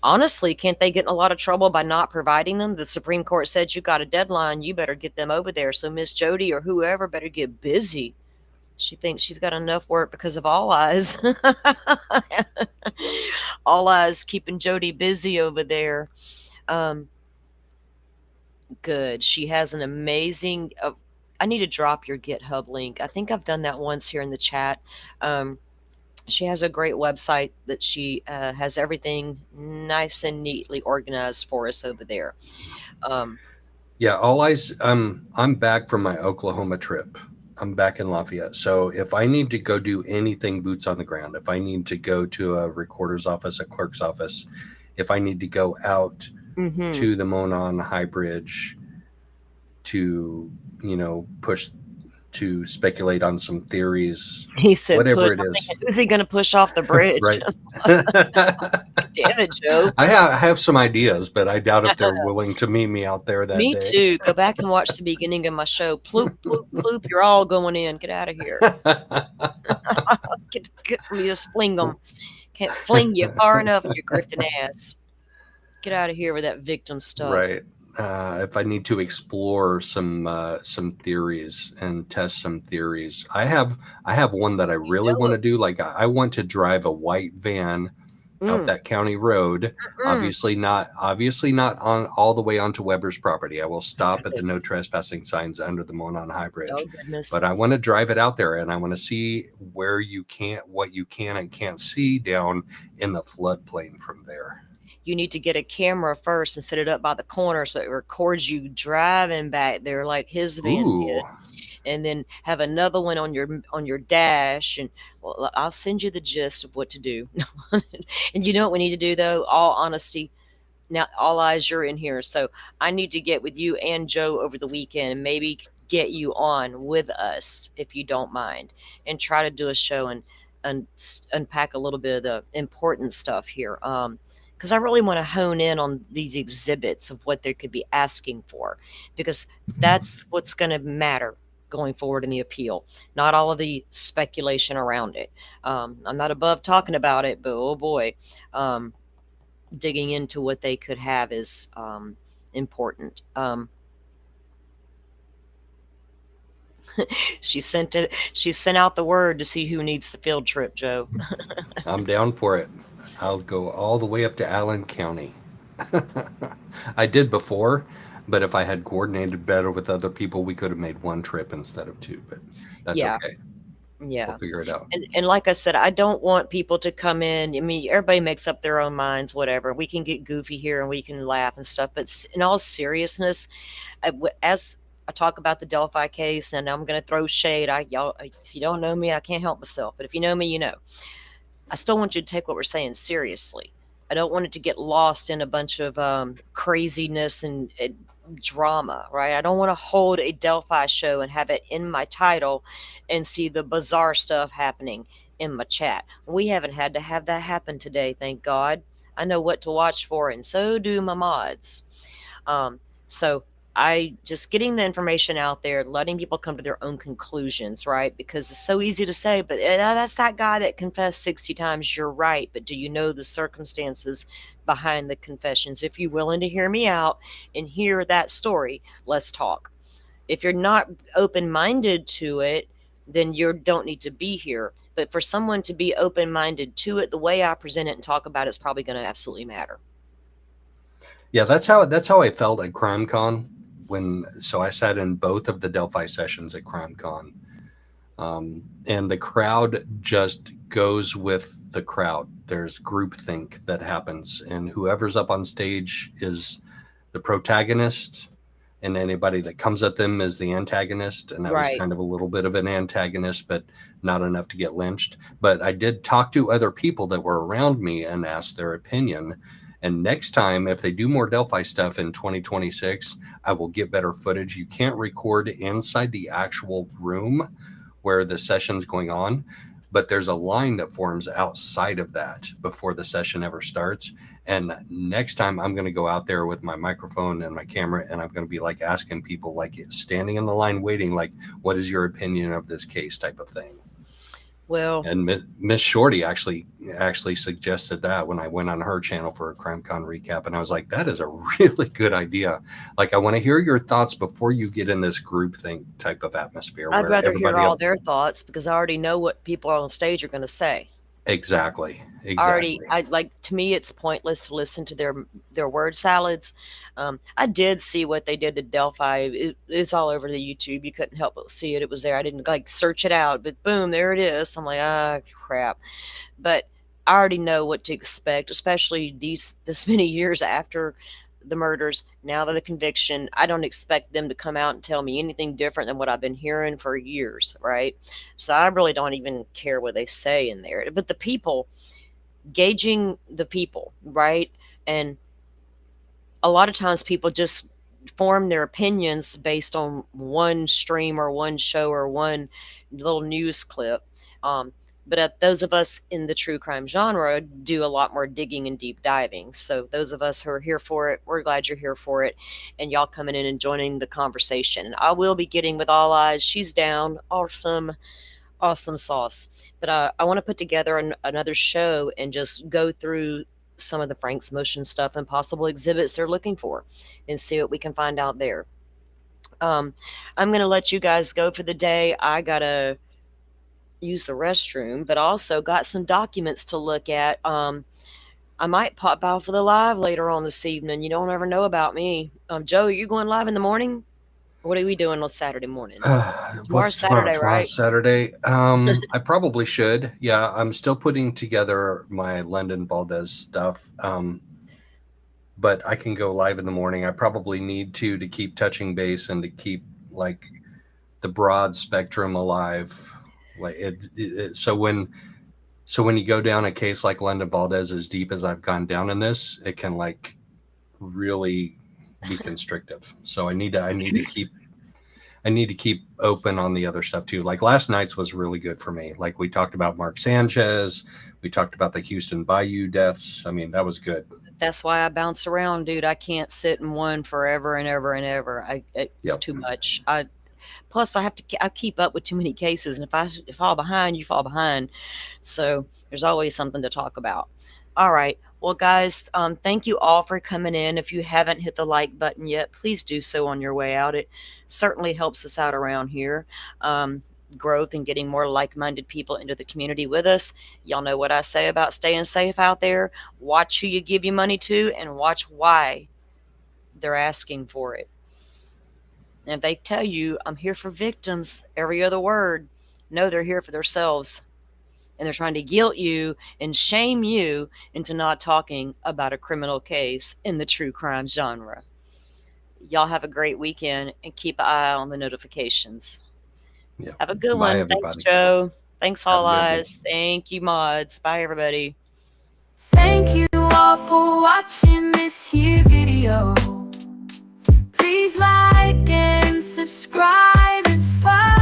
honestly, can't they get in a lot of trouble by not providing them? The Supreme Court said you got a deadline, you better get them over there. So Miss Jody or whoever better get busy. She thinks she's got enough work because of All Eyes. All Eyes keeping Jody busy over there. Good. She has an amazing... I need to drop your GitHub link. I think I've done that once here in the chat. She has a great website that she has everything nice and neatly organized for us over there. Yeah, All Eyes. I'm back from my Oklahoma trip. I'm back in Lafayette. So if I need to go do anything boots on the ground, if I need to go to a recorder's office, a clerk's office, if I need to go out to the Monon High Bridge to, push, to speculate on some theories, he said, whatever push. it is. Who's he going to push off the bridge? Right. Damn it, Joe. I have some ideas, but I doubt if they're willing to meet me out there that Me day. too. Go back and watch the beginning of my show. Ploop, ploop, ploop. You're all going in. Get out of here. Get me to fling them. Can't fling you far enough, you grifting ass. Get out of here with that victim stuff. Right. If I need to explore some theories and test some theories, I have one that I really want to do. Like I want to drive a white van out that county road. Obviously not on all the way onto Weber's property. I will stop at the no trespassing signs under the Monon High Bridge. Oh, goodness. But I want to drive it out there, and I want to see what you can and can't see down in the floodplain from there. You need to get a camera first and set it up by the corner so it records you driving back there like his van did. And then have another one on your dash, and I'll send you the gist of what to do. And you know what we need to do, though? All honesty, now All Eyes, you're in here, so I need to get with you and Joe over the weekend and maybe get you on with us if you don't mind, and try to do a show and unpack a little bit of the important stuff here. Because I really want to hone in on these exhibits of what they could be asking for, because that's what's going to matter going forward in the appeal, not all of the speculation around it. I'm not above talking about it, but oh boy, digging into what they could have is important. She sent out the word to see who needs the field trip, Joe. I'm down for it. I'll go all the way up to Allen County. I did before, but if I had coordinated better with other people, we could have made one trip instead of two, but that's okay. Yeah. We'll figure it out. And like I said, I don't want people to come in. I mean, everybody makes up their own minds, whatever. We can get goofy here and we can laugh and stuff. But in all seriousness, as I talk about the Delphi case, and I'm going to throw shade. Y'all, if you don't know me, I can't help myself. But if you know me, you know. I still want you to take what we're saying seriously. I don't want it to get lost in a bunch of craziness and drama, right? I don't want to hold a Delphi show and have it in my title and see the bizarre stuff happening in my chat. We haven't had to have that happen today, thank God. I know what to watch for, and so do my mods. So I just getting the information out there, letting people come to their own conclusions, right? Because it's so easy to say, but that's that guy that confessed 60 times. You're right. But do you know the circumstances behind the confessions? If you're willing to hear me out and hear that story, let's talk. If you're not open-minded to it, then you don't need to be here. But for someone to be open-minded to it, the way I present it and talk about it is probably going to absolutely matter. Yeah, that's how I felt at CrimeCon. So I sat in both of the Delphi sessions at CrimeCon. And the crowd just goes with the crowd. There's groupthink that happens, and whoever's up on stage is the protagonist, and anybody that comes at them is the antagonist. And I was kind of a little bit of an antagonist, but not enough to get lynched. But I did talk to other people that were around me and ask their opinion. And next time, if they do more Delphi stuff in 2026, I will get better footage. You can't record inside the actual room where the session's going on, but there's a line that forms outside of that before the session ever starts. And next time I'm going to go out there with my microphone and my camera, and I'm going to be like asking people, like standing in the line waiting, like, what is your opinion of this case type of thing. Well, and Miss Shorty actually suggested that when I went on her channel for a CrimeCon recap, and I was like, that is a really good idea. Like, I want to hear your thoughts before you get in this groupthink type of atmosphere. I'd rather hear all their thoughts because I already know what people on stage are going to say. Exactly. To me, it's pointless to listen to their word salads. I did see what they did to Delphi. It's all over the YouTube. You couldn't help but see it. It was there. I didn't search it out, but boom, there it is. I'm like, ah, crap. But I already know what to expect, especially this many years after the murders. Now that the conviction, I don't expect them to come out and tell me anything different than what I've been hearing for years, right? So I really don't even care what they say in there. But the people, gauging the people, right? And a lot of times people just form their opinions based on one stream or one show or one little news clip. But those of us in the true crime genre do a lot more digging and deep diving. So those of us who are here for it, we're glad you're here for it. And y'all coming in and joining the conversation. And I will be getting with All Eyes. She's down. Awesome sauce. But I want to put together another show and just go through some of the Frank's Motion stuff and possible exhibits they're looking for and see what we can find out there. I'm going to let you guys go for the day. I got to use the restroom, but also got some documents to look at. I might pop out for the live later on this evening. You don't ever know about me. Joe, are you going live in the morning? What are we doing on Saturday morning? Tomorrow's Saturday, right? Saturday. I probably should. Yeah, I'm still putting together my London Valdez stuff. But I can go live in the morning. I probably need to keep touching base and to keep like the broad spectrum alive. Like so when you go down a case like London Valdez, as deep as I've gone down in this, it can like really be constrictive. So I need to keep open on the other stuff too. Like last night's was really good for me. Like we talked about Mark Sanchez, we talked about the Houston Bayou deaths. I mean, that was good. That's why I bounce around, dude. I can't sit in one forever and ever and ever. It's too much. Plus, I keep up with too many cases, and if I fall behind, you fall behind. So there's always something to talk about. All right. Well, guys, thank you all for coming in. If you haven't hit the like button yet, please do so on your way out. It certainly helps us out around here. Growth and getting more like-minded people into the community with us. Y'all know what I say about staying safe out there. Watch who you give your money to and watch why they're asking for it. And if they tell you, I'm here for victims, every other word, no, they're here for themselves. And they're trying to guilt you and shame you into not talking about a criminal case in the true crime genre. Y'all have a great weekend and keep an eye on the notifications. Yeah. Have a good Bye, one. everybody. Thanks, Joe. Thanks, All Eyes. Thank you, mods. Bye, everybody. Thank you all for watching this here video. Please like and subscribe and follow.